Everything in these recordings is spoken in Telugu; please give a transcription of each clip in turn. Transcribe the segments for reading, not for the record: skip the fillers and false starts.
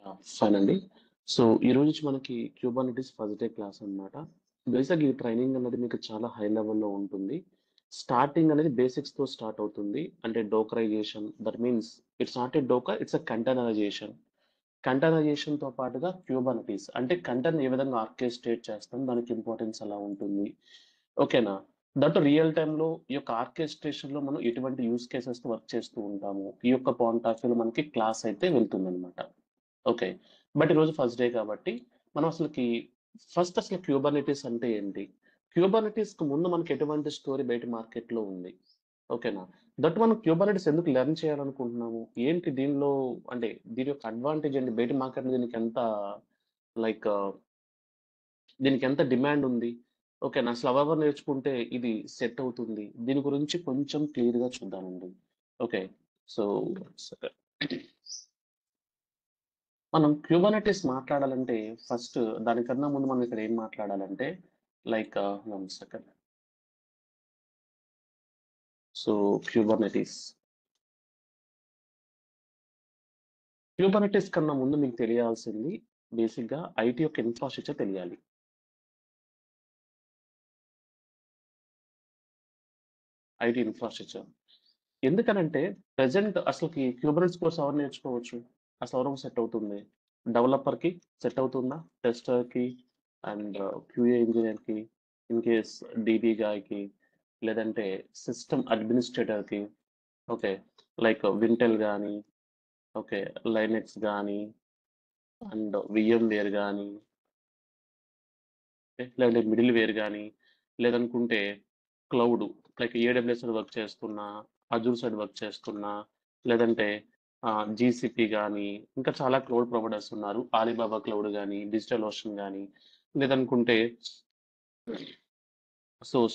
ఫైన్ అండి. సో, ఈరోజు నుంచి మనకి క్యూబర్నెటిస్ ఫస్ట్ డే క్లాస్ అన్నమాట. బేసిక్‌గా ఈ ట్రైనింగ్ అన్నది మీకు చాలా హై లెవెల్‌లో ఉంటుంది. స్టార్టింగ్ అనేది బేసిక్స్‌తో స్టార్ట్ అవుతుంది. అంటే dockerization that means it's not a docker, it's a containerization. కంటైనరైజేషన్‌తో పాటుగా క్యూబర్నెటిస్ అంటే కంటెంట్‌ని ఏ విధంగా ఆర్కెస్ట్రేట్ చేస్తాం, దానికి ఇంపార్టెన్స్ ఎలా ఉంటుంది. ఓకేనా? దట్ రియల్ టైమ్‌లో ఈ యొక్క ఆర్కెస్ట్రేషన్‌లో మనం ఎటువంటి యూజ్ కేసెస్‌తో వర్క్ చేస్తూ ఉంటాము. ఈ యొక్క పాయింట్ ఆఫ్ వ్యూలో మనకి క్లాస్ అయితే వెళ్తుందన్నమాట. ఓకే. బట్ ఈరోజు ఫస్ట్ డే కాబట్టి మనం ఫస్ట్ అసలు క్యూబర్నెటిస్ అంటే ఏంటి? క్యూబర్నెటిస్‌కి ముందు మనకి ఎటువంటి స్టోరీ బయట మార్కెట్‌లో ఉంది. ఓకేనా? దట్ మనం క్యూబర్నెటిస్ ఎందుకు లెర్న్ చేయాలనుకుంటున్నాము? ఏంటి దీనిలో అంటే దీని యొక్క అడ్వాంటేజ్ ఏంటి? బయట మార్కెట్‌లో లైక్ దీనికి ఎంత డిమాండ్ ఉంది? ఓకేనా? అసలు ఎవరెవరు నేర్చుకుంటే ఇది సెట్ అవుతుంది? దీని గురించి కొంచెం క్లియర్‌గా చూద్దామండి. ఓకే. సో, సరే. మనం క్యూబర్నెటిస్ మాట్లాడాలంటే ఫస్ట్ దానికన్నా ముందు మనం ఇక్కడ ఏం మాట్లాడాలంటే like 1 second. So, Kubernetes. Kubernetes కన్నా ముందు మీకు తెలియాల్సింది బేసిక్‌గా ఐటీ యొక్క ఇన్‌ఫ్రాస్ట్రక్చర్ తెలియాలి. IT infrastructure. ఎందుకనంటే ప్రెజెంట్ అసలకి క్యూబర్నెటిస్ కోర్స్ ఎవరు నేర్చుకోవచ్చు? అసలు ఎవరికి సెట్ అవుతుంది? డెవలపర్‌కి సెట్ అవుతుందా? టెస్టర్‌కి అండ్ క్యూఏ ఇంజినీర్‌కి, ఇన్ కేస్ డీబీ గాయ్‌కి, లేదంటే సిస్టమ్ అడ్మినిస్ట్రేటర్‌కి, ఓకే. లైక్ వింటెల్ గాని, ఓకే. లైనక్స్ గాని, అండ్ వీఎంవేర్ గాని, లేదంటే మిడిల్‌వేర్ గాని, లేదనుకుంటే cloud like AWS side work చేస్తున్నా, అజూర్ సైడ్ వర్క్ చేస్తున్నా, లేదంటే జీసీపీ గాని, ఇంకా చాలా క్లౌడ్ ప్రొవైడర్స్ ఉన్నారు. అలీబాబా క్లౌడ్ గాని, డిజిటల్ ఓషన్ గాని, లేదనుకుంటే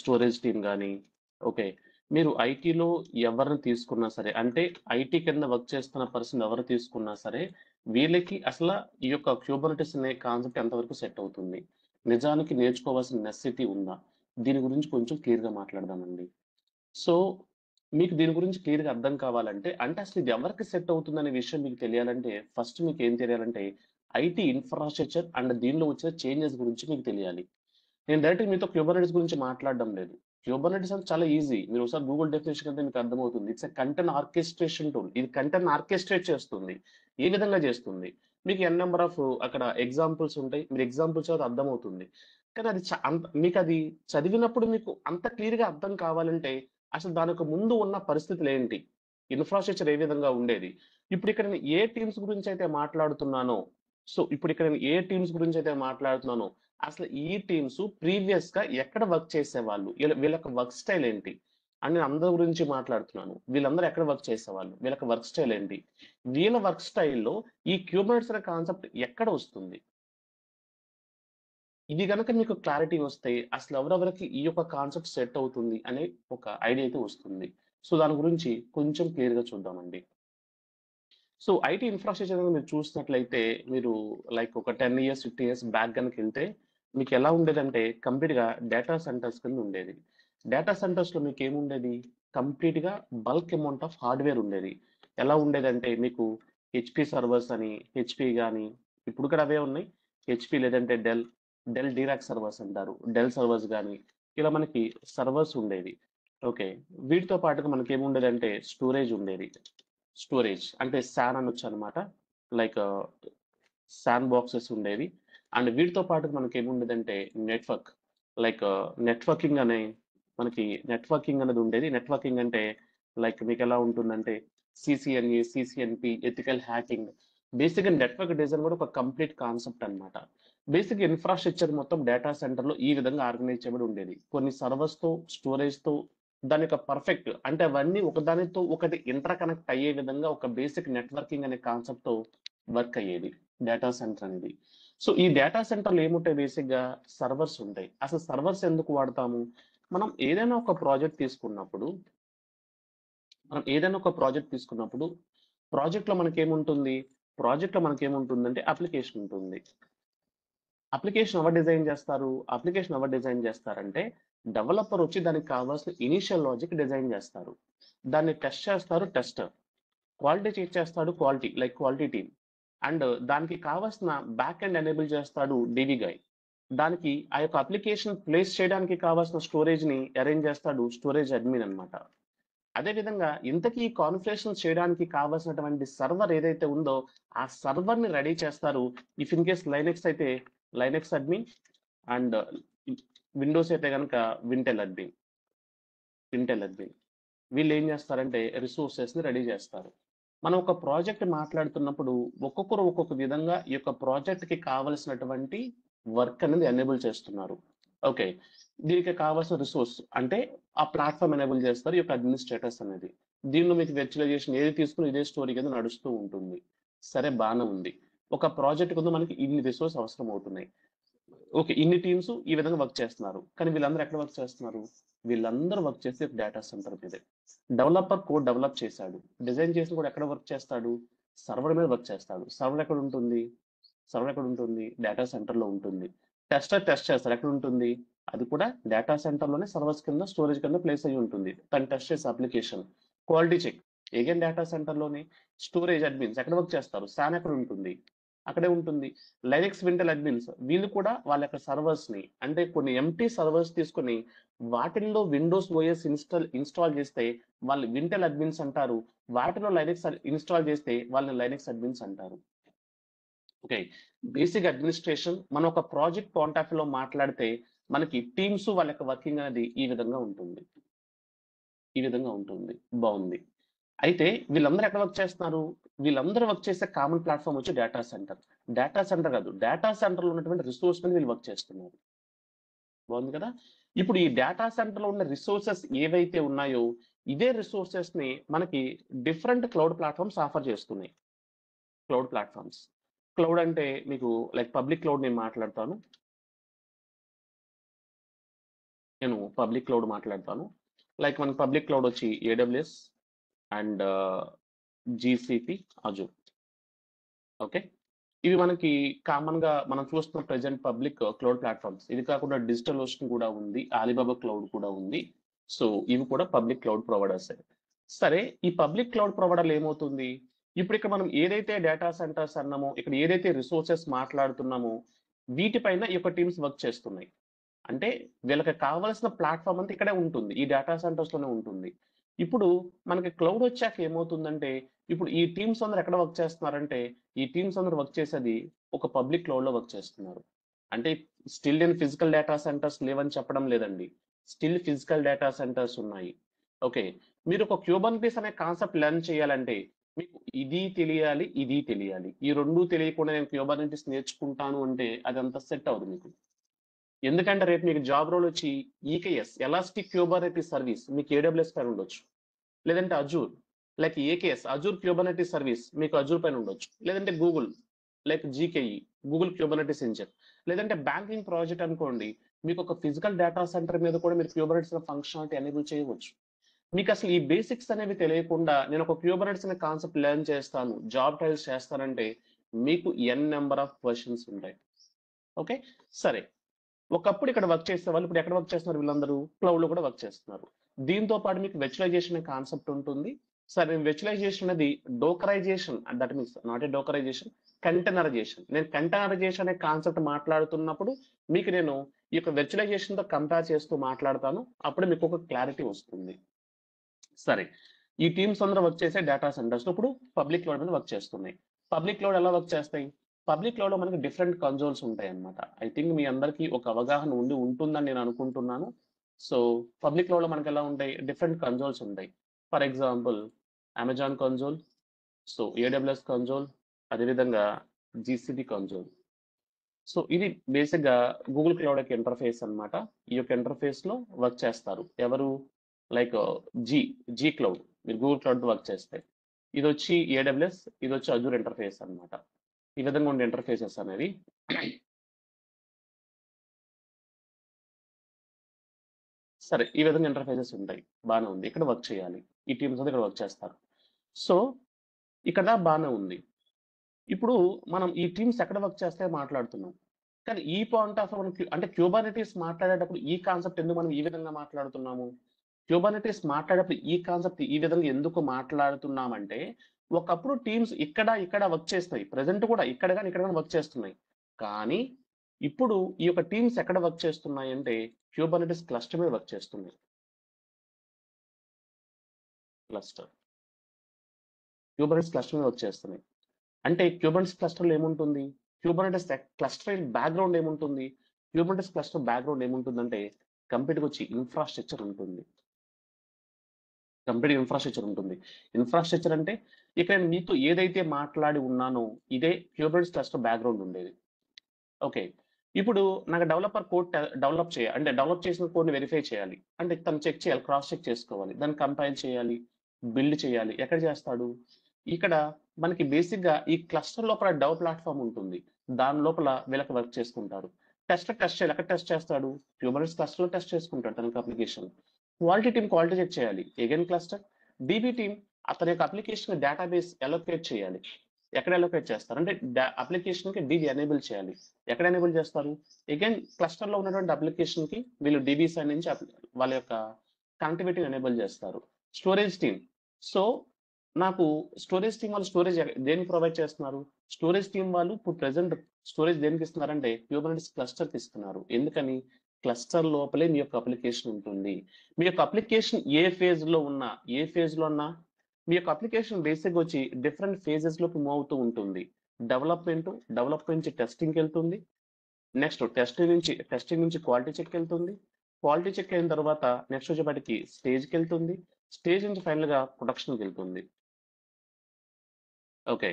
స్టోరేజ్ టీమ్ గాని, ఓకే. మీరు ఐటీలో ఎవరిని తీసుకున్నా సరే, అంటే ఐటీ కింద వర్క్ చేస్తున్న పర్సన్ ఎవరు తీసుకున్నా సరే, వీళ్ళకి అసల ఈ యొక్క క్యూబర్నెటిస్ అనే కాన్సెప్ట్ ఎంతవరకు సెట్ అవుతుంది? నిజానికి నేర్చుకోవాల్సిన నెసెసిటీ ఉందా? దీని గురించి కొంచెం క్లియర్‌గా మాట్లాడదామండి. సో, మీకు దీని గురించి క్లియర్‌గా అర్థం కావాలంటే, అంటే అసలు ఇది ఎవరికి సెట్ అవుతుందనే విషయం మీకు తెలియాలంటే, ఫస్ట్ మీకేం తెలియాలంటే, ఐటీ ఇన్‌ఫ్రాస్ట్రక్చర్ అండ్ దీనిలో వచ్చిన చేంజెస్ గురించి మీకు తెలియాలి. నేను డైరెక్ట్‌గా మీతో క్యూబర్నెటిస్ గురించి మాట్లాడడం లేదు. క్యూబర్నెటిస్ అంటే చాలా ఈజీ. మీరు ఒకసారి గూగుల్ డెఫినిషన్ కంటే మీకు అర్థమవుతుంది. It's a content orchestration tool. ఇది కంటెంట్‌ని ఆర్కెస్ట్రేట్ చేస్తుంది. ఏ విధంగా చేస్తుంది? మీకు ఎన్ నంబర్ ఆఫ్ అక్కడ ఎగ్జాంపుల్స్ ఉంటాయి. మీరు ఎగ్జాంపుల్స్ చదివితే అర్థమవుతుంది. కానీ అది మీకది చదివినప్పుడు మీకు అంత క్లియర్‌గా అర్థం కావాలంటే, అసలు దానికి ముందు ఉన్న పరిస్థితులేంటి? ఇన్‌ఫ్రాస్ట్రక్చర్ ఏ విధంగా ఉండేది? ఇప్పుడు నేను ఏ టీమ్స్ గురించైతే మాట్లాడుతున్నానో, ఇప్పుడు నేను ఏ టీమ్స్ గురించైతే మాట్లాడుతున్నానో అసలు ఈ టీమ్స్ ప్రీవియస్‌గా ఎక్కడ వర్క్ చేసేవాళ్ళు? వీళ్ళ యొక్క వర్క్ స్టైల్ ఏంటి? అని నేను అందరి గురించి మాట్లాడుతున్నాను. వీళ్ళందరూ ఎక్కడ వర్క్ చేసేవాళ్ళు? వీళ్ళ యొక్క వర్క్ స్టైల్ ఏంటి? వీళ్ళ వర్క్ స్టైల్‌లో ఈ క్యూబర్నెట్స్ అనే కాన్సెప్ట్ ఎక్కడ వస్తుంది? ఇది గనక మీకు క్లారిటీ వస్తే అసలు ఎవరెవరికి ఈ యొక్క కాన్సెప్ట్ సెట్ అవుతుంది అనే ఒక ఐడియా అయితే వస్తుంది. సో, దాని గురించి కొంచెం క్లియర్‌గా చూద్దామండి. సో, ఐటీ ఇన్‌ఫ్రాస్ట్రక్చర్ అనేది మీరు చూసినట్లయితే, మీరు లైక్ ఒక 10 ఇయర్స్, 15 ఇయర్స్ బ్యాక్ గనుకెళ్తే, మీకెలా ఉండేదంటే కంప్లీట్‌గా డేటా సెంటర్స్ కింద ఉండేది. డేటా సెంటర్స్‌లో మీకేముండేది? కంప్లీట్‌గా బల్క్ అమౌంట్ ఆఫ్ హార్డ్‌వేర్ ఉండేది. ఎలా ఉండేదంటే మీకు హెచ్‌పీ సర్వర్స్ అని, హెచ్‌పీ గాని, ఇప్పుడు కూడా అవే ఉన్నాయి. హెచ్‌పీ లేదంటే డెల్ డీరాక్ సర్వర్స్ అంటారు. డెల్ సర్వర్స్ గాని, ఇలా మనకి సర్వర్స్ ఉండేవి. ఓకే. వీటితో పాటుగా మనకేముండేదంటే స్టోరేజ్ ఉండేది. స్టోరేజ్ అంటే సాన్ అనొచ్చనమాట. లైక్ సాండ్ బాక్సెస్ ఉండేవి. అండ్ వీటితో పాటు మనకేముండేదంటే నెట్వర్క్. లైక్ నెట్వర్కింగ్ అనే మనకి నెట్వర్కింగ్ అనేది ఉండేది. నెట్వర్కింగ్ అంటే లైక్ మీకెలా ఉంటుందంటే సీసీఎన్ఏ, సీసీఎన్‌పీ, ఎథికల్ హ్యాకింగ్. బేసిక్‌గా నెట్వర్క్ డిజైన్ కూడా ఒక కంప్లీట్ కాన్సెప్ట్ అన్నమాట. బేసిక్ ఇన్‌ఫ్రాస్ట్రక్చర్ మొత్తం డేటా సెంటర్‌లో ఈ విధంగా ఆర్గనైజ్ చేయబడి ఉండేది. కొన్ని సర్వర్స్‌తో, స్టోరేజ్‌తో దాని యొక్క పర్ఫెక్ట్ అంటే అవన్నీ ఒకదానితో ఒకటి ఇంటర్ కనెక్ట్ అయ్యే విధంగా ఒక బేసిక్ నెట్వర్కింగ్ అనే కాన్సెప్ట్‌తో వర్క్ అయ్యేది. డేటా సెంటర్ అనేది. సో, ఈ డేటా సెంటర్‌లో ఏముంటాయి బేసిక్‌గా సర్వర్స్ ఉంటాయి. అసలు సర్వర్స్ ఎందుకు వాడతాము? మనం ఏదైనా ఒక ప్రాజెక్ట్ తీసుకున్నప్పుడు, మనం ఏదైనా ఒక ప్రాజెక్ట్ తీసుకున్నప్పుడు, ప్రాజెక్ట్‌లో మనకేముంటుందంటే అప్లికేషన్ ఉంటుంది. అప్లికేషన్ ఎవరు డిజైన్ చేస్తారంటే, డెవలపర్ వచ్చి దానికి కావాల్సిన ఇనీషియల్ లాజిక్ డిజైన్ చేస్తారు. దాన్ని టెస్ట్ చేస్తారు టెస్టర్. క్వాలిటీ చెక్ చేస్తాడు క్వాలిటీ టీమ్. అండ్ దానికి కావాల్సిన బ్యాక్ ఎండ్ ఎనేబుల్ చేస్తాడు డీవీగై. దానికి ఆ యొక్క అప్లికేషన్ ప్లేస్ చేయడానికి కావాల్సిన స్టోరేజ్‌ని అరేంజ్ చేస్తాడు స్టోరేజ్ అడ్మిన్ అన్నమాట. అదే విధంగా ఇంతకీ కాన్ఫిగరేషన్స్ చేయడానికి కావాల్సినటువంటి సర్వర్ ఏదైతే ఉందో, ఆ సర్వర్‌ని రెడీ చేస్తారు. ఇఫ్ ఇన్ కేస్ లైనక్స్ అయితే లైనక్స్ అడ్మిన్ అండ్ విండోస్ అయితే గనక వింటెల్ అడ్మిన్. వింటెల్ అడ్మిన్. వీళ్ళేం చేస్తారంటే రిసోర్సెస్‌ని రెడీ చేస్తారు. మనం ఒక ప్రాజెక్ట్ మాట్లాడుతున్నప్పుడు ఒక్కొక్కరు ఒక్కొక్క విధంగా ఈ యొక్క ప్రాజెక్ట్‌కి కావాల్సినటువంటి వర్క్ అనేది ఎనేబుల్ చేస్తున్నారు. ఓకే. దీనికి కావాల్సిన రిసోర్స్ అంటే ఆ ప్లాట్‌ఫార్మ్ ఎనేబుల్ చేస్తారు. ఈ యొక్క అడ్మినిస్ట్రేటర్స్ అనేది. దీనిలో మీకు విర్చువలైజేషన్ ఏది తీసుకున్న ఇదే స్టోరీ కింద నడుస్తూ ఉంటుంది. సరే బానే ఉంది. ఒక ప్రాజెక్ట్ కింద మనకి ఇన్ని రిసోర్స్ అవసరం అవుతున్నాయి. ఓకే. ఇన్ని టీమ్స్ ఈ విధంగా వర్క్ చేస్తున్నారు. కానీ వీళ్ళందరూ ఎక్కడ వర్క్ చేస్తున్నారు? వీళ్ళందరూ వర్క్ చేసేది డేటా సెంటర్ మీదే. డెవలపర్ కోడ్ డెవలప్ చేశాడు. డిజైన్ చేసిన కూడా ఎక్కడ వర్క్ చేస్తాడు? సర్వర్ మీద వర్క్ చేస్తాడు. సర్వర్ ఎక్కడ ఉంటుంది? సర్వర్ ఎక్కడ ఉంటుంది? డేటా సెంటర్‌లో ఉంటుంది. టెస్టర్ టెస్ట్ చేస్తాడు. ఎక్కడ ఉంటుంది? అది కూడా డేటా సెంటర్‌లోనే సర్వర్స్ కింద, స్టోరేజ్ కింద ప్లేస్ అయ్యి ఉంటుంది. తను టెస్ట్ చేసే application. Quality check again data సెంటర్‌లోనే. స్టోరేజ్ అడ్మిన్స్ ఎక్కడ వర్క్ చేస్తారు? సాన్ ఎక్కడ ఉంటుంది? అక్కడే ఉంటుంది. లైనక్స్ వింటర్ అడ్మిన్స్ వీళ్ళు కూడా వాళ్ళ యొక్క సర్వర్స్‌ని అంటే కొన్ని ఎంప్టీ సర్వర్స్ తీసుకొని వాటిల్లో విండోస్ ఓఎస్ ఇన్‌స్టాల్ చేస్తే వాళ్ళు వింటెల్ అడ్మిన్స్ అంటారు. వాటిలో లైనక్స్ ఇన్‌స్టాల్ చేస్తే వాళ్ళని లైనక్స్ అడ్మిన్స్ అంటారు. ఓకే. బేసిక్ అడ్మినిస్ట్రేషన్ మనం ఒక ప్రాజెక్ట్ పాయింట్ ఆఫ్ వ్యూలో మాట్లాడితే మనకి టీమ్స్ వాళ్ళ యొక్క వర్కింగ్ అనేది ఈ విధంగా ఉంటుంది. ఈ విధంగా ఉంటుంది. బావుంది. అయితే వీళ్ళందరూ ఎక్కడ వర్క్ చేస్తున్నారు? వీళ్ళందరూ వర్క్ చేసే కామన్ ప్లాట్‌ఫార్మ్ వచ్చి డేటా సెంటర్. డేటా సెంటర్ కాదు. డేటా సెంటర్‌లో ఉన్నటువంటి రిసోర్స్ మీద వీళ్ళు వర్క్ చేస్తున్నారు. బావుంది కదా! ఇప్పుడు ఈ డేటా సెంటర్‌లో ఉన్న రిసోర్సెస్ ఏవైతే ఉన్నాయో, ఇదే రిసోర్సెస్‌ని మనకి డిఫరెంట్ క్లౌడ్ ప్లాట్‌ఫార్మ్స్ ఆఫర్ చేస్తున్నాయి. Cloud platforms. క్లౌడ్ అంటే మీకు లైక్ పబ్లిక్ క్లౌడ్ నేను మాట్లాడతాను. నేను పబ్లిక్ క్లౌడ్ మాట్లాడతాను. లైక్ మనకి పబ్లిక్ క్లౌడ్ వచ్చి AWS and GCP, Azure. Okay. ఇవి మనకి కామన్‌గా మనం చూస్తున్న ప్రెజెంట్ పబ్లిక్ క్లౌడ్ ప్లాట్‌ఫార్మ్స్. ఇది కాకుండా డిజిటల్ ఓషన్ కూడా ఉంది. అలీబాబా క్లౌడ్ కూడా ఉంది. సో, ఇవి కూడా పబ్లిక్ క్లౌడ్ ప్రొవైడర్సే. సరే, ఈ పబ్లిక్ క్లౌడ్ ప్రొవైడర్‌లో ఏమవుతుంది? ఇప్పుడు ఇక్కడ మనం ఏదైతే డేటా సెంటర్స్ అన్నామో, ఇక్కడ ఏదైతే రిసోర్సెస్ మాట్లాడుతున్నామో, వీటిపైన ఈ యొక్క టీమ్స్ వర్క్ చేస్తున్నాయి. అంటే వీళ్ళకి కావాల్సిన ప్లాట్‌ఫార్మ్ అంతా ఇక్కడే ఉంటుంది. ఈ డేటా సెంటర్స్‌లోనే ఉంటుంది. ఇప్పుడు మనకి క్లౌడ్ వచ్చాక ఏమవుతుందంటే, ఇప్పుడు ఈ టీమ్స్ అందరూ ఎక్కడ వర్క్ చేస్తున్నారంటే, ఈ టీమ్స్ అందరూ వర్క్ చేసేది ఒక పబ్లిక్ క్లౌడ్‌లో వర్క్ చేస్తున్నారు. అంటే still in physical data centres లేవని చెప్పడం లేదండి. స్టిల్ ఫిజికల్ డేటా సెంటర్స్ ఉన్నాయి. ఓకే. మీరు ఒక క్యూబర్నిటీస్ అనే కాన్సెప్ట్ లెర్న్ చేయాలంటే, మీకు ఇది తెలియాలి, ఇది తెలియాలి. ఈ 2 తెలియకుండా నేను క్యూబర్నిటీస్ నేర్చుకుంటాను అంటే అదంత సెట్ అవ్వదు మీకు. ఎందుకంటే రేపు మీకు జాబ్ రోల్ వచ్చి ఈకేఎస్ ఎలాస్టిక్ క్యూబర్నెటిస్ సర్వీస్ మీకు ఏడబ్ల్యూఎస్ పైన ఉండొచ్చు. లేదంటే Azure like AKS Azure Kubernetes service మీకు అజూర్ పైన ఉండొచ్చు. లేదంటే Google like GKE Google Kubernetes engine. లేదంటే బ్యాంకింగ్ ప్రాజెక్ట్ అనుకోండి. మీకు ఒక ఫిజికల్ డేటా సెంటర్ మీద కూడా మీరు క్యూబర్నెటిస్ ఫంక్షనాలిటీ ఎనేబుల్ చేయవచ్చు. మీకు అసలు ఈ బేసిక్స్ అనేవి తెలియకుండా నేను ఒక క్యూబర్నెటిస్ అనే కాన్సెప్ట్ లెర్న్ చేస్తాను. జాబ్ ట్రయల్స్ చేస్తానంటే మీకు ఎన్ నంబర్ ఆఫ్ క్వెషన్స్ ఉంటాయి. ఓకే. సరే. ఒకప్పుడు ఇక్కడ వర్క్ చేసేవాళ్ళు ఇప్పుడు ఎక్కడ వర్క్ చేస్తున్నారు వీళ్ళందరూ? క్లౌడ్‌లో కూడా వర్క్ చేస్తున్నారు. దీంతో పాటు మీకు వెర్చువలైజేషన్ అనే కాన్సెప్ట్ ఉంటుంది. సరే వెర్చువలైజేషన్ అనేది dockerization that means not a dockerization containerization. నేను కంటైనరైజేషన్ అనే కాన్సెప్ట్ మాట్లాడుతున్నప్పుడు మీకు నేను ఈ యొక్క వెర్చువలైజేషన్‌తో కంపేర్ చేస్తూ మాట్లాడతాను. అప్పుడే మీకు ఒక క్లారిటీ వస్తుంది. సరే. ఈ టీమ్స్ అందరూ వర్క్ చేసే డేటా సెంటర్స్‌లో ఇప్పుడు పబ్లిక్ క్లౌడ్ మీద వర్క్ చేస్తున్నాయి. పబ్లిక్ క్లౌడ్ ఎలా వర్క్ చేస్తాయి? పబ్లిక్ క్లౌడ్‌లో మనకి డిఫరెంట్ కన్సోల్స్ ఉంటాయన్నమాట. ఐ థింక్ మీ అందరికీ ఒక అవగాహన ఉంటుందని నేను అనుకుంటున్నాను. సో, పబ్లిక్ క్లౌడ్‌లో మనకెలా ఉంటాయి? డిఫరెంట్ కన్సోల్స్ ఉంటాయి. For example Amazon console, so, AWS console, అదేవిధంగా జీసీపీ కన్సోల్. సో, ఇది బేసిక్‌గా గూగుల్ క్లౌడ్ యొక్క ఇంటర్‌ఫేస్ అన్నమాట. ఈ యొక్క ఇంటర్‌ఫేస్‌లో వర్క్ చేస్తారు. ఎవరు? Like G, G cloud. మీరు గూగుల్ క్లౌడ్‌తో వర్క్ చేస్తే. ఇదొచ్చి ఏడబ్ల్యూఎస్, ఇదొచ్చి అజూర్ ఇంటర్‌ఫేస్ అన్నమాట. ఈ విధంగా ఉండే ఇంటర్‌ఫేసెస్ అనేవి. సరే. ఈ విధంగా ఇంటర్‌ఫేసెస్ ఉంటాయి. బానే ఉంది. ఇక్కడ వర్క్ చేయాలి. ఈ టీమ్స్ అంతా ఇక్కడ వర్క్ చేస్తారు. సో, ఇక్కడ దాకా బానే ఉంది. ఇప్పుడు మనం ఈ టీమ్స్ ఎక్కడ వర్క్ చేస్తాయో మాట్లాడుతున్నాం. కానీ ఈ పాయింట్ ఆఫ్ మనం అంటే క్యూబర్నిటీస్ మాట్లాడేటప్పుడు ఈ కాన్సెప్ట్ ఎందుకు మనం ఈ విధంగా మాట్లాడుతున్నాము? క్యూబర్నిటీస్ మాట్లాడేటప్పుడు ఈ కాన్సెప్ట్ ఈ విధంగా ఎందుకు మాట్లాడుతున్నామంటే, ఒకప్పుడు టీమ్స్ ఇక్కడ వర్క్ చేస్తాయి. ప్రెజెంట్ కూడా ఇక్కడ గాని వర్క్ చేస్తున్నాయి. కానీ ఇప్పుడు ఈ యొక్క టీమ్స్ ఎక్కడ వర్క్ చేస్తున్నాయంటే క్యూబర్నెటిస్ క్లస్టర్ మీద వర్క్ చేస్తున్నాయి. క్యూబర్నెటిస్ క్లస్టర్ మీద వర్క్ చేస్తున్నాయి. అంటే క్యూబర్నెటిస్ క్లస్టర్‌లో ఏముంటుంది? క్యూబర్నెటిస్ క్లస్టర్ బ్యాక్‌గ్రౌండ్ ఏముంటుంది? క్యూబర్నెటిస్ క్లస్టర్ బ్యాక్‌గ్రౌండ్ ఏముంటుందంటే కంప్లీట్‌గా వచ్చి ఇన్‌ఫ్రాస్ట్రక్చర్ ఉంటుంది. కంప్లీట్ ఇన్‌ఫ్రాస్ట్రక్చర్ ఉంటుంది. ఇన్‌ఫ్రాస్ట్రక్చర్ అంటే ఇక్కడ నేను మీతో ఏదైతే మాట్లాడి ఉన్నానో ఇదే క్యూబర్నెటిస్ క్లస్టర్ బ్యాక్‌గ్రౌండ్ ఉండేది. ఓకే. ఇప్పుడు నాకు డెవలపర్ కోడ్ అంటే డెవలప్ చేసిన కోడ్‌ని వెరిఫై చేయాలి. అంటే తను చెక్ చేయాలి. క్రాస్ చెక్ చేసుకోవాలి. దాన్ని కంపైల్ చేయాలి. బిల్డ్ చేయాలి. ఎక్కడ చేస్తాడు? ఇక్కడ మనకి బేసిక్‌గా ఈ క్లస్టర్ లోపల ప్లాట్‌ఫార్మ్ ఉంటుంది. దాని లోపల వీళ్ళకి వర్క్ చేసుకుంటారు. టెస్ట్ చేయాలి. ఎక్కడ టెస్ట్ చేస్తాడు? క్యూబర్నెటిస్ క్లస్టర్‌లో టెస్ట్ చేసుకుంటాడు తన యొక్క application. Quality team quality check చేయాలి. Again cluster. డీబీ టీమ్ అతని యొక్క అప్లికేషన్ డేటాబేస్ అలోకేట్ చేయాలి. ఎక్కడ అలోకేట్ చేస్తారు? అంటే అప్లికేషన్‌కి డీబీ ఎనేబుల్ చేయాలి. ఎక్కడ ఎనేబుల్ చేస్తారు? అగైన్ క్లస్టర్‌లో ఉన్నటువంటి అప్లికేషన్‌కి వీళ్ళు డీబీ సైడ్ నుంచి వాళ్ళ యొక్క కనెక్టివిటీని ఎనేబుల్ చేస్తారు. Storage team. సో, నాకు స్టోరేజ్ టీమ్ వాళ్ళు దేనికి ప్రొవైడ్ చేస్తున్నారు? స్టోరేజ్ టీమ్ వాళ్ళు ఇప్పుడు ప్రెజెంట్ స్టోరేజ్ దేనికి ఇస్తున్నారంటే క్యూబర్నెటిస్ క్లస్టర్‌కి ఇస్తున్నారు. ఎందుకని? క్లస్టర్ లోపలే మీ యొక్క అప్లికేషన్ ఉంటుంది. మీ యొక్క అప్లికేషన్ ఏ ఫేజ్‌లో ఉన్నా మీ యొక్క అప్లికేషన్ బేసిక్‌గా వచ్చి డిఫరెంట్ ఫేజెస్‌లోకి మూవ్ అవుతూ ఉంటుంది. డెవలప్‌మెంట్ నుంచి టెస్టింగ్‌కెళ్తుంది. నెక్స్ట్ టెస్టింగ్ నుంచి క్వాలిటీ చెక్‌కెళ్తుంది. క్వాలిటీ చెక్ అయిన తర్వాత నెక్స్ట్ వచ్చేపాటికి స్టేజ్‌కెళ్తుంది. స్టేజ్ నుంచి ఫైనల్‌గా ప్రొడక్షన్‌కెళ్తుంది. ఓకే.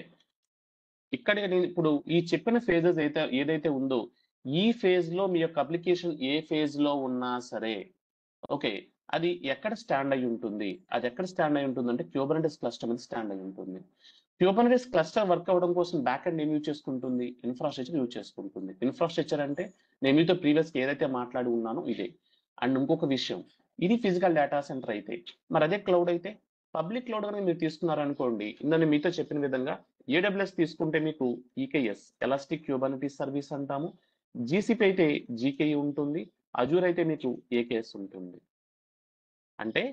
ఇక్కడ నేను ఇప్పుడు ఈ చెప్పిన ఫేజెస్ ఏదైతే ఉందో, ఈ ఫేజ్‌లో మీ యొక్క అప్లికేషన్ ఏ ఫేజ్‌లో ఉన్నా సరే, ఓకే. అది ఎక్కడ స్టాండ్ అయ్యి ఉంటుంది? అది ఎక్కడ స్టాండ్ అయ్యి ఉంటుందంటే క్యూబర్నెటిస్ క్లస్టర్ మీద స్టాండ్ అయ్యి ఉంటుంది. క్యూబర్నెటిస్ క్లస్టర్ వర్క్ అవ్వడం కోసం బ్యాక్ ఎండ్ ఏం యూజ్ చేసుకుంటుంది? ఇన్‌ఫ్రాస్ట్రక్చర్ యూజ్ చేసుకుంటుంది. ఇన్‌ఫ్రాస్ట్రక్చర్ అంటే నేను మీతో ప్రీవియస్‌గా ఏదైతే మాట్లాడి ఉన్నానో ఇదే. అండ్ ఇంకొక విషయం, ఇది ఫిజికల్ డేటా సెంటర్ అయితే, మరి అదే క్లౌడ్ అయితే, పబ్లిక్ క్లౌడ్ గనుక మీరు తీసుకున్నారనుకోండి, ఇందాక నేను మీతో చెప్పిన విధంగా ఏడబ్ల్యూఎస్ తీసుకుంటే మీకు ఈకేఎస్ ఎలాస్టిక్ క్యూబర్నెటిస్ సర్వీస్ అంటాము. జీసీపీ అయితే జీకేఈ ఉంటుంది. అజూర్ అయితే మీకు ఏకేఎస్ ఉంటుంది. అంటే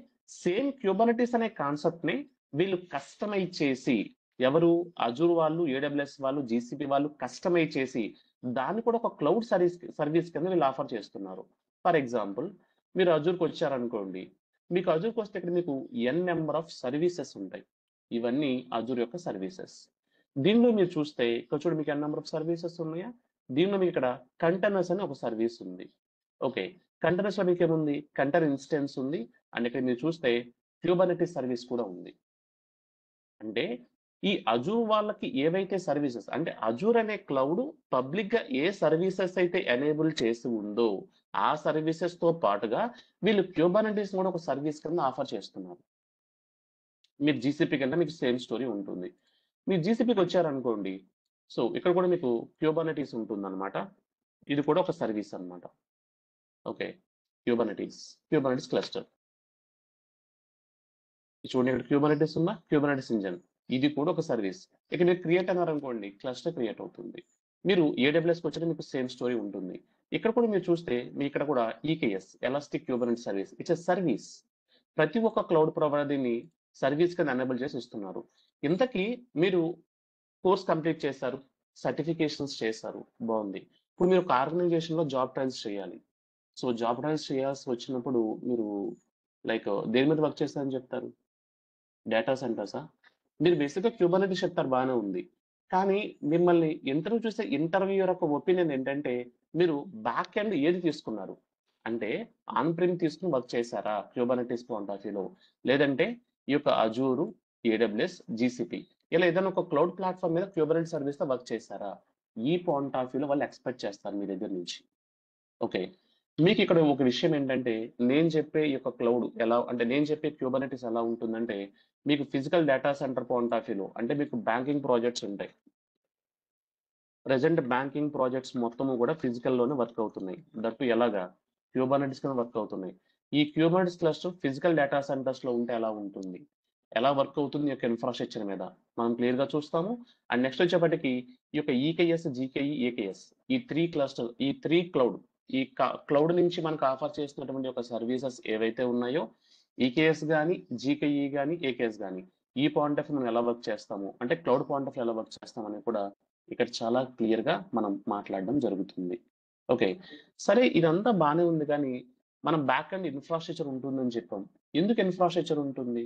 సేమ్ క్యూబర్నెటిస్ అనే కాన్సెప్ట్‌ని వీళ్ళు కస్టమైజ్ చేసి ఎవరు అజూర్ వాళ్ళు, ఏడబ్ల్యూఎస్ వాళ్ళు, జీసీపీ వాళ్ళు కస్టమైజ్ చేసి దాన్ని కూడా ఒక క్లౌడ్ సర్వీస్ కింద వీళ్ళు ఆఫర్ చేస్తున్నారు. ఫర్ ఎగ్జాంపుల్ మీరు అజూర్‌కొచ్చారనుకోండి. మీకు అజూర్‌కొస్తే ఇక్కడ మీకు నెంబర్ ఆఫ్ సర్వీసెస్ ఉంటాయి. ఇవన్నీ అజూర్ యొక్క సర్వీసెస్. దీనిలో మీరు చూస్తే ఇక్కడ చూడండి మీకు నెంబర్ ఆఫ్ సర్వీసెస్ ఉన్నాయా? దీనిలో మీకు ఇక్కడ కంటైనర్స్ అని ఒక సర్వీస్ ఉంది. ఓకే. కంటైనర్స్‌లో మీకేముంది? కంటైనర్ ఇన్‌స్టెన్స్ ఉంది. అండ్ ఇక్కడ మీరు చూస్తే క్యూబర్నెటిస్ సర్వీస్ కూడా ఉంది. అంటే ఈ అజూర్ వాళ్ళకి ఏవైతే సర్వీసెస్ అంటే అజూర్ అనే క్లౌడ్ పబ్లిక్‌గా ఏ సర్వీసెస్ అయితే ఎనేబుల్ చేసి ఉందో, ఆ సర్వీసెస్‌తో పాటుగా వీళ్ళు క్యూబర్నెటిస్ కూడా ఒక సర్వీస్ కింద ఆఫర్ చేస్తున్నారు. మీరు జీసీపీ కింద మీకు సేమ్ స్టోరీ ఉంటుంది. మీరు జీసీపీకొచ్చారనుకోండి. సో, ఇక్కడ కూడా మీకు క్యూబర్నెటిస్ ఉంటుందన్నమాట. ఇది కూడా ఒక సర్వీస్ అన్నమాట. ఓకే. Kubernetes cluster. చూడండి ఇక్కడ క్యూబర్నెటిస్ ఉందా? Kubernetes engine. ఇది కూడా ఒక సర్వీస్. ఇక మీరు క్రియేట్ అన్నారనుకోండి, క్లస్టర్ క్రియేట్ అవుతుంది. మీరు ఏడబ్ల్యూఎస్‌కొచ్చినా మీకు సేమ్ స్టోరీ ఉంటుంది. ఇక్కడ కూడా మీరు చూస్తే మీ ఇక్కడ కూడా EKS elastic Kubernetes service. It's a service. ప్రతి ఒక్క క్లౌడ్ ప్రొవైడర్ దీన్ని సర్వీస్ కింద ఎనేబుల్ చేసి ఇస్తున్నారు. ఇంతకీ మీరు కోర్స్ కంప్లీట్ చేశారు. సర్టిఫికేషన్స్ చేశారు. బావుంది. ఇప్పుడు మీరు ఒక ఆర్గనైజేషన్‌లో జాబ్ ట్రయల్స్ చేయాలి. సో, జాబ్ ట్రయల్స్ చేయాల్సి వచ్చినప్పుడు మీరు లైక్ దేని మీద వర్క్ చేస్తారని చెప్తారు? డేటా సెంటర్సా? మీరు బేసిక్‌గా క్యూబర్నెటిస్ చెప్తారు బానే ఉంది. కానీ మిమ్మల్ని ఇంటర్వ్యూయర్ యొక్క ఒపీనియన్ ఏంటంటే, మీరు బ్యాక్ ఎండ్ ఏది తీసుకున్నారు? అంటే ఆన్ ప్రిమ్ తీసుకొని వర్క్ చేశారా? క్యూబర్నెటిస్ పాయింట్ ఆఫ్ వ్యూలో. లేదంటే ఈ యొక్క అజూరు, ఏడబ్ల్యూఎస్, జీసీపీ ఇలా ఏదైనా ఒక క్లౌడ్ ప్లాట్‌ఫార్మ్ మీద క్యూబర్నెటిస్ సర్వీస్‌తో వర్క్ చేశారా? ఈ పాయింట్ ఆఫ్ వ్యూలో వాళ్ళు ఎక్స్‌పెక్ట్ చేస్తారు మీ దగ్గర నుంచి. ఓకే. మీకిక్కడ ఒక విషయం ఏంటంటే, నేను చెప్పే ఈ యొక్క క్లౌడ్ నేను చెప్పే క్యూబర్నెటిస్ ఎలా ఉంటుందంటే, మీకు physical data centre point of వ్యూలో అంటే మీకు బ్యాంకింగ్ ప్రాజెక్ట్స్ ఉంటాయి. ప్రెజెంట్ బ్యాంకింగ్ ప్రాజెక్ట్స్ మొత్తము కూడా ఫిజికల్‌లోనే వర్క్ అవుతున్నాయి. దట్ టూ ఎలాగా? క్యూబర్నెటిస్ కింద వర్క్ అవుతున్నాయి. ఈ క్యూబర్నెటిస్ క్లస్టర్ ఫిజికల్ డేటా సెంటర్స్‌లో ఉంటే ఎలా ఉంటుంది? ఎలా వర్క్ అవుతుంది ఈ యొక్క ఇన్‌ఫ్రాస్ట్రక్చర్ మీద? మనం క్లియర్‌గా చూస్తాము. అండ్ నెక్స్ట్ వచ్చేప్పటికి ఈ యొక్క ఈకేఎస్, జీకేఈ, ఏకేఎస్ ఈ 3 క్లౌడ్ క్లౌడ్ నుంచి మనకు ఆఫర్ చేస్తున్నటువంటి ఒక సర్వీసెస్ ఏవైతే ఉన్నాయో ఈకేఎస్ గాని, జీకేఈ గాని, ఏకేఎస్ గాని ఈ పాయింట్ ఆఫ్ వ్యూ మనం ఎలా వర్క్ చేస్తాము, అంటే క్లౌడ్ పాయింట్ ఆఫ్ వ్యూ ఎలా వర్క్ చేస్తామని కూడా ఇక్కడ చాలా క్లియర్‌గా మనం మాట్లాడడం జరుగుతుంది. ఓకే. సరే ఇదంతా బానే ఉంది గానీ, మనం బ్యాక్ ఎండ్ ఇన్‌ఫ్రాస్ట్రక్చర్ ఉంటుందని చెప్పాం. ఎందుకు ఇన్‌ఫ్రాస్ట్రక్చర్ ఉంటుంది?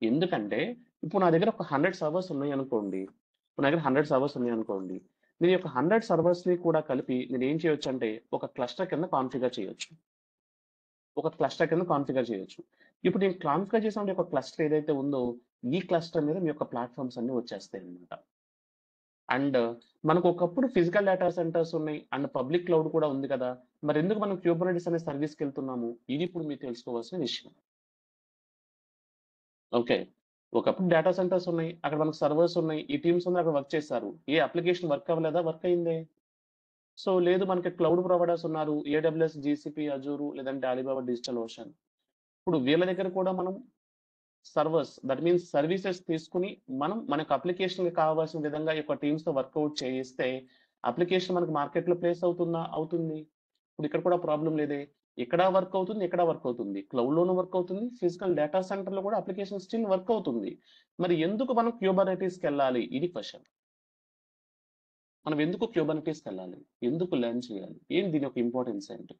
ఎందుకంటే, ఇప్పుడు నా దగ్గర ఒక 100 సర్వర్స్ ఉన్నాయనుకోండి. ఇప్పుడు నా దగ్గర 100 సర్వర్స్ ఉన్నాయనుకోండి. నేను ఈ యొక్క 100 సర్వర్స్‌ని కూడా కలిపి నేనేం చేయొచ్చంటే, ఒక క్లస్టర్ కింద కాన్ఫిగర్ చేయొచ్చు. ఒక క్లస్టర్ కింద కాన్ఫిగర్ చేయొచ్చు. ఇప్పుడు నేను కాన్ఫిగర్ చేసిన ఒక క్లస్టర్ ఏదైతే ఉందో, ఈ క్లస్టర్ మీద మీ యొక్క ప్లాట్‌ఫార్మ్స్ అన్నీ వచ్చేస్తాయన్నమాట. అండ్ మనకు ఒకప్పుడు ఫిజికల్ డేటా సెంటర్స్ ఉన్నాయి. అండ్ పబ్లిక్ క్లౌడ్ కూడా ఉంది కదా! మరెందుకు మనం క్యూబర్నెటిస్ అనే సర్వీస్‌కెళ్తున్నాము? ఇది ఇప్పుడు మీరు తెలుసుకోవాల్సిన విషయం. ఓకే. ఒకప్పుడు డేటా సెంటర్స్ ఉన్నాయి. అక్కడ మనకు సర్వర్స్ ఉన్నాయి. ఈ టీమ్స్ అందరూ అక్కడ వర్క్ చేశారు. ఏ అప్లికేషన్ వర్క్ అవ్వలేదా? వర్క్ అయిందే. సో, లేదు మనకి క్లౌడ్ ప్రొవైడర్స్ ఉన్నారు. ఏడబ్ల్యూఎస్, జీసీపీ, అజూరు లేదంటే అలీబాబా డిజిటల్ ఓషన్. ఇప్పుడు వీళ్ళ దగ్గర కూడా మనం సర్వర్స్ దట్ మీన్స్ సర్వీసెస్ తీసుకొని మనం మనకు అప్లికేషన్‌కి కావాల్సిన విధంగా ఈ యొక్క టీమ్స్‌తో వర్కౌట్ చేయిస్తే అప్లికేషన్ మనకు మార్కెట్‌లో ప్లేస్ అవుతుందా? అవుతుంది. ఇప్పుడు ఇక్కడ కూడా ప్రాబ్లమ్ లేదే. ఇక్కడ వర్క్ అవుతుంది. ఇక్కడ వర్క్ అవుతుంది. క్లౌడ్‌లోనూ వర్క్ అవుతుంది. ఫిజికల్ డేటా సెంటర్‌లో కూడా అప్లికేషన్ స్టిల్ వర్క్ అవుతుంది. మరి ఎందుకు మనం క్యూబర్నెటిస్‌కెళ్ళాలి? ఇది క్వెషన్. మనం ఎందుకు క్యూబర్నెటిస్‌కెళ్ళాలి? ఎందుకు లెర్న్ చేయాలి? ఏంటి దీని యొక్క ఇంపార్టెన్స్ ఏంటి?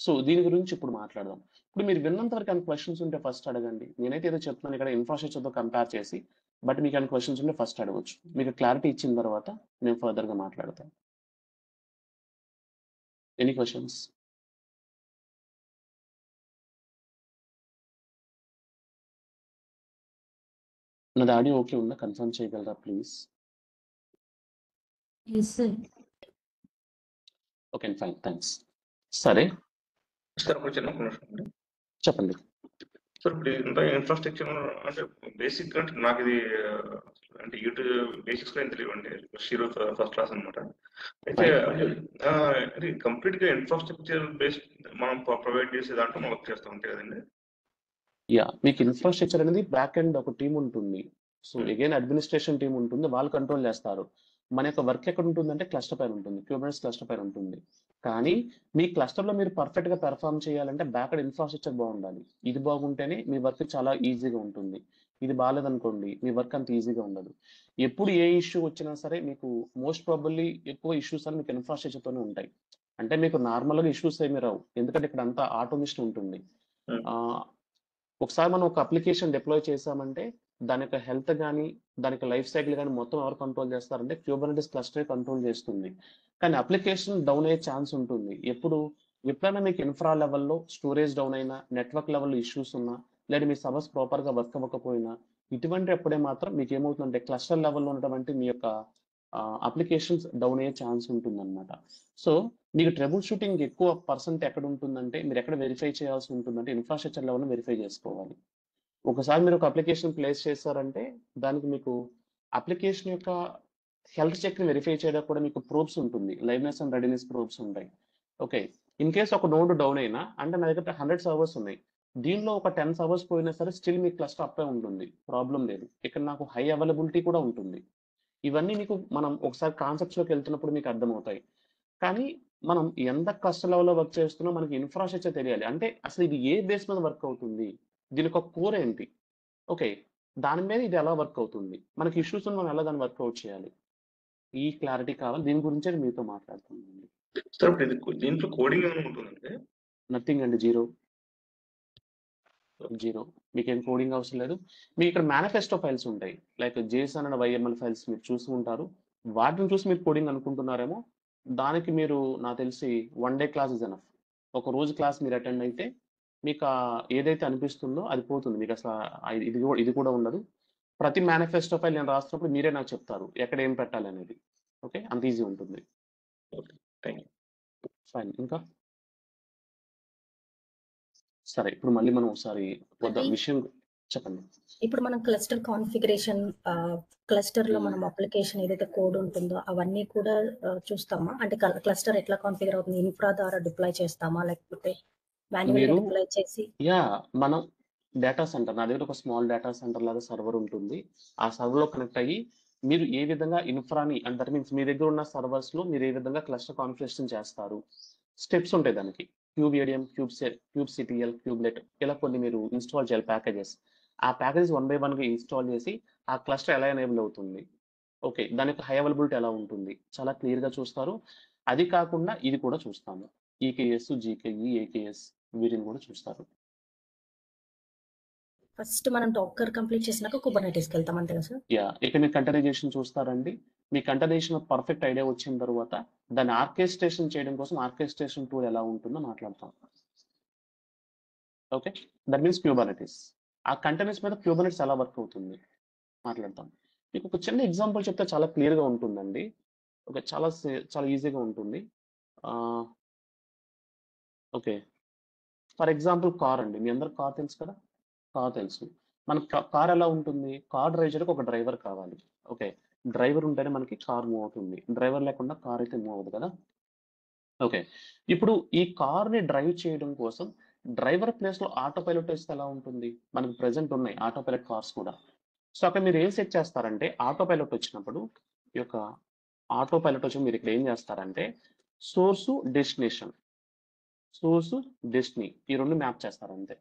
సో, దీని గురించి ఇప్పుడు మాట్లాడదాం. ఇప్పుడు మీరు విన్నంత వరకు ఏమైనా క్వెషన్స్ ఉంటే ఫస్ట్ అడగండి. నేనైతే ఏదో చెప్తున్నాను ఇక్కడ ఇన్‌ఫ్రాస్ట్రక్చర్‌తో కంపేర్ చేసి. బట్ మీకేమైనా క్వెషన్స్ ఉంటే ఫస్ట్ అడగొచ్చు. మీకు క్లారిటీ ఇచ్చిన తర్వాత నేను ఫర్దర్‌గా మాట్లాడతాను. Any questions? నాది ఆడియో ఓకే ఉందా? కన్ఫర్మ్ చేయగలరా ప్లీజ్? Yes sir. ఓకే అండి. ఫైన్. థాంక్స్. సరే. సార్ ఒక చిన్న ప్రశ్న అండి. చెప్పండి. సార్ ఇప్పుడు ఇంత ఇన్ఫ్రాస్ట్రక్చర్ అంటే బేసిక్ అంటే నాకు ఇది అంటే యూట్యూబ్ బేసిక్స్ కూడా ఏం తెలియవండి. జీరో ఫస్ట్ క్లాస్ అనమాట. అయితే ఫైన్. అది కంప్లీట్ గా ఇన్ఫ్రాస్ట్రక్చర్ బేస్డ్ మనం ప్రొవైడ్ చేసే దాంట్లో మనం వర్క్ చేస్తూ ఉంటాయి కదండి. యాహ్! మీకు ఇన్‌ఫ్రాస్ట్రక్చర్ అనేది బ్యాక్ ఎండ్ ఒక టీమ్ ఉంటుంది. So, Hmm. Again administration team ఉంటుంది. వాళ్ళు కంట్రోల్ చేస్తారు. మన యొక్క వర్క్ ఎక్కడ ఉంటుందంటే క్లస్టర్ పైన ఉంటుంది. క్యూబర్నెటిస్ క్లస్టర్ పైన ఉంటుంది. కానీ మీ క్లస్టర్‌లో మీరు పర్ఫెక్ట్‌గా పెర్ఫార్మ్ చేయాలంటే బ్యాక్ ఎండ్ ఇన్‌ఫ్రాస్ట్రక్చర్ బాగుండాలి. ఇది బాగుంటేనే మీ వర్క్ చాలా ఈజీగా ఉంటుంది. ఇది బాలేదనుకోండి మీ వర్క్ అంత ఈజీగా ఉండదు. ఎప్పుడు ఏ ఇష్యూ వచ్చినా సరే మీకు మోస్ట్ ప్రాబబ్లీ ఎక్కువ ఇష్యూస్ అన్ని మీకు ఇన్‌ఫ్రాస్ట్రక్చర్‌తోనే ఉంటాయి. అంటే మీకు నార్మల్‌గా ఇష్యూస్ ఏమి రావు. ఎందుకంటే ఇక్కడ అంతా ఆటోమేషన్ ఉంటుంది. Hmm. ఆహ్ ఒకసారి మనం ఒక అప్లికేషన్ డిప్లాయ్ చేశామంటే, దాని యొక్క హెల్త్ గాని, దాని యొక్క లైఫ్ సైకిల్ గాని మొత్తం ఎవరు కంట్రోల్ చేస్తారంటే క్యూబర్నెటిస్ క్లస్టరే కంట్రోల్ చేస్తుంది. కానీ అప్లికేషన్ డౌన్ అయ్యే ఛాన్స్ ఉంటుంది. ఎప్పుడు? ఎప్పుడైనా మీకు ఇన్ఫ్రా లెవెల్‌లో స్టోరేజ్ డౌన్ అయినా, నెట్వర్క్ లెవెల్‌లో ఇష్యూస్ ఉన్నా, లేదా మీ సర్వర్స్ ప్రాపర్‌గా వర్క్ అవ్వకపోయినా, ఇటువంటప్పుడే మాత్రం మీకేమవుతుందంటే క్లస్టర్ లెవెల్‌లో ఉన్నటువంటి మీ యొక్క అప్లికేషన్స్ డౌన్ అయ్యే ఛాన్స్ ఉంటుందన్నమాట. సో, మీకు ట్రబుల్ షూటింగ్ ఎక్కువ పర్సెంట్ ఎక్కడుంటుందంటే, మీరెక్కడ వెరిఫై చేయాల్సి ఉంటుందంటే, ఇన్‌ఫ్రాస్ట్రక్చర్ లెవెల్‌లో వెరిఫై జేసుకోవాలి. ఒకసారి మీరు ఒక అప్లికేషన్ ప్లేస్ చేశారంటే, దానికి మీకు అప్లికేషన్ యొక్క హెల్త్ చెక్‌ని వెరిఫై చేయడానికి కూడా మీకు ప్రోబ్స్ ఉంటుంది. లైవ్‌నెస్ అండ్ రెడీనెస్ ప్రోబ్స్ ఉంటాయి. ఓకే. ఇన్ కేస్ ఒక నోడ్ డౌన్ అయినా, అంటే నా దగ్గర 100 సర్వర్స్ ఉన్నాయి. దీనిలో ఒక 10 సర్వర్స్ పోయినా సరే, స్టిల్ మీ క్లస్టర్ అప్పే ఉంటుంది. ప్రాబ్లమ్ లేదు. ఇక్కడ నాకు హై అవైలబిలిటీ కూడా ఉంటుంది. ఇవన్నీ మీకు మనం ఒకసారి కాన్సెప్ట్స్‌లోకెళ్తున్నప్పుడు మీకు అర్థమవుతాయి. కానీ మనం ఎంత కష్ట లెవెల్‌లో వర్క్ చేస్తున్నాం మనకి ఇన్‌ఫ్రాస్ట్రక్చర్ తెలియాలి. అంటే అసలు ఇది ఏ బేస్ మీద వర్క్ అవుతుంది? దీనికొక కోర్ ఏంటి? ఓకే. దాని మీద ఇది ఎలా వర్క్ అవుతుంది? మనకి ఇష్యూస్‌ని మనం ఎలా దాన్ని వర్కౌట్ చేయాలి? ఈ క్లారిటీ కావాలి. దీని గురించే నేను మీతో మాట్లాడుతున్నానండి. సార్ ఇప్పుడు ఇది దీంట్లో కోడింగ్ ఏమైనా ఉంటుందండి? నథింగ్ అండి. జీరో. జీరో. మీకేం కోడింగ్ అవసరం లేదు. మీకిక్కడ మేనిఫెస్టో ఫైల్స్ ఉంటాయి. Like Jason and YML files మీరు చూసి ఉంటారు. వాటిని చూసి మీరు కోడింగ్ అనుకుంటున్నారేమో. దానికి మీరు నాకు తెలిసి one day class is enough. ఒక రోజు క్లాస్ మీరు అటెండ్ అయితే మీకా ఏదైతే అనిపిస్తుందో అది పోతుంది. మీకసల ఇది కూడా ఉండదు. ప్రతి మేనిఫెస్టో ఫైల్ నేను రాస్తున్నప్పుడు మీరే నాకు చెప్తారు. ఎక్కడ ఏం పెట్టాలనేది. ఓకే. అంత ఈజీ ఉంటుంది. ఓకే. Thank you. ఫైన్. ఇంకా? సరే. ఇప్పుడు మళ్ళీ మనం ఒకసారి అది విషయం చెప్పండి. ఇప్పుడు మనం క్లస్టర్ కాన్ఫిగరేషన్ క్లస్టర్‌లో హ్మ్. మనం అప్లికేషన్ ఏదైతే కోడ్ ఉంటుందో అవన్నీ కూడా చూస్తామా? అంటే క్లస్టర్ ఎట్లా కాన్ఫిగర్ అవుతుంది? ఇన్ఫ్రా ద్వారా డిప్లాయ్ చేస్తామా? లేకపోతే మాన్యువల్‌గా మీరు డిప్లాయ్ చేసి యాహ్! మనం డేటా సెంటర్ నా దగ్గర ఒక స్మాల్ డేటా సెంటర్ లాగా సర్వర్ ఉంటుంది. ఆ సర్వర్‌లో కనెక్ట్ అయ్యి మీరు ఏ విధంగా ఇన్ఫ్రాని అంటే దట్ మీన్స్ మీ దగ్గర ఉన్న సర్వర్స్‌లో మీరు ఏ విధంగా క్లస్టర్ కాన్ఫిగరేషన్ చేస్తారు. స్టెప్స్ ఉంటాయి దానికి. Cube ATM, cube CTL, cubelet ఇలా కొన్ని మీరు ఇన్‌స్టాల్ చేయాలి ప్యాకేజెస్. ఆ ప్యాకేజెస్ 1 బై 1గా ఇన్‌స్టాల్ చేసి ఆ క్లస్టర్ ఎలా ఎనేబుల్ అవుతుంది. ఓకే. దాని యొక్క హై అవైలబిలిటీ ఎలా ఉంటుంది. చాలా క్లియర్‌గా చూస్తారు. అది కాకుండా ఇది కూడా చూస్తాము. ఈకేఎస్, జీకేఈ, ఏకేఎస్ వీటిని కూడా చూస్తారు. ఫస్ట్ మనం డాకర్ కంప్లీట్ చేసినాక కుబర్నెటిస్‌కెళ్తాం అంతే కదా సార్? యాహ్! ఇక మీరు కంటైనరైజేషన్ చూస్తారండి. మీ కంటైనరైజేషన్ పర్ఫెక్ట్ ఐడియా వచ్చిన తర్వాత దాన్ని ఆర్కెస్ట్రేషన్ చేయడం కోసం ఆర్కెస్ట్రేషన్ టూల్ ఎలా ఉంటుందో మాట్లాడతాం. ఓకే. That means Kubernetes. ఆ కంటైనర్స్ మీద క్యూబర్నెటిస్ ఎలా వర్క్ అవుతుంది మాట్లాడతాం. మీకు ఒక చిన్న ఎగ్జాంపుల్ చెప్తే చాలా క్లియర్‌గా ఉంటుందండి. ఓకే. చాలా ఈజీగా ఉంటుంది. ఆహ్, ఓకే. ఫర్ ఎగ్జాంపుల్ కార్ అండి. మీ అందరికి కార్ తెలుసు కదా! కార్ తెలుసు. మనకు కార్ ఎలా ఉంటుంది? కార్ డ్రైవ్ చేయడానికి ఒక డ్రైవర్ కావాలి. ఓకే. డ్రైవర్ ఉంటేనే మనకి కార్ మూవ్ అవుతుంది. డ్రైవర్ లేకుండా కార్ అయితే మూవ్ అవ్వదు కదా! ఓకే. ఇప్పుడు ఈ కార్‌ని డ్రైవ్ చేయడం కోసం డ్రైవర్ ప్లేస్‌లో ఆటో పైలట్ ఏస్తే ఎలా ఉంటుంది? మనకు ప్రెజెంట్ ఉన్నాయి ఆటో పైలట్ కార్స్ కూడా. సో, అక్కడ మీరు ఏం సెట్ చేస్తారంటే ఆటో పైలట్ వచ్చినప్పుడు ఈ యొక్క ఆటో పైలట్ వచ్చి మీరు ఇక్కడ ఏం చేస్తారంటే సోర్సు, డెస్టినేషన్. సోర్సు, డెస్టినీ ఈ 2 మ్యాప్ చేస్తారు అంతే.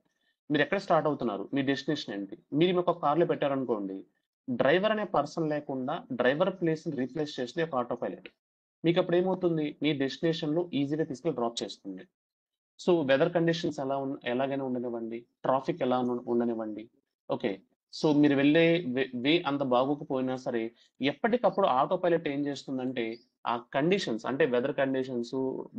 మీరెక్కడ స్టార్ట్ అవుతున్నారు? మీ డెస్టినేషన్ ఏంటి? మీరు ఒక కార్‌లో పెట్టారనుకోండి. డ్రైవర్ అనే పర్సన్ లేకుండా డ్రైవర్ ప్లేస్‌ని రీప్లేస్ చేస్తుంది ఒక ఆటో పైలట్. మీకప్పుడు ఏమవుతుంది? మీ డెస్టినేషన్‌లో ఈజీగా తీసుకెళ్ళి డ్రాప్ చేస్తుంది. సో, వెదర్ కండిషన్స్ ఎలాగైనా ఉండనివ్వండి. ట్రాఫిక్ ఎలా ఉండనివ్వండి. ఓకే. సో, మీరు వెళ్ళే వే అంత బాగోకపోయినా సరే, ఎప్పటికప్పుడు ఆటో పైలట్ ఏం చేస్తుందంటే, ఆ కండిషన్స్ అంటే weather conditions,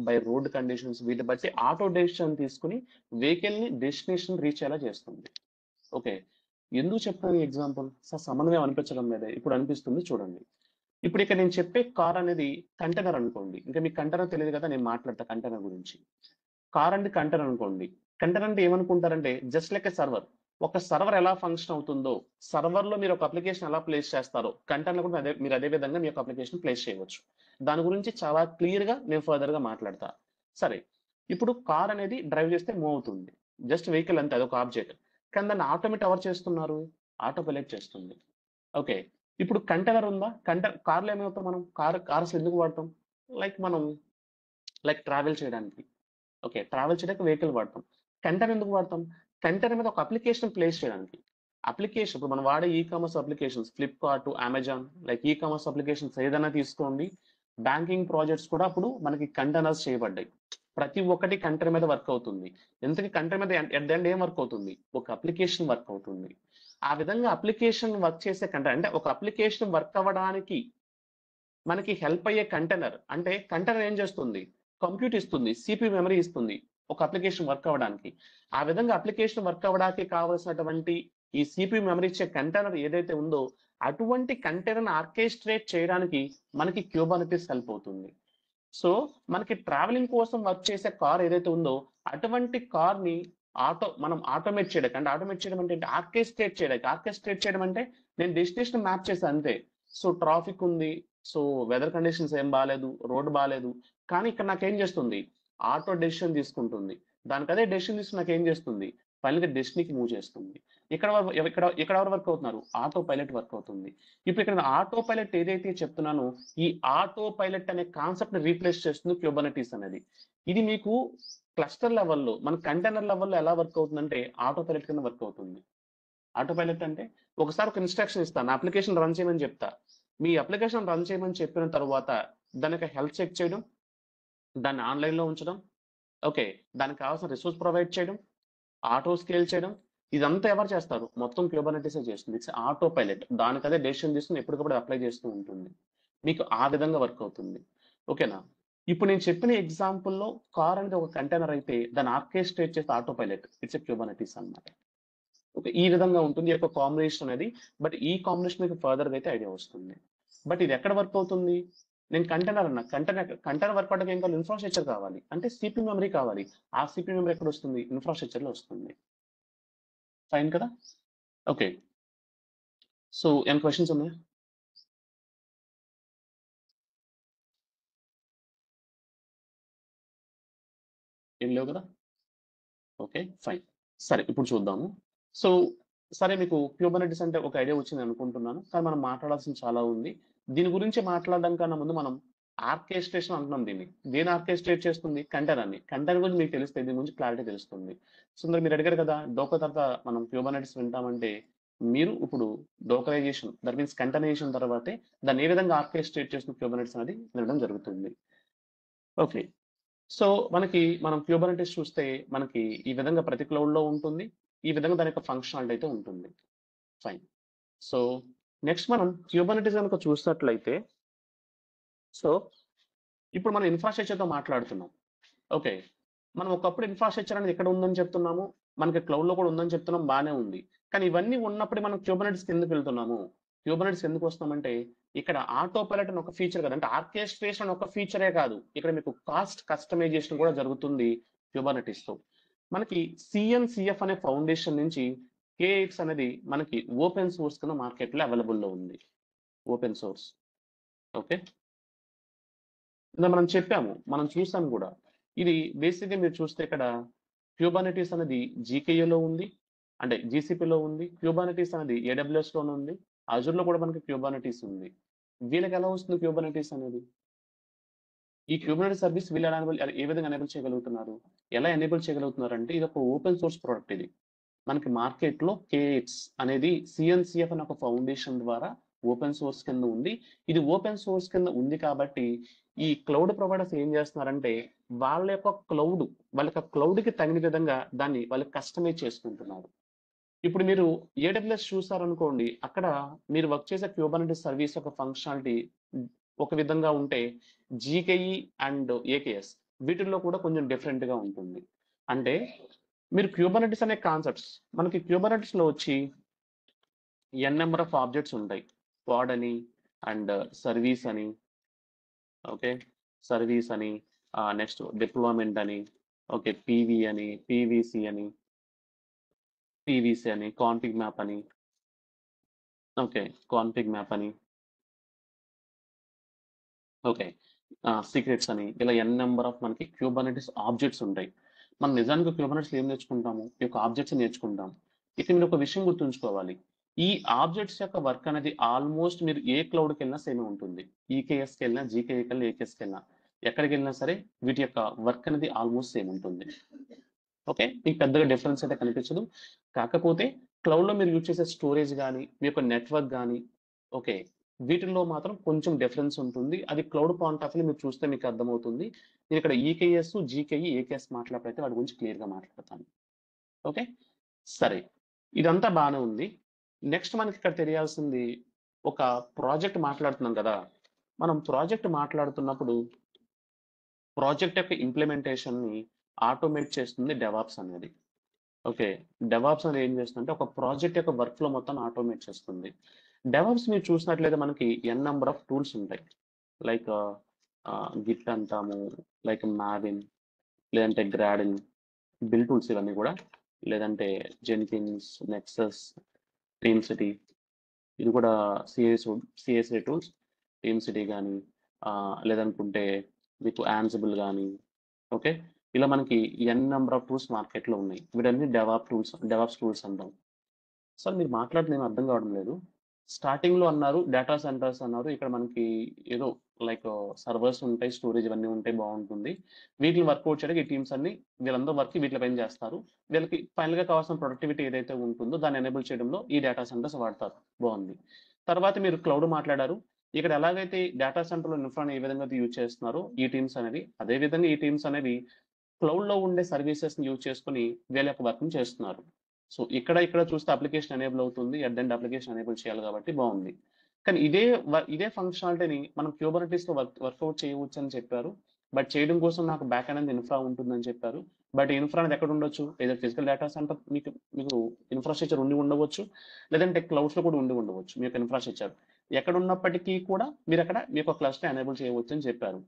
by road conditions వీటిని బట్టి ఆటో డెసిషన్ తీసుకొని వెహికల్‌ని డెస్టినేషన్ రీచ్ అయ్యేలా చేస్తుంది. ఓకే. ఎందుకు చెప్తున్నాను ఈ ఎగ్జాంపుల్? సమన్వయం అనిపించడం లేదే. ఇప్పుడు అనిపిస్తుంది చూడండి. ఇప్పుడు ఇక్కడ నేను చెప్పే కార్ అనేది కంటైనర్ అనుకోండి. ఇంకా మీకు కంటైనర్ తెలీదు కదా! నేను మాట్లాడతా కంటైనర్ గురించి. కార్ అండ్ కంటైనర్ అనుకోండి. కంటైనర్ అంటే ఏమనుకుంటారంటే జస్ట్ లైక్ ఎ సర్వర్. ఒక సర్వర్ ఎలా ఫంక్షన్ అవుతుందో, సర్వర్‌లో మీరు ఒక అప్లికేషన్ ఎలా ప్లేస్ చేస్తారో, కంటైనర్‌లో కూడా మీరు అదే విధంగా మీ యొక్క అప్లికేషన్ ప్లేస్ చేయవచ్చు. దాని గురించి చాలా క్లియర్‌గా నేను ఫర్దర్‌గా మాట్లాడతా. సరే. ఇప్పుడు కార్ అనేది డ్రైవ్ చేస్తే మూవ్ అవుతుంది. జస్ట్ వెహికల్ అంతే అదొక ఆబ్జెక్ట్. కానీ దాన్ని ఆటోమేట్ ఎవరు చేస్తున్నారు? ఆటో పైలట్ చేస్తుంది. ఓకే. ఇప్పుడు కంటైనర్ ఉందా? కార్‌లో ఏమవుతాం మనం? కార్స్ ఎందుకు వాడతాం? మనం ట్రావెల్ చేయడానికి. ఓకే. ట్రావెల్ చేయడానికి వెహికల్ వాడతాం. కంటైనర్ ఎందుకు వాడతాం? కంటైనర్ మీద ఒక అప్లికేషన్ ప్లేస్ చేయడానికి. అప్లికేషన్ ఇప్పుడు మనం వాడే commerce applications Flipkart, Amazon commerce applications ఏదైనా తీసుకోండి. బ్యాంకింగ్ ప్రాజెక్ట్స్ కూడా అప్పుడు మనకి కంటైనర్స్ చేయబడ్డాయి. ప్రతి ఒక్కటి కంటైనర్ మీద వర్క్ అవుతుంది. ఇంతకీ కంటైనర్ మీద ఎట్ ద ఎండ్ ఏం వర్క్ అవుతుంది? ఒక అప్లికేషన్ వర్క్ అవుతుంది. ఆ విధంగా అప్లికేషన్ వర్క్ చేసే అంటే ఒక అప్లికేషన్ వర్క్ అవ్వడానికి మనకి హెల్ప్ అయ్యే కంటైనర్. అంటే కంటైనర్ ఏం చేస్తుంది? కంప్యూట్ ఇస్తుంది. సీపీయూ మెమరీ ఇస్తుంది. ఒక అప్లికేషన్ వర్క్ అవ్వడానికి. ఆ విధంగా అప్లికేషన్ వర్క్ అవ్వడానికి కావాల్సినటువంటి ఈ సీపీయూ మెమరీ ఇచ్చే కంటైనర్ ఏదైతే ఉందో, అటువంటి కంటైనర్‌ని ఆర్కెస్ట్రేట్ చేయడానికి మనకి క్యూబర్నెటిస్ హెల్ప్ అవుతుంది. సో, మనకి ట్రావెలింగ్ కోసం వర్క్ చేసే కార్ ఏదైతే ఉందో, అటువంటి కార్‌ని మనం ఆటోమేట్ చేయడానికి అంటే ఆటోమేట్ చేయడం అంటే ఏంటి? ఆర్కెస్ట్రేట్ చేయడానికి. ఆర్కెస్ట్రేట్ చేయడం అంటే నేను డెస్టినేషన్ మ్యాప్ చేశా అంతే. సో, ట్రాఫిక్ ఉంది. సో, వెదర్ కండిషన్స్ ఏం బాలేదు. రోడ్ బాలేదు. కానీ ఇక్కడ నాకేం చేస్తుంది? ఆటో డెసిషన్ తీసుకుంటుంది. దానికదే డెసిషన్ తీసుకొని నాకేం చేస్తుంది? ఫైనల్‌గా డెస్టినీకి మూవ్ చేస్తుంది. ఇక్కడ ఎవరు వర్క్ అవుతున్నారు? ఆటో పైలట్ వర్క్ అవుతుంది. ఇప్పుడు ఇక్కడ ఆటో పైలట్ ఏదైతే చెప్తున్నానో, ఈ ఆటో పైలట్ అనే కాన్సెప్ట్‌ని రీప్లేస్ చేస్తుంది క్యూబర్నెటిస్ అనేది. ఇది మీకు క్లస్టర్ లెవెల్‌లో మన కంటైనర్ లెవెల్‌లో ఎలా వర్క్ అవుతుందంటే ఆటో పైలట్ కింద వర్క్ అవుతుంది. ఆటో పైలట్ అంటే ఒకసారి ఒక ఇన్‌స్ట్రక్షన్ ఇస్తాను. నా అప్లికేషన్ రన్ చేయమని చెప్తా. మీ అప్లికేషన్ రన్ చేయమని చెప్పిన తరువాత దానికి హెల్త్ చెక్ చేయడం, దాన్ని ఆన్‌లైన్‌లో ఉంచడం, ఓకే. దానికి కావాల్సిన రిసోర్స్ ప్రొవైడ్ చేయడం, ఆటో స్కేల్ చేయడం. ఇదంతా ఎవరు చేస్తారు? మొత్తం క్యూబర్నెటిసే చేస్తుంది. It's auto pilot. దానికదే డెసిషన్ తీసుకొని ఎప్పటికప్పుడు అప్లై చేస్తూ ఉంటుంది. మీకు ఆ విధంగా వర్క్ అవుతుంది. ఓకేనా? ఇప్పుడు నేను చెప్పిన ఎగ్జాంపుల్‌లో కార్ అనేది ఒక కంటైనర్ అయితే దాన్ని ఆర్కెస్ట్రేట్ చేసే auto pilot. It's a Kubernetes అన్నమాట. ఓకే. ఈ విధంగా ఉంటుంది ఈ యొక్క కాంబినేషన్ అనేది. బట్ ఈ కాంబినేషన్ మీకు ఫర్దర్‌గా అయితే ఐడియా వస్తుంది. బట్ ఇది ఎక్కడ వర్క్ అవుతుంది? నేను కంటైనర్ అన్నా. కంటైనర్ వర్క్ అవ్వడానికి ఏం కావాలి? ఇన్‌ఫ్రాస్ట్రక్చర్ కావాలి. అంటే సీపీ మెమరీ కావాలి. ఆ సీపీ మెమరీ ఎక్కడొస్తుంది? ఇన్‌ఫ్రాస్ట్రక్చర్‌లో వస్తుంది. ఫైన్ కదా! ఓకే. సో, ఏమైనా క్వెషన్స్ ఉన్నాయా? ఏం లేవు కదా! ఓకే. ఫైన్. సరే ఇప్పుడు చూద్దాము. సో, సరే మీకు క్యూబర్నెటిస్ అంటే ఒక ఐడియా వచ్చింది అనుకుంటున్నాను. కానీ మనం మాట్లాడాల్సింది చాలా ఉంది. దీని గురించి మాట్లాడడం కన్నా ముందు మనం ఆర్కెస్ట్రేషన్ అంటున్నాం దీన్ని. దేని ఆర్కెస్ట్రేట్ చేస్తుంది? కంటైనర్‌ని. కంటైనర్ గురించి మీకు తెలిస్తే దీని గురించి క్లారిటీ తెలుస్తుంది. సో, ఇందాక మీరు అడిగారు కదా! డోకా తర్వాత మనం క్యూబర్నెటిస్ వింటామంటే, మీరు ఇప్పుడు డోకరైజేషన్ దట్ మీన్స్ కంటైనరైజేషన్ తర్వాతే దాన్ని ఏ విధంగా ఆర్కెస్ట్రేట్ చేస్తుంది క్యూబర్నెటిస్ అనేది వినడం జరుగుతుంది. ఓకే. సో, మనం క్యూబర్నెటిస్ చూస్తే మనకి ఈ విధంగా ప్రతి క్లౌడ్‌లో ఉంటుంది. ఈ విధంగా దాని యొక్క ఫంక్షనాలిటీ అయితే ఉంటుంది. ఫైన్. సో, నెక్స్ట్ మనం క్యూబర్నెటిస్ గనుక చూసినట్లయితే, సో, ఇప్పుడు మనం ఇన్‌ఫ్రాస్ట్రక్చర్‌తో మాట్లాడుతున్నాం. ఓకే. మనం ఒకప్పుడు ఇన్‌ఫ్రాస్ట్రక్చర్ అనేది ఎక్కడ ఉందని చెప్తున్నాము. మనకి క్లౌడ్‌లో కూడా ఉందని చెప్తున్నాం బానే ఉంది. కానీ ఇవన్నీ ఉన్నప్పుడు మనం క్యూబర్నెటిస్‌కి ఎందుకు వెళ్తున్నాము? క్యూబర్నెటిస్ ఎందుకు వస్తున్నామంటే, ఇక్కడ ఆటో పైలట్ అని ఒక ఫీచర్ కదా! అంటే ఆర్కెస్ట్రేషన్ అని ఒక ఫీచరే కాదు. ఇక్కడ మీకు కాస్ట్ కస్టమైజేషన్ కూడా జరుగుతుంది క్యూబర్నెటిస్‌తో. మనకి సీఎన్‌సీఎఫ్ అనే ఫౌండేషన్ నుంచి కేఎక్స్ అనేది మనకి ఓపెన్ సోర్స్ కింద మార్కెట్‌లో అవైలబుల్‌లో ఉంది. Open source. ఓకే. ఇందాక మనం చెప్పాము. మనం చూసాం గూడా. ఇది బేసిక్‌గా మీరు చూస్తే ఇక్కడ క్యూబర్నెటిస్ అనేది జీకేయూలో ఉంది. అంటే జీసీపీలో ఉంది. క్యూబర్నెటిస్ అనేది ఏడబ్ల్యూఎస్‌లోను ఉంది. అజూర్‌లో కూడా మనకి క్యూబర్నెటిస్ ఉంది. వీళ్ళకి ఎలా వస్తుంది క్యూబర్నెటిస్ అనేది? ఈ క్యూబర్నెటిస్ సర్వీస్ వీళ్ళు ఏ విధంగా ఎనేబుల్ చేయగలుగుతున్నారు? ఎలా ఎనేబుల్ చేయగలుగుతున్నారంటే ఇదొక ఓపెన్ సోర్స్ ప్రొడక్ట్ ఇది. మనకి మార్కెట్‌లో కేఎక్స్ అనేది సీఎన్‌సీఎఫ్ అనే ఒక ఫౌండేషన్ ద్వారా ఓపెన్ సోర్స్ కింద ఉంది. ఇది ఓపెన్ సోర్స్ కింద ఉంది కాబట్టి, ఈ క్లౌడ్ ప్రొవైడర్స్ ఏం చేస్తున్నారంటే, వాళ్ళ యొక్క క్లౌడ్‌కి తగిన విధంగా దాన్ని వాళ్ళు కస్టమైజ్ చేసుకుంటున్నారు. ఇప్పుడు మీరు ఏడబ్ల్యూఎస్ చూసారనుకోండి, అక్కడ మీరు వర్క్ చేసే క్యూబర్నెటిస్ సర్వీస్ యొక్క ఫంక్షనాలిటీ ఒక విధంగా ఉంటే, జీకేఈ అండ్ ఏకేఎస్ వీటిల్లో కూడా కొంచెం డిఫరెంట్‌గా ఉంటుంది. అంటే మీరు క్యూబర్నెటిస్ అనే కాన్సెప్ట్స్ మనకి క్యూబర్నెటిస్‌లో వచ్చి ఎన్ నంబర్ ఆఫ్ ఆబ్జెక్ట్స్ ఉంటాయి. పాడ్ అని అండ్ సర్వీస్ అని ఓకే. సర్వీస్ అని నెక్స్ట్ డిప్లాయ్‌మెంట్ అని ఓకే. పీవీ అని, పీవీసీ అని, కాన్ఫిగ్ మ్యాప్ అని ఓకే. కాన్ఫిగ్ మ్యాప్ అని ఓకే. సీక్రెట్స్ అని ఇలా ఎన్ నంబర్ ఆఫ్ మనకి క్యూబర్నెటిస్ ఆబ్జెక్ట్స్ ఉంటాయి. మనం నిజానికి క్యూబర్నెటిస్‌లో ఏం నేర్చుకుంటాము? ఈ యొక్క ఆబ్జెక్ట్స్ నేర్చుకుంటాం. ఇక్కడ మీరు ఒక విషయం గుర్తుంచుకోవాలి. ఈ ఆబ్జెక్ట్స్ యొక్క వర్క్ అనేది ఆల్మోస్ట్ మీరు ఏ క్లౌడ్‌కెళ్ళినా సేమే ఉంటుంది. ఈకేఎస్‌కెళ్ళినా, జీకేఈకెళ్ళినా, ఏకేఎస్‌కెళ్ళినా ఎక్కడికెళ్ళినా సరే వీటి యొక్క వర్క్ అనేది ఆల్మోస్ట్ సేమ్ ఉంటుంది. ఓకే. మీకు పెద్దగా డిఫరెన్స్ అయితే కనిపించదు. కాకపోతే క్లౌడ్‌లో మీరు యూజ్ చేసే స్టోరేజ్ గాని, మీ యొక్క నెట్వర్క్ గాని ఓకే. వీటిల్లో మాత్రం కొంచెం డిఫరెన్స్ ఉంటుంది. అది క్లౌడ్ పాయింట్ ఆఫ్ వ్యూలో మీరు చూస్తే మీకు అర్థమవుతుంది. నేనిక్కడ ఈకేఎస్, జీకేఈ, ఏకేఎస్ మాట్లాడినప్పుడైతే వాటి గురించి క్లియర్‌గా మాట్లాడతాను. ఓకే. సరే. ఇదంతా బానే ఉంది. నెక్స్ట్ మనకిక్కడ తెలియాల్సింది ఒక ప్రాజెక్ట్ మాట్లాడుతున్నాం కదా! మనం ప్రాజెక్ట్ మాట్లాడుతున్నప్పుడు ప్రాజెక్ట్ యొక్క ఇంప్లిమెంటేషన్‌ని ఆటోమేట్ చేస్తుంది డెవాప్స్ అనేది. ఓకే. డెవాప్స్ అనేది ఏం చేస్తుందంటే ఒక ప్రాజెక్ట్ యొక్క వర్క్ ఫ్లో మొత్తాన్ని ఆటోమేట్ చేస్తుంది. డెవాప్స్ మీరు చూసినట్లయితే మనకి ఎన్ నంబర్ ఆఫ్ టూల్స్ ఉంటాయి. లైక్ గిట్ అంటాము, లైక్ మావిన్, లేదంటే గ్రాడిల్, బిల్డ్ టూల్స్ ఇవన్నీ కూడా. లేదంటే జెన్కిన్స్, నెక్సస్, టీమ్సిటీ ఇది కూడా సిఎస్ఏ టూల్స్. టీమ్సిటీ గానీ లేదనుకుంటే మీకు యాన్సిబుల్ గానీ ఓకే. ఇలా మనకి ఎన్ నంబర్ ఆఫ్ టూల్స్ మార్కెట్‌లో ఉన్నాయి. వీటన్ని డెవాప్స్ టూల్స్ అంటాం. సార్ మీరు మాట్లాడుతుంది ఏమి అర్థం కావడం లేదు. స్టార్టింగ్‌లో అన్నారు డేటా సెంటర్స్ అన్నారు. ఇక్కడ మనకి ఏదో లైక్ సర్వర్స్ ఉంటాయి, స్టోరేజ్ ఇవన్నీ ఉంటాయి బావుంటుంది. వీటిని వర్కౌట్ చేయడానికి ఈ టీమ్స్ అన్ని వీళ్ళందరూ వర్క్ వీటిల పైన చేస్తారు. వీళ్ళకి ఫైనల్‌గా కావాల్సిన ప్రొడక్టివిటీ ఏదైతే ఉంటుందో దాన్ని ఎనేబుల్ చేయడంలో ఈ డేటా సెంటర్స్ వాడతారు. బావుంది. తర్వాత మీరు క్లౌడ్ మాట్లాడారు. ఇక్కడ ఎలాగైతే డేటా సెంటర్‌లో ఇన్ఫ్రాని ఏ విధంగా అయితే యూజ్ చేస్తున్నారో ఈ టీమ్స్ అనేవి, అదే విధంగా ఈ టీమ్స్ అనేవి క్లౌడ్‌లో ఉండే సర్వీసెస్‌ని యూజ్ చేసుకొని వీళ్ళ యొక్క వర్క్‌ని చేస్తున్నారు. సో, ఇక్కడ చూస్తే అప్లికేషన్ ఎనేబుల్ అవుతుంది. At the end application enable చేయాలి కాబట్టి బావుంది. కానీ ఇదే ఫంక్షనాలిటీని మనం క్యూబర్నెటిస్‌లో వర్కౌట్ చేయవచ్చని చెప్పారు. బట్ చేయడం కోసం నాకు బ్యాక్ ఎండ్ ఇన్ఫ్రా ఉంటుందని చెప్పారు. బట్ ఇన్ఫ్రా అనేది ఎక్కడ ఉండొచ్చు? ఏదో ఫిజికల్ డేటా సెంటర్ మీకు ఇన్‌ఫ్రాస్ట్రక్చర్ ఉండి ఉండవచ్చు. లేదంటే క్లౌడ్స్‌లో కూడా ఉండి ఉండవచ్చు మీ యొక్క ఇన్‌ఫ్రాస్ట్రక్చర్. ఎక్కడున్నప్పటికీ కూడా మీరక్కడ మీ యొక్క క్లస్టర్ ఎనేబుల్ చేయవచ్చని చెప్పారు.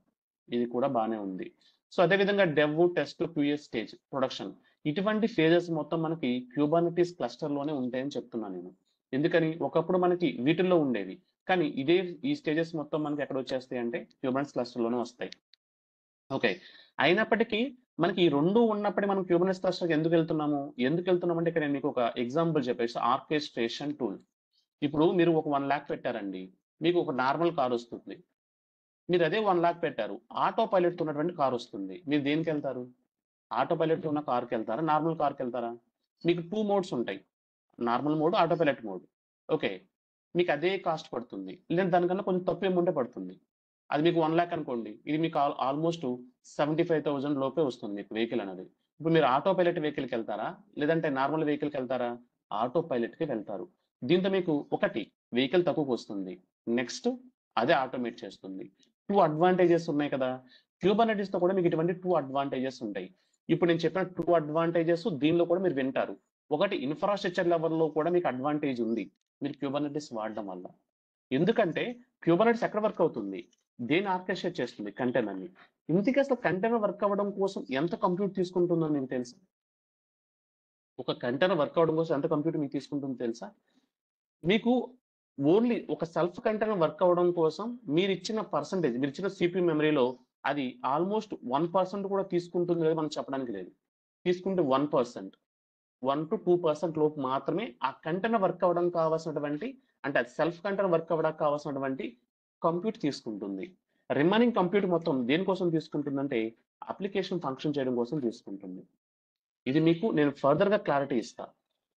ఇది కూడా బానే ఉంది. సో, అదే విధంగా dev, test, QA stage, production ఇటువంటి ఫేజెస్ మొత్తం మనకి క్యూబర్నెటిస్ క్లస్టర్‌లోనే ఉంటాయని చెప్తున్నాను నేను. ఎందుకని? ఒకప్పుడు మనకి వీటిల్లో ఉండేవి. కానీ ఈ స్టేజెస్ మొత్తం మనకి ఎక్కడొచ్చేస్తాయి అంటే క్యూబర్నెటిస్ క్లస్టర్‌లోనే వస్తాయి. ఓకే. అయినప్పటికీ మనకి ఈ 2 ఉన్నప్పుడే మనం క్యూబర్నెటిస్ క్లస్టర్‌కి ఎందుకెళ్తున్నామంటే ఇక్కడ నేను మీకు ఒక ఎగ్జాంపుల్ చెప్పేసి ఆర్కెస్ట్రేషన్ టూల్. ఇప్పుడు మీరు ఒక 1,00,000 పెట్టారండి. మీకు ఒక నార్మల్ కారొస్తుంది. మీరు అదే 1 లాక్ పెట్టారు. ఆటో పైలట్‌తో ఉన్నటువంటి కార్ వస్తుంది. మీరు దేనికెళ్తారు? ఆటో పైలట్‌తో ఉన్న కార్‌కెళ్తారా? నార్మల్ కార్‌కెళ్తారా? మీకు 2 మోడ్స్ ఉంటాయి. Normal mode, auto pilot mode. Okay. మీకు అదే కాస్ట్ పడుతుంది. లేదా దానికన్నా కొంచెం తక్కువ అమౌంటే పడుతుంది. అది మీకు 1 లాక్ అనుకోండి. ఇది మీకు ఆల్‌మోస్ట్ 75,000 లోపే వస్తుంది మీకు వెహికల్ అనేది. ఇప్పుడు మీరు ఆటో పైలట్ వెహికల్‌కెళ్తారా? లేదంటే నార్మల్ వెహికల్‌కెళ్తారా? ఆటో పైలట్‌కే వెళ్తారు. దీంతో మీకు ఒకటి వెహికల్ తక్కువకొస్తుంది. నెక్స్ట్ అదే ఆటోమేట్ చేస్తుంది. 2 అడ్వాంటేజెస్ ఉన్నాయి కదా! క్యూబర్నెటిస్‌తో కూడా మీకు ఇటువంటి 2 అడ్వాంటేజెస్ ఉంటాయి. ఇప్పుడు నేను చెప్పిన 2 అడ్వాంటేజెస్ దీనిలో కూడా మీరు వింటారు. ఒకటి ఇన్‌ఫ్రాస్ట్రక్చర్ లెవెల్‌లో కూడా మీకు అడ్వాంటేజ్ ఉంది. మీరు క్యూబర్నెటిస్ వాడడం వల్ల. ఎందుకంటే క్యూబర్నెటిస్ ఎక్కడ వర్క్ అవుతుంది? దేన్ని ఆర్కెస్ట్రేట్ చేస్తుంది? కంటైనర్‌ని. ఇంతకీ అసలు కంటైనర్ వర్క్ అవ్వడం కోసం ఎంత కంప్యూట్ తీసుకుంటుందో మీకు తెలుసా? ఒక కంటైనర్ వర్క్ అవ్వడం కోసం ఎంత కంప్యూట్ మీకు తీసుకుంటుందో తెలుసా? మీకు ఓన్లీ ఒక సెల్ఫ్ కంటైనర్ వర్క్ అవ్వడం కోసం మీరిచ్చిన సీపీయూ మెమరీలో అది ఆల్‌మోస్ట్ 1% కూడా తీసుకుంటుందో లేదో మనం చెప్పడానికి లేదు. తీసుకుంటే 1%, 1-2% లోపు మాత్రమే ఆ కంటైనర్ వర్క్ అవ్వడానికి కావాల్సినటువంటి అంటే అది సెల్ఫ్ కంటైనర్ వర్క్ అవ్వడానికి కావాల్సినటువంటి కంప్యూట్ తీసుకుంటుంది. రిమైనింగ్ కంప్యూట్ మొత్తం దేనికోసం తీసుకుంటుందంటే అప్లికేషన్ ఫంక్షన్ చేయడం కోసం తీసుకుంటుంది. ఇది మీకు నేను ఫర్దర్‌గా క్లారిటీ ఇస్తా.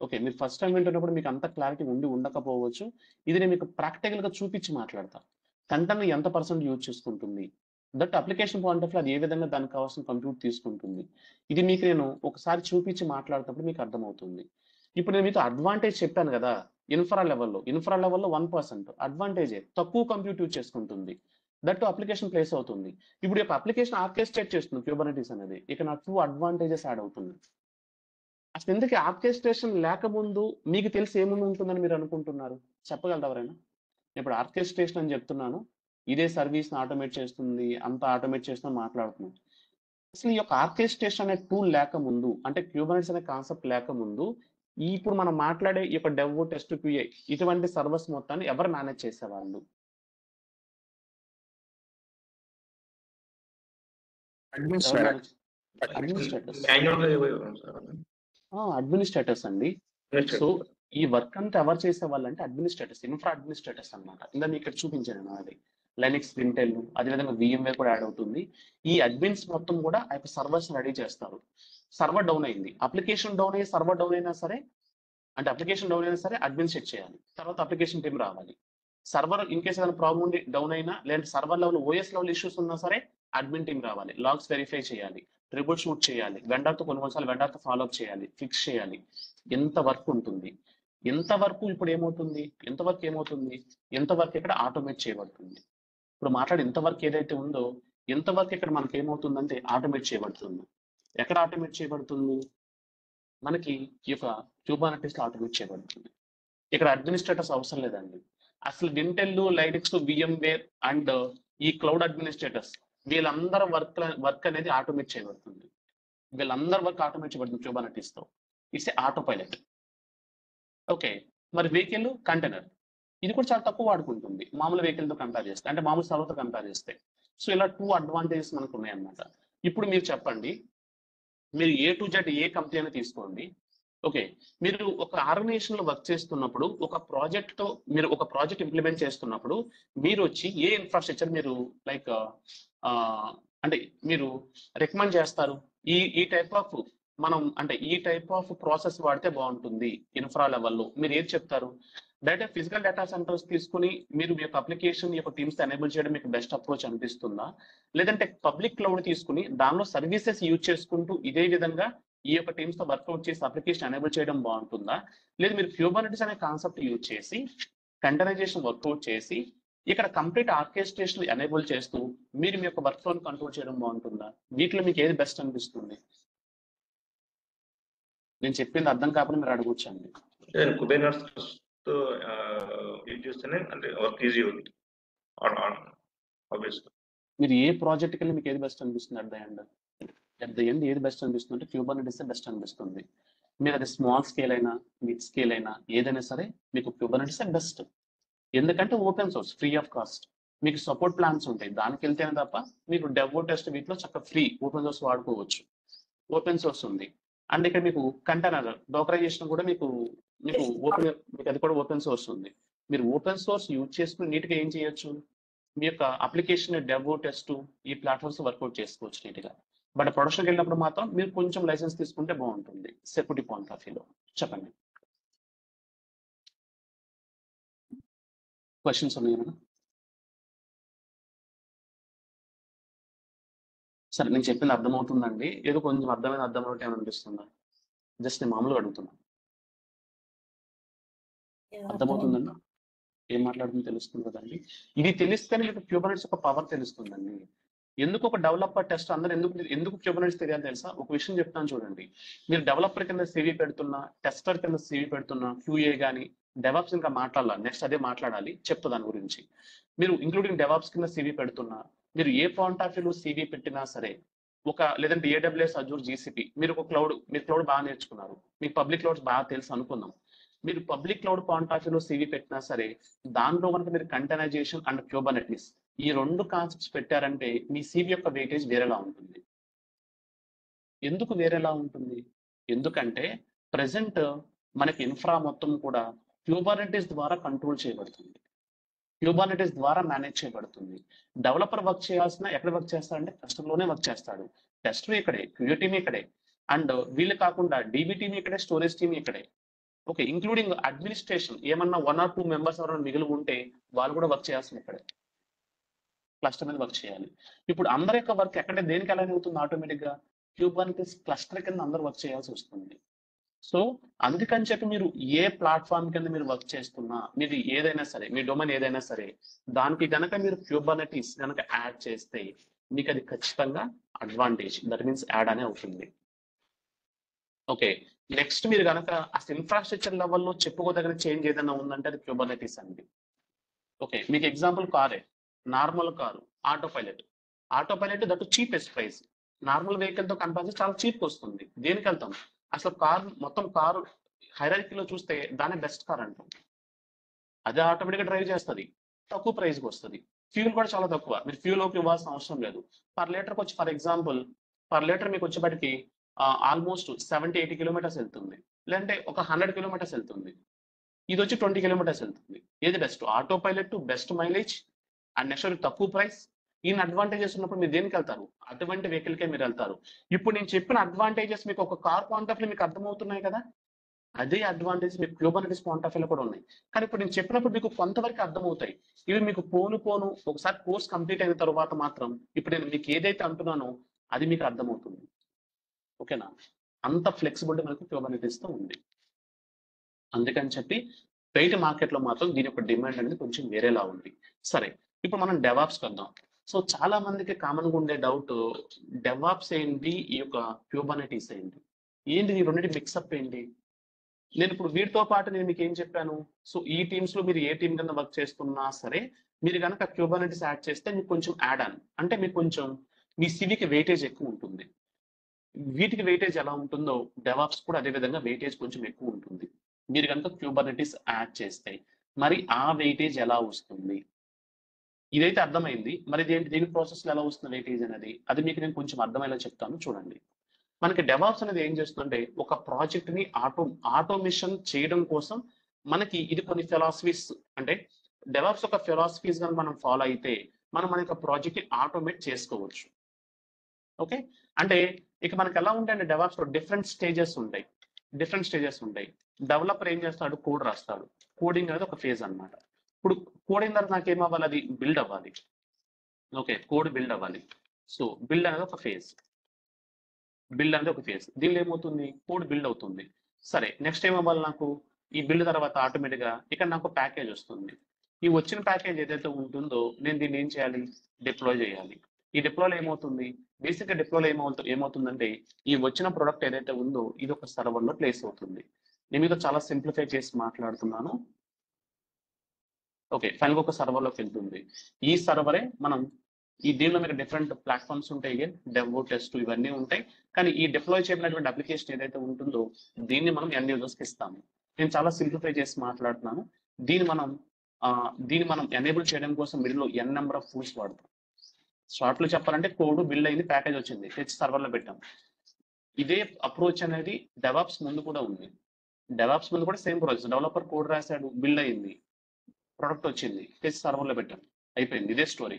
ఓకే. మీరు ఫస్ట్ టైమ్ వింటున్నప్పుడు మీకు అంత క్లారిటీ ఉండకపోవచ్చు. ఇది నేను మీకు ప్రాక్టికల్‌గా చూపించి మాట్లాడతా. కంటెంట్‌ని ఎంత పర్సెంట్ యూజ్ చేసుకుంటుంది. That application point of view అది ఏ విధంగా దానికి కావాల్సిన కంప్యూట్ తీసుకుంటుంది. ఇది మీకు నేను ఒకసారి చూపించి మాట్లాడేటప్పుడు మీకు అర్థమవుతుంది. ఇప్పుడు నేను మీతో అడ్వాంటేజ్ చెప్పాను గదా! ఇన్ఫ్రా లెవెల్‌లో. 1% అడ్వాంటేజే. తక్కువ కంప్యూట్ యూజ్ చేసుకుంటుంది. దట్ అప్లికేషన్ ప్లేస్ అవుతుంది. ఇప్పుడు ఈ యొక్క అప్లికేషన్ ఆర్కెస్ట్రేట్ చేస్తుంది క్యూబర్నెటిస్ అనేది. ఇక నాకు 2 అడ్వాంటేజెస్ యాడ్ అవుతుంది. అసలు ఇంతకీ ఆర్కెస్ట్రేషన్ లేకముందు మీకు తెలిసి ఏముండి ఉంటుందని మీరు అనుకుంటున్నారు? చెప్పగలరా ఎవరైనా? ఇప్పుడు ఆర్కెస్ట్రేషన్ అని చెప్తున్నాను. ఇదే సర్వీస్‌ని ఆటోమేట్ చేస్తుంది. అంతా ఆటోమేట్ చేస్తుందని మాట్లాడుతున్నాం. అసలు ఈ యొక్క ఆర్కెస్ట్రేషన్ అనే టూల్ లేకముందు అంటే క్యూబర్నెటిస్ అనే కాన్సెప్ట్ లేకముందు ఇప్పుడు మనం మాట్లాడే ఈ యొక్క డెవ్, టెస్ట్, క్యూఏ ఇటువంటి సర్వర్స్ మొత్తాన్ని ఎవరు మేనేజ్ చేసేవాళ్ళు? ఎవరు అడ్మినిస్ట్రేటర్. Manage administrators. మాన్యువల్‌గా సార్ అది. అడ్మినిస్ట్రేటర్స్ అండి. So, administrator. ఈ వర్క్ అంతా ఎవరు చేసేవాళ్ళంటే అడ్మినిస్ట్రేటర్స్, ఇన్ఫ్రా అడ్మినిస్ట్రేటర్స్ అన్నమాట. ఇందాక మీకు ఇక్కడ చూపించాను అది. లైనక్స్, వింటెల్ అదేవిధంగా వీఎంవేర్ కూడా యాడ్ అవుతుంది. ఈ అడ్మిన్స్ మొత్తం కూడా ఆ యొక్క సర్వర్స్‌ని రెడీ చేస్తారు. సర్వర్ డౌన్ అయింది. అప్లికేషన్ డౌన్ అయ్యి సర్వర్ డౌన్ అయినా సరే అంటే అప్లికేషన్ డౌన్ అయినా సరే అడ్మిన్ చెక్ చేయాలి. తర్వాత అప్లికేషన్ టీమ్ రావాలి. సర్వర్ ఇన్ కేస్ ఏదైనా ప్రాబ్లమ్ ఉండి డౌన్ అయినా లేదంటే server level OS level issues ఉన్నా సరే అడ్మిన్ టీమ్ రావాలి. లాగ్స్ వెరిఫై చేయాలి. ట్రిబుల్ షూట్ చేయాలి. వెండర్‌తో కొన్ని సార్లు వెండర్‌తో ఫాలో అప్ చేయాలి. ఫిక్స్ చేయాలి. ఎంత వర్క్ ఉంటుంది. ఎంత వరకు ఇప్పుడు ఏమవుతుంది? ఎంత వర్క్ ఇక్కడ ఆటోమేట్ చేయబడుతుంది. ఇప్పుడు మాట్లాడే ఎంత వర్క్ ఏదైతే ఉందో ఎంత వర్క్ ఇక్కడ మనకి ఏమవుతుందంటే ఆటోమేట్ చేయబడుతుంది. ఎక్కడ ఆటోమేట్ చేయబడుతుంది? మనకి ఈ యొక్క క్యూబర్నెటిస్‌లో ఆటోమేట్ చేయబడుతుంది. ఇక్కడ అడ్మినిస్ట్రేటర్స్ అవసరం లేదండి. అసలు వింటెల్, లైనక్స్, వీఎంవేర్ అండ్ ఈ క్లౌడ్ అడ్మినిస్ట్రేటర్స్ వీళ్ళందరి వర్క్ అనేది ఆటోమేట్ చేయబడుతుంది. వీళ్ళందరి వర్క్ ఆటోమేట్ చేయబడుతుంది క్యూబర్నెటిస్‌తో. It's a autopilot. Okay. మరి వెహికల్, కంటైనర్ ఇది కూడా చాలా తక్కువ వాడుకుంటుంది. మామూలు వెహికల్‌తో కంపేర్ చేస్తే. అంటే మామూలు సర్వర్‌తో కంపేర్ చేస్తే. సో, ఇలా 2 అడ్వాంటేజెస్ మనకు ఉన్నాయన్నమాట. ఇప్పుడు మీరు చెప్పండి. మీరు A to Z A company అయినా తీసుకోండి. ఓకే. మీరు ఒక ఆర్గనైజేషన్‌లో వర్క్ చేస్తున్నప్పుడు మీరు ఒక ప్రాజెక్ట్ ఇంప్లిమెంట్ చేస్తున్నప్పుడు మీరొచ్చి ఏ ఇన్‌ఫ్రాస్ట్రక్చర్ మీరు లైక్ అంటే మీరు రికమెండ్ చేస్తారు? ఈ ఈ టైప్ ఆఫ్ ఈ టైప్ ఆఫ్ ప్రాసెస్ వాడితే బావుంటుంది ఇన్‌ఫ్రా లెవెల్‌లో. మీరు ఏది చెప్తారు? ఫిజికల్ డేటా సెంటర్స్ తీసుకొని మీరు మీ యొక్క అప్లికేషన్ యొక్క టీమ్స్‌తో ఎనేబుల్ చేయడం మీకు బెస్ట్ అప్రోచ్ అనిపిస్తుందా? లేదంటే పబ్లిక్ క్లౌడ్ తీసుకొని దానిలో సర్వీసెస్ యూజ్ చేసుకుంటూ ఇదే విధంగా ఈ యొక్క టీమ్స్‌తో వర్కౌట్ చేసి అప్లికేషన్ ఎనేబుల్ చేయడం బావుంటుందా? లేదు మీరు క్యూబర్నెటిస్ అనే కాన్సెప్ట్ యూజ్ చేసి కంటైనరైజేషన్ వర్కౌట్ చేసి ఇక్కడ కంప్లీట్ ఆర్కెస్ట్రేషన్ ఎనేబుల్ చేస్తూ మీరు మీ యొక్క వర్క్ ఫ్లోని కంట్రోల్ చేయడం బావుంటుందా? వీటిలో మీకు ఏది బెస్ట్ అనిపిస్తుంది? నేను చెప్పింది అర్థం కాకపోతే మీరు అడగొచ్చండి. నేను కుబేర్నెట్స్‌తో యూజ్ చేస్తేనే అంటే వర్క్ ఈజీ అవుతుంది. ఆబ్వియస్‌గా. మీరు ఏ ప్రాజెక్ట్‌కెళ్ళి మీకు ఏది బెస్ట్ అనిపిస్తుంది అట్ ద ఎండ్ ఏది బెస్ట్ అనిపిస్తుంది అంటే క్యూబర్నెటిసే బెస్ట్ అనిపిస్తుంది. మీరు అది స్మాల్ స్కేల్ అయినా, మిడ్ స్కేల్ అయినా ఏదైనా సరే మీకు క్యూబర్నెటిసే బెస్ట్. ఎందుకంటే open source free of cost. మీకు సపోర్ట్ ప్లాన్స్ ఉంటాయి. దానికెళ్తేనే తప్ప మీకు డెవ్, టెస్ట్ వీటిలో చక్కగా ఫ్రీ ఓపెన్ సోర్స్ వాడుకోవచ్చు. ఓపెన్ సోర్స్ ఉంది. అండ్ ఇక్కడ మీకు కంటైనర్ డోకరైజేషన్ కూడా మీకు అది కూడా ఓపెన్ సోర్స్ ఉంది. మీరు ఓపెన్ సోర్స్ యూజ్ చేసుకొని నీట్‌గా ఏం చేయొచ్చు? మీ యొక్క అప్లికేషన్ డెవో టెస్ట్ ఈ ప్లాట్ఫామ్స్ వర్కౌట్ చేసుకోవచ్చు నీట్గా. బట్ ప్రొడక్షన్కి వెళ్ళినప్పుడు మాత్రం మీరు కొంచెం లైసెన్స్ తీసుకుంటే బాగుంటుంది సెక్యూరిటీ పాయింట్ ఆఫ్ వ్యూలో. చెప్పండి, క్వశ్చన్స్ ఉన్నాయా? సరే, నేను చెప్పింది అర్థమవుతుందండి? ఏదో కొంచెం అర్థమైనట్టు ఏమైనా అనిపిస్తుందా? జస్ట్ నేను మామూలుగా అడుగుతున్నా. అర్థమవుతుందండి? ఏం మాట్లాడుతుందో తెలుస్తుంది కదండి. ఇది తెలిస్తేనే మీకు క్యూబర్నెట్స్ యొక్క పవర్ తెలుస్తుందండి. ఎందుకు ఒక డెవలపర్ టెస్ట్ అందరూ ఎందుకు క్యూబర్నెట్స్ తెలియాలి తెలుసా? ఒక విషయం చెప్తాను చూడండి. మీరు డెవలపర్ కింద సివి పెడుతున్నా, టెస్టర్ కింద సివి పెడుతున్నా, క్యూఏ కానీ డెవాప్స్ ఇంకా మాట్లాడాలి. నెక్స్ట్ అదే మాట్లాడాలి, చెప్తా దాని గురించి. మీరు ఇంక్లూడింగ్ డెవాప్స్ కింద సివి పెడుతున్నా, మీరు ఏ పాయింట్ ఆఫ్ వ్యూలో సివి పెట్టినా సరే, లేదంటే ఏడబ్ల్యూఎస్, అజూర్, జీసీపీ, మీరు క్లౌడ్ బాగా నేర్చుకున్నారు, మీకు పబ్లిక్ క్లౌడ్స్ బాగా తెలుసు అనుకుందాం. మీరు పబ్లిక్ క్లౌడ్ పాయింట్ ఆఫ్ వ్యూలో సివి పెట్టినా సరే, దానిలో కనుక మీరు కంటైనరైజేషన్ అండ్ క్యూబర్నెటిస్ ఈ 2 కాన్సెప్ట్స్ పెట్టారంటే మీ సివి యొక్క వెయిటేజ్ వేరేలా ఉంటుంది. ఎందుకు వేరేలా ఉంటుంది? ఎందుకంటే ప్రెసెంట్ మనకి ఇన్ఫ్రా మొత్తం కూడా క్యూబర్నెటిస్ ద్వారా కంట్రోల్ చేయబడుతుంది, క్యూబర్నెటిస్ ద్వారా మేనేజ్ చేయబడుతుంది. డెవలపర్ వర్క్ చేయాల్సిన ఎక్కడ వర్క్ చేస్తాడంటే కస్టమర్లోనే వర్క్ చేస్తాడు. టెస్టర్ ఇక్కడే, క్యూఏ టీమ్ ఇక్కడే, అండ్ వీళ్ళు కాకుండా డీబీ టీమ్ ఇక్కడే, స్టోరేజ్ టీమ్ ఇక్కడే. ఓకే, ఇంక్లూడింగ్ అడ్మినిస్ట్రేషన్ ఏమన్నా 1 or 2 మెంబర్స్ ఎవరైనా మిగిలి ఉంటే వాళ్ళు కూడా వర్క్ చేయాల్సింది ఇక్కడే, క్లస్టర్ మీద వర్క్ చేయాలి. ఇప్పుడు అందరి యొక్క వర్క్ ఎక్కడ దేనికి అలైన్ అవుతుంది? ఆటోమేటిక్గా క్యూబర్నెటిస్ క్లస్టర్ కింద అందరూ వర్క్ చేయాల్సి వస్తుంది. సో అందుకని చెప్పి మీరు ఏ ప్లాట్ఫామ్ కింద మీరు వర్క్ చేస్తున్నా, మీది ఏదైనా సరే, మీ డొమైన్ ఏదైనా సరే, దానికి గనక మీరు క్యూబర్నెటిస్ గనక యాడ్ చేస్తే మీకు అది ఖచ్చితంగా అడ్వాంటేజ్, దట్ మీన్స్ యాడ్ అనే అవుతుంది. ఓకే, నెక్స్ట్ మీరు కనుక అసలు ఇన్ఫ్రాస్ట్రక్చర్ లెవెల్లో చెప్పుకోదగిన చేంజ్ ఏదైనా ఉందంటే అది క్యూబర్నెటిస్ అండి. ఓకే, మీకు ఎగ్జాంపుల్ కారే, normal car, auto pilot that cheapest price. Normal vehicle తో కంపేర్ చాలా చీప్ వస్తుంది. దేనికి వెళ్తాం? అసలు మొత్తం కారు హైరార్కీలో చూస్తే దాని బెస్ట్ కార్ అంటాం. అదే ఆటోమేటిక్గా డ్రైవ్ చేస్తుంది, తక్కువ ప్రైస్కి వస్తుంది, ఫ్యూల్ కూడా చాలా తక్కువ, మీరు ఫ్యూల్ ఓకే ఇవ్వాల్సిన అవసరం లేదు. పర్ లీటర్కి వచ్చి ఫర్ ఎగ్జాంపుల్ పర్ లీటర్ మీకు వచ్చేప్పటికి ఆల్మోస్ట్ 70-80 కిలోమీటర్స్ వెళ్తుంది, లేదంటే ఒక 100 కిలోమీటర్స్ వెళ్తుంది. ఇది వచ్చి 20 కిలోమీటర్స్ వెళ్తుంది. ఏది best? Auto pilot, best mileage and next తక్కువ ప్రైస్. ఈయన అడ్వాంటేజెస్ ఉన్నప్పుడు మీరు దేనికి వెళ్తారు? అటువంటి వెహికల్కే మీరు వెళ్తారు. ఇప్పుడు నేను చెప్పిన అడ్వాంటేజెస్ మీకు ఒక కార్ పాయింట్ ఆఫ్ వ్యూ మీకు అర్థమవుతున్నాయి కదా, అదే అడ్వాంటేజ్ మీకు క్యూబర్నెటిస్ పాయింట్ ఆఫ్ వ్యూలో కూడా ఉన్నాయి. కానీ ఇప్పుడు నేను చెప్పినప్పుడు మీకు కొంతవరకు అర్థమవుతాయి. ఇవి మీకు పోను ఒకసారి కోర్స్ కంప్లీట్ అయిన తర్వాత మాత్రం ఇప్పుడు నేను మీకు ఏదైతే అంటున్నానో అది మీకు అర్థమవుతుంది. ఓకేనా? అంత ఫ్లెక్సిబిలిటీ మనకు క్యూబర్నెటిస్తో ఉంది. అందుకని చెప్పి బయట మార్కెట్లో మాత్రం దీని యొక్క డిమాండ్ అనేది కొంచెం వేరేలా ఉంది. సరే, ఇప్పుడు మనం డెవాప్స్కి వద్దాం. సో చాలా మందికి కామన్గా ఉండే డౌట్, డెవాప్స్ ఏంటి, ఈ యొక్క క్యూబర్నెటిస్ ఏంటి, ఈ రెండింటి మిక్సప్ ఏంటి? నేను ఇప్పుడు వీటితో పాటు నేను మీకు ఏం చెప్పాను? సో ఈ టీమ్స్ లో మీరు ఏ టీం కింద వర్క్ చేస్తున్నా సరే, మీరు కనుక క్యూబర్నెటిస్ యాడ్ చేస్తే మీకు కొంచెం యాడ్ ఆన్, అంటే మీకు కొంచెం మీ సివికి వెయిటేజ్ ఎక్కువ ఉంటుంది. వీటికి వెయిటేజ్ ఎలా ఉంటుందో డెవాప్స్ కూడా అదే విధంగా వెయిటేజ్ కొంచెం ఎక్కువ ఉంటుంది. మీరు కనుక క్యూబర్నెటిస్ యాడ్ చేస్తే మరి ఆ వెయిటేజ్ ఎలా వస్తుంది? ఇదైతే అర్థమైంది. మరి దీని ప్రాసెస్లో ఎలా వస్తుంది వెయిటేజ్ అనేది, అది మీకు నేను కొంచెం అర్థమయ్యేలా చెప్తాను చూడండి. మనకి డెవాప్స్ అనేది ఏం చేస్తుందంటే ఒక ప్రాజెక్ట్ ని ఆటోమేషన్ చేయడం కోసం మనకి ఇది కొన్ని ఫిలాసఫీస్, అంటే డెవాప్స్ ఒక ఫిలాసఫీస్ గా మనం ఫాలో అయితే మనం మన యొక్క ప్రాజెక్ట్ ని ఆటోమేట్ చేసుకోవచ్చు. ఓకే, అంటే ఇక మనకి ఎలా ఉంటాయంటే డెవాప్స్ లో డిఫరెంట్ స్టేజెస్ ఉంటాయి. డెవలపర్ ఏం చేస్తాడు? కోడ్ రాస్తాడు. కోడింగ్ అనేది ఒక ఫేజ్ అన్నమాట. ఇప్పుడు కోడింగ్ తర్వాత నాకు ఏం అవ్వాలి? అది బిల్డ్ అవ్వాలి. ఓకే, కోడ్ బిల్డ్ అవ్వాలి. సో బిల్డ్ అనేది ఒక ఫేజ్. దీనిలో ఏమవుతుంది? కోడ్ బిల్డ్ అవుతుంది. సరే, నెక్స్ట్ ఏం అవ్వాలి? నాకు ఈ బిల్డ్ తర్వాత ఆటోమేటిక్గా ఇక్కడ నాకు ప్యాకేజ్ వస్తుంది. ఈ వచ్చిన ప్యాకేజ్ ఏదైతే ఉంటుందో నేను దీన్ని ఏం చేయాలి? డిప్లాయ్ చేయాలి. ఈ డిప్లాయ్లో ఏమవుతుంది? బేసిక్గా డిప్లాయ్లో ఏమవుతుందంటే ఈ వచ్చిన ప్రోడక్ట్ ఏదైతే ఉందో ఇది ఒక సర్వర్లో ప్లేస్ అవుతుంది. నేను మీతో చాలా సింప్లిఫై చేసి మాట్లాడుతున్నాను. ఓకే, ఫైనల్గా ఒక సర్వర్లోకి వెళ్తుంది. ఈ సర్వరే మనం దీనిలో మీకు డిఫరెంట్ ప్లాట్ఫామ్స్ ఉంటాయి, డెవో టెస్ట్ ఇవన్నీ ఉంటాయి. కానీ ఈ డిప్లాయ్ చేయబడినటువంటి అప్లికేషన్ ఏదైతే ఉంటుందో దీన్ని మనం ఎండ్ యూజర్స్కి ఇస్తాము. నేను చాలా సింప్లిఫై చేసి మాట్లాడుతున్నాను. దీన్ని మనం ఎనేబుల్ చేయడం కోసం మిడిల్లో n నెంబర్ ఆఫ్ టూల్స్ వాడతాం. షార్ట్లో చెప్పాలంటే కోడ్ బిల్డ్ అయింది, ప్యాకేజ్ వచ్చింది, తెచ్చి సర్వర్లో పెట్టాం. ఇదే అప్రోచ్ అనేది డెవాప్స్ ముందు కూడా ఉంది. డెవాప్స్ ముందు కూడా సేమ్ ప్రాసెస్. డెవలపర్ కోడ్ రాశాడు, బిల్డ్ అయింది, ప్రొడక్ట్ వచ్చింది, తెచ్చి సర్వర్లో పెట్టాం. అయిపోయింది. ఇదే స్టోరీ.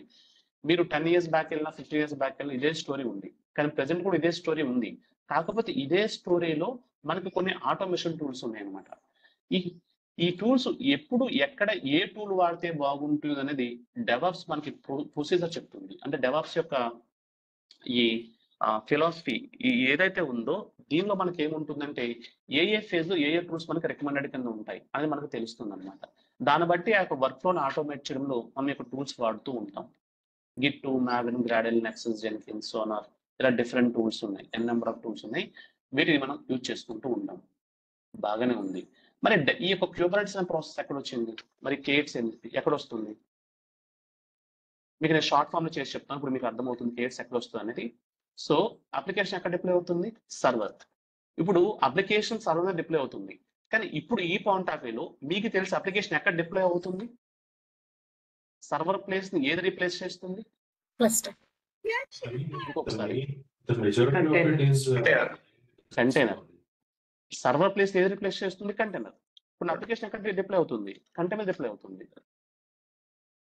మీరు 10 ఇయర్స్ బ్యాక్ వెళ్ళినా 15 ఇయర్స్ బ్యాక్ వెళ్ళినా ఇదే స్టోరీ ఉంది. కానీ ప్రెజెంట్ కూడా ఇదే స్టోరీ ఉంది. కాకపోతే ఇదే స్టోరీలో మనకి కొన్ని ఆటోమేషన్ టూల్స్ ఉన్నాయన్నమాట. ఈ ఈ టూల్స్ ఎప్పుడు ఎక్కడ ఏ టూల్ వాడితే బాగుంటుంది అనేది డెవాప్స్ మనకి ప్రొసీజర్ చెప్తుంది. అంటే డెవాప్స్ యొక్క ఈ ఫిలాసఫీ ఏదైతే ఉందో దీనిలో మనకి ఏముంటుందంటే ఏ ఫేజ్ ఏ టూల్స్ మనకి రికమెండెడ్ కింద ఉంటాయి అనేది మనకు తెలుస్తుంది అనమాట. దాన్ని బట్టి ఆ యొక్క వర్క్ ఫ్లోని ఆటోమేట్ చేయడంలో మనం యొక్క టూల్స్ వాడుతూ ఉంటాం. గిట్, మావిన్, గ్రాడెల్, నెక్సస్, జెన్కిన్స్, సోనార్ ఇలా డిఫరెంట్ టూల్స్ ఉన్నాయి. నెంబర్ ఆఫ్ టూల్స్ ఉన్నాయి. వీటిని మనం యూజ్ చేసుకుంటూ ఉంటాం. బాగానే ఉంది. మరి ఈ యొక్క క్యూబర్నెట్స్ అనే ప్రాసెస్ ఎక్కడ వచ్చింది? మరి కేట్స్ ఎక్కడ వస్తుంది? మీకు నేను షార్ట్ ఫామ్ లో చేసి చెప్తాను. ఇప్పుడు మీకు అర్థమవుతుంది కేట్స్ ఎక్కడ వస్తుంది అనేది. సో అప్లికేషన్ ఎక్కడ డిప్లై అవుతుంది? సర్వర్. ఇప్పుడు అప్లికేషన్ సర్వర్ మీద డిప్లై అవుతుంది. కానీ ఇప్పుడు ఈ పాయింట్ ఆఫ్ వ్యూలో మీకు తెలిసి అప్లికేషన్ ఎక్కడ డిప్లై అవుతుంది? సర్వర్ ప్లేస్ ని ఏది రీప్లేస్ చేస్తుంది? క్లస్టర్. ఇంకొకసారి అంటే కంటైనర్. సర్వర్ ప్లేస్ ఏది రీప్లేస్ చేస్తుంది? కంటైనర్. ఇప్పుడు అప్లికేషన్ ఎక్కడ డిప్లై అవుతుంది? కంటైనర్ డిప్లై అవుతుంది.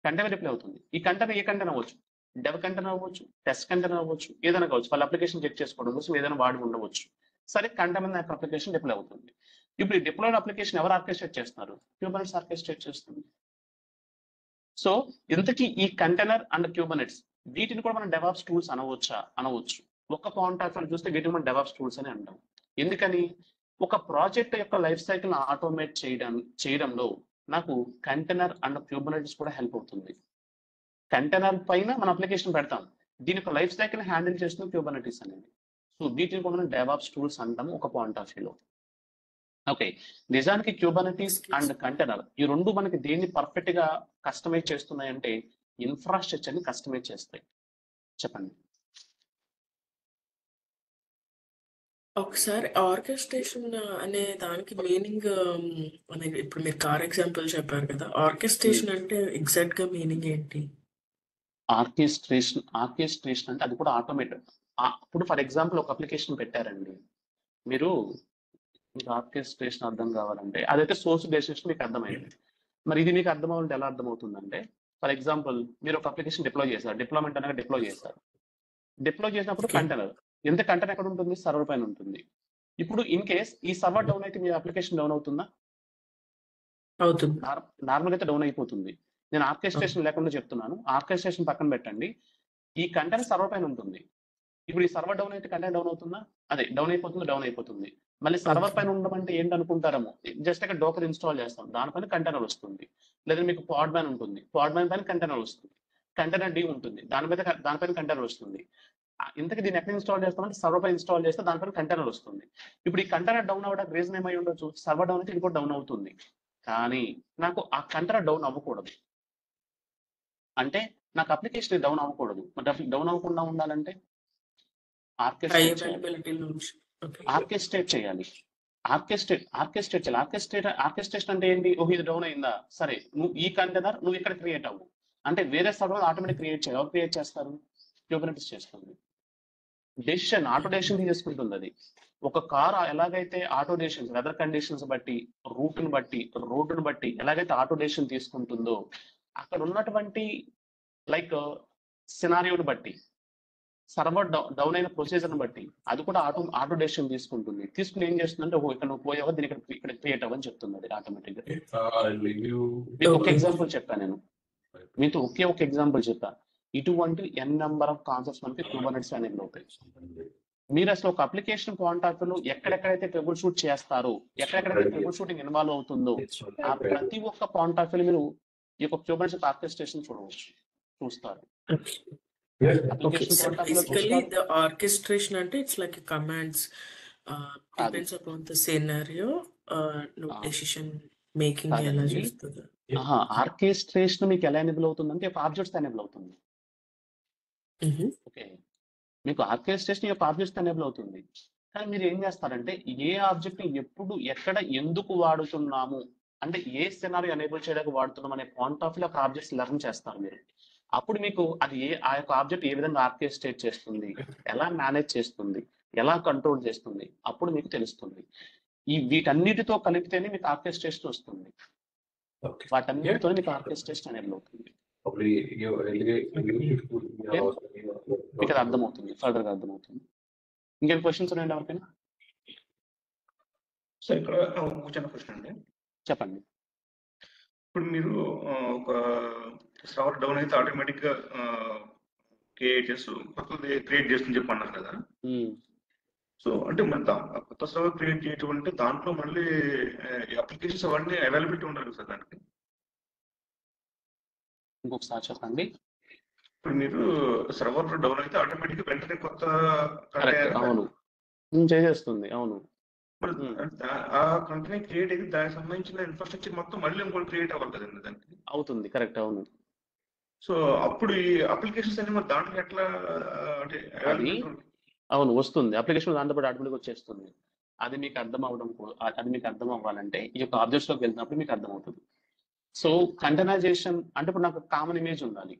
కంటైనర్ డిప్లై అవుతుంది. ఈ కంటైనర్ ఏ కంటైనర్ అవ్వచ్చు? డెవ్ కంటైనర్ అవ్వచ్చు, టెస్ట్ కంటైనర్ అవ్వచ్చు, ఏదైనా కావచ్చు. వాళ్ళ అప్లికేషన్ చెక్ చేసుకోవడం కోసం ఏదైనా వాడి ఉండవచ్చు. సరే, కంటైనర్ అప్లికేషన్ డిప్లై అవుతుంది. ఇప్పుడు ఈ డిప్లాయిడ్ అప్లికేషన్ ఎవరు ఆర్కెస్ట్రేట్ చేస్తున్నారు? క్యూబర్నెట్స్ ఆర్కెస్ట్రేట్ చేస్తుంది. సో ఇంతకీ ఈ కంటైనర్ అండ్ క్యూబర్నెట్స్ వీటిని కూడా మనం డెవాప్స్ టూల్స్ అనవచ్చా? అనవచ్చు. ఒక పాయింట్ ఆఫ్ వ్యూ చూస్తే వీటిని మనం డెవాప్స్ టూల్స్ అని అంటాం. ఎందుకని? ఒక ప్రాజెక్ట్ యొక్క లైఫ్ సైకిల్ ఆటోమేట్ చేయడంలో నాకు కంటైనర్ అండ్ క్యూబర్నెట్స్ కూడా హెల్ప్ అవుతుంది. కంటైనర్ పైన మన అప్లికేషన్ పెడతాం. దీని యొక్క లైఫ్ సైకిల్ హ్యాండిల్ చేస్తుంది క్యూబర్నెట్స్ అనేది. సో వీటిని కూడా మనం డెవాప్స్ టూల్స్ అంటాము ఒక పాయింట్ ఆఫ్ వ్యూలో. ఓకే, నిజానికి క్యూబర్నెటిస్ అండ్ కంటైనర్ ఈ రెండు మనకి దేన్ని పర్ఫెక్ట్ గా కస్టమైజ్ చేస్తున్నాయంటే ఇన్ఫ్రాస్ట్రక్చర్ ని కస్టమైజ్ చేస్తాయి. చెప్పండి. ఒకసారి ఆర్కెస్ట్రేషన్ అనే దానికి మీనింగ్ అనేది ఇప్పుడు మీరు కార్ ఎగ్జాంపుల్ చెప్పారు కదా, ఆర్కెస్ట్రేషన్ అంటే ఎగ్జాక్ట్ గా మీనింగ్ ఏంటి? ఆర్కెస్ట్రేషన్ అంటే అది కూడా ఆటోమేటెడ్. ఇప్పుడు ఫర్ ఎగ్జాంపుల్ ఒక అప్లికేషన్ పెట్టారండి. మీకు ఆర్కెస్ట్రేషన్ అర్థం కావాలంటే అదైతే సోర్స్ బేసిస్ మీకు అర్థమైంది. మరి ఇది మీకు అర్థం అవ్వాలంటే ఎలా అర్థమవుతుందంటే ఫర్ ఎగ్జాంపుల్ మీరు ఒక అప్లికేషన్ డిప్లాయ్ చేశారు. డిప్లాయ్మెంట్ అనగా డిప్లాయ్ చేశారు. డిప్లాయ్ చేసినప్పుడు కంటైనర్. ఎంత కంటైనర్ ఎక్కడ ఉంటుంది? సర్వర్ పైన ఉంటుంది. ఇప్పుడు ఇన్ కేస్ ఈ సర్వర్ డౌన్ అయితే మీ అప్లికేషన్ డౌన్ అవుతుందా? అవుతుంది. నార్మల్ అయితే డౌన్ అయిపోతుంది. నేను ఆర్కెస్ట్రేషన్ లేకుండా చెప్తున్నాను. ఆర్కెస్ట్రేషన్ పక్కన పెట్టండి. ఈ కంటైనర్ సర్వర్ పైన ఉంటుంది. ఇప్పుడు ఈ సర్వర్ డౌన్ అయితే కంటైనర్ డౌన్ అవుతుందా? అదే డౌన్ అయిపోతుంది. మళ్ళీ సర్వర్ పైన ఉండడం అంటే ఏంటి అనుకుంటారేమో, జస్ట్ అక్కడ డోకర్ ఇన్స్టాల్ చేస్తాం, దానిపైన కంటైనర్ వస్తుంది. లేదా మీకు పాడ్ మ్యాన్ ఉంటుంది, పాడ్ మ్యాన్ పైన కంటైనర్ వస్తుంది. కంటైనర్ డి ఉంటుంది, దానిపైన కంటైనర్ వస్తుంది. ఇంతకీ దీన్ని ఎక్కడ ఇన్స్టాల్ చేస్తామంటే సర్వర్ పైన ఇన్స్టాల్ చేస్తే దానిపైన కంటైనర్ వస్తుంది. ఇప్పుడు ఈ కంటైనర్ డౌన్ అవ్వడానికి రీజన్ ఏమై ఉండొచ్చు? సర్వర్ డౌన్ అయితే ఇది కూడా డౌన్ అవుతుంది. కానీ నాకు ఆ కంటైనర్ డౌన్ అవ్వకూడదు. అంటే నాకు అప్లికేషన్ డౌన్ అవ్వకూడదు. మరి డౌన్ అవ్వకుండా ఉండాలంటే ఆర్కెస్ట్రేట్ చేయాలి. ఆర్కెస్ట్రేషన్ అంటే ఏంటి? ఓహో, ఇది డౌన్ అయిందా, సరే నువ్వు ఈ కంటైనర్ నువ్వు ఇక్కడ క్రియేట్ అవ్వు అంటే వేరే సర్వర్ ఆటోమేటిక్ క్రియేట్ చేయాలి. ఎవరు క్రియేట్ చేస్తారు? క్యూబర్నెటిస్ చేస్తుంది. డెసిషన్ ఆటో డెసిషన్ తీసుకుంటుంది. అది ఒక కార్ ఎలాగైతే ఆటో డెసిషన్స్ వెదర్ కండిషన్స్ బట్టి, రూట్ని బట్టి, రోడ్డును బట్టి ఎలాగైతే ఆటో డెసిషన్ తీసుకుంటుందో అక్కడ ఉన్నటువంటి లైక్ సినారియోని బట్టి, సర్వర్ డౌన్ అయిన ప్రొసీజర్ని బట్టి అది కూడా ఆటో డెసిషన్ తీసుకుని ఏం చేస్తుందంటే ఓహో ఇక్కడ నువ్వు పోయావా, దీని ఇక్కడ క్రియేట్ అవ్వని చెప్తుంది అది ఆటోమేటిక్ గా. మీకు ఒక ఎగ్జాంపుల్ చెప్పాను నేను, మీతో ఒకే ఒక ఎగ్జాంపుల్ చెప్పా. ఇటువంటి ఎన్ నెంబర్ ఆఫ్ కాన్సెప్ట్స్ మనకి క్యూబర్నెట్స్ అనేది అవుతాయి. మీరు అసలు ఒక అప్లికేషన్ పాయింట్ ఆఫ్ వ్యూలో ఎక్కడెక్కడైతే ట్రబుల్ షూట్ చేస్తారో, ఎక్కడెక్కడైతే ట్రబుల్ షూటింగ్ ఇన్వాల్వ్ అవుతుందో ఆ ప్రతి ఒక్క పాయింట్ ఆఫ్ వ్యూలో మీరు ఈ యొక్క క్యూబర్నెట్స్ ఆర్కెస్ట్రేషన్ చూస్తారు. Basically, the orchestration అంటే it's like a commands depends upon the scenario, decision making ఎలా చేస్తుంది. ఆర్కెస్ట్రేషన్ మీకు ఎలా ఎనేబుల్ అవుతుందంటే ఒక ఆబ్జెక్ట్స్ ఎనేబుల్ అవుతుంది. ఓకే, మీకు ఆర్కెస్ట్రేషన్ యొక్క ఆబ్జెక్ట్స్ ఎనేబుల్ అవుతుంది. కానీ మీరు ఏం చేస్తారంటే ఏ ఆబ్జెక్ట్ ని ఎప్పుడు ఎక్కడ ఎందుకు వాడుతున్నాము అంటే ఏ సినారియో ఎనేబుల్ చేయడానికి వాడుతున్నాం అనే పాయింట్ ఆఫ్ వ్యూ ఒక ఆబ్జెక్ట్స్ లెర్న్ చేస్తారు మీరు. అప్పుడు మీకు అది ఆ యొక్క ఆబ్జెక్ట్ ఏ విధంగా ఆర్కెస్ట్రేట్ చేస్తుంది, ఎలా మేనేజ్ చేస్తుంది, ఎలా కంట్రోల్ చేస్తుంది, అప్పుడు మీకు తెలుస్తుంది. వీటన్నిటితో కలిపితేనే మీకు ఆర్కెస్ట్రేషన్ వస్తుంది. వాటన్నిటితో మీకు ఆర్కెస్ట్రేషన్ ఎనేబుల్ అవుతుంది. ఓకే. మీకు అది అర్థమవుతుంది, ఫర్దర్గా అర్థమవుతుంది. ఇంకేం క్వశ్చన్స్ ఉన్నాయండి ఎవరికైనా? సో ఇక్కడ ఒక చిన్న క్వశ్చన్ అండి. చెప్పండి. ఇప్పుడు మీరు ఒక సర్వర్ డౌన్ అయితే ఆటోమేటిక్ గా కొత్తది క్రియేట్ చేస్తుంది చెప్పన్నారు కదా. సో అంటే మరి కొత్త సర్వర్ క్రియేట్ చేయటం అంటే దాంట్లో మళ్ళీ అప్లికేషన్స్ అవన్నీ అవైలబిలిటీ ఉండాలి కదా దానికి. ఇంకొకసారి చెప్పండి. ఇప్పుడు మీరు సర్వర్ డౌన్ అయితే ఆటోమేటిక్ వెంటనే కొత్త అవును చేసేస్తుంది. అవును, ఆ కంపెనీ క్రియేట్ అయితే దానికి సంబంధించిన ఇన్ఫ్రాస్ట్రక్చర్ మొత్తం మళ్ళీ ఇంకోటి క్రియేట్ అవ్వాలి కదండి దానికి. అవుతుంది, కరెక్ట్. అవును. సో అప్పుడు ఈ అప్లికేషన్స్ అన్ని మరి దాంట్లో ఎట్లా అంటే అవును వస్తుంది, అప్లికేషన్ దాంతో పాటు ఆటోమేటిక్ వచ్చేస్తుంది. అది మీకు అర్థం అవ్వాలంటే ఈ యొక్క ఆబ్జెక్ట్స్ లోకి వెళ్తున్నప్పుడు మీకు అర్థమవుతుంది. సో కంటైనరైజేషన్ అంటే ఇప్పుడు నాకు కామన్ ఇమేజ్ ఉండాలి.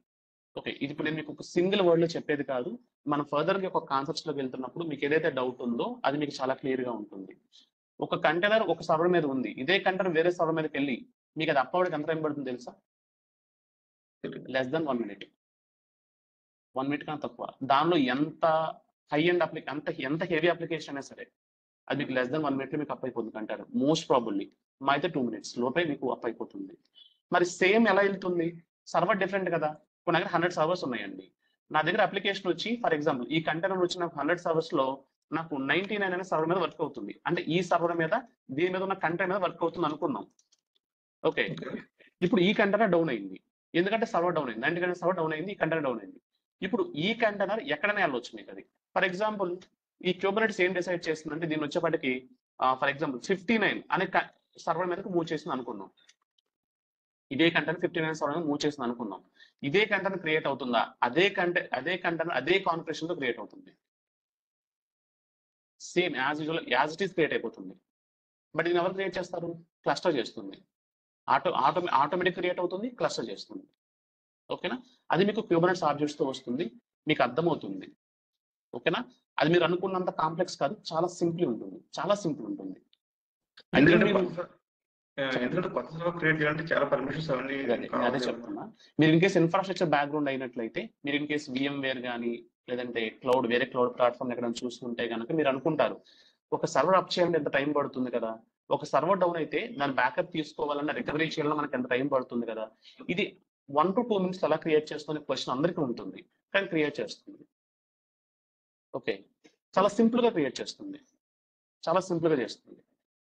ఓకే, ఇది ఇప్పుడు నేను మీకు ఒక సింగిల్ వర్డ్ లో చెప్పేది కాదు. మనం ఫర్దర్ గా ఒక కాన్సెప్ట్స్ లోకి వెళ్తున్నప్పుడు మీకు ఏదైతే డౌట్ ఉందో అది మీకు చాలా క్లియర్ గా ఉంటుంది. ఒక కంటైనర్ ఒక సర్వర్ మీద ఉంది, ఇదే కంటైనర్ వేరే సర్వర్ మీదకి వెళ్ళి మీకు అది అప్పటికి ఎంత టైం పడుతుంది తెలుసా? Less than 1 minute. 1 minute కన్నా తక్కువ. దానిలో ఎంత హై అండ్ ఎంత హెవీ అప్లికేషన్ అయినా సరే అది మీకు లెస్ దెన్ 1 minute మీకు అప్ అయిపోతుంది కంటైనర్. మోస్ట్ ప్రాబబ్లీ మా అయితే 2 minutes లోపే మీకు అప్ అయిపోతుంది. మరి సేమ్ ఎలా వెళ్తుంది? సర్వర్ డిఫరెంట్ కదా. ఇప్పుడు నా దగ్గర 100 సర్వర్స్ ఉన్నాయండి. నా దగ్గర అప్లికేషన్ వచ్చి ఫర్ ఎగ్జాంపుల్ ఈ కంటైనర్ వచ్చి నాకు 100 సర్వర్స్ లో నాకు 99 అనే సర్వర్ మీద వర్క్ అవుతుంది. అంటే ఈ సర్వర్ మీద దీని మీద ఉన్న కంటైనర్ మీద వర్క్ అవుతుంది అనుకున్నాం. ఓకే, ఇప్పుడు ఈ కంటైనర్ డౌన్ అయింది, ఎందుకంటే సర్వర్ డౌన్ అయింది. 99 సర్వర్ డౌన్ అయింది, ఈ కంటైనర్ డౌన్ అయింది. ఇప్పుడు ఈ కంటైనర్ ఎక్కడైనా వెళ్ళొచ్చు మీకు అది. ఫర్ ఎగ్జాంపుల్ ఈ క్యూబర్నెటిస్ ఏం డిసైడ్ చేస్తుందంటే దీన్ని వచ్చేప్పటికి ఫర్ ఎగ్జాంపుల్ 59 అనే సర్వర్ మీదకి మూవ్ చేసింది అనుకున్నాం. ఇదే కంటెంట్ 59 సర్వర్ మూవ్ చేసింది అనుకున్నాం. ఇదే కంటెంట్ క్రియేట్ అవుతుందా? అదే కంటెంట్ అదే కాన్ఫిగరేషన్ తో క్రియేట్ అవుతుంది. Same as it is create అయిపోతుంది. బట్ దీన్ని ఎవరు క్రియేట్ చేస్తారు? క్లస్టర్ చేస్తుంది. ఆటోమేటిక్ క్రియేట్ అవుతుంది, క్లస్టర్ చేస్తుంది. ఓకేనా? అది మీకు క్యూబర్నెటిస్ ఆబ్జెక్ట్స్ తో వస్తుంది, మీకు అర్థమవుతుంది. ఓకేనా? అది మీరు అనుకున్నంత కాంప్లెక్స్ కాదు, చాలా సింపుల్ ఉంటుంది. ఎందుకంటే కొత్త సర్వర్ క్రియేట్ చేయాలంటే చాలా పర్మిషన్స్ అవన్నీ అదే చెప్తున్నా. మీరు ఇన్ కేస్ ఇన్ఫ్రాస్ట్రక్చర్ బ్యాక్గ్రౌండ్ అయినట్లయితే, మీరు ఇన్ కేస్ VMware కానీ లేదంటే వేరే క్లౌడ్ ప్లాట్ఫామ్ ఎక్కడ చూసుకుంటే కనుక మీరు అనుకుంటారు ఒక సర్వర్ అప్ చేయాలంటే ఎంత టైం పడుతుంది కదా, ఒక సర్వర్ డౌన్ అయితే దాని బ్యాకప్ తీసుకోవాలన్నా రికవరీ చేయాలన్నా మనకి ఎంత టైం పడుతుంది కదా. ఇది 1 to 2 minutes ఎలా క్రియేట్ చేస్తుంది క్వశ్చన్ అందరికీ ఉంటుంది, కానీ క్రియేట్ చేస్తుంది. ఓకే, చాలా సింపుల్ గా క్రియేట్ చేస్తుంది, చాలా సింపుల్ గా చేస్తుంది.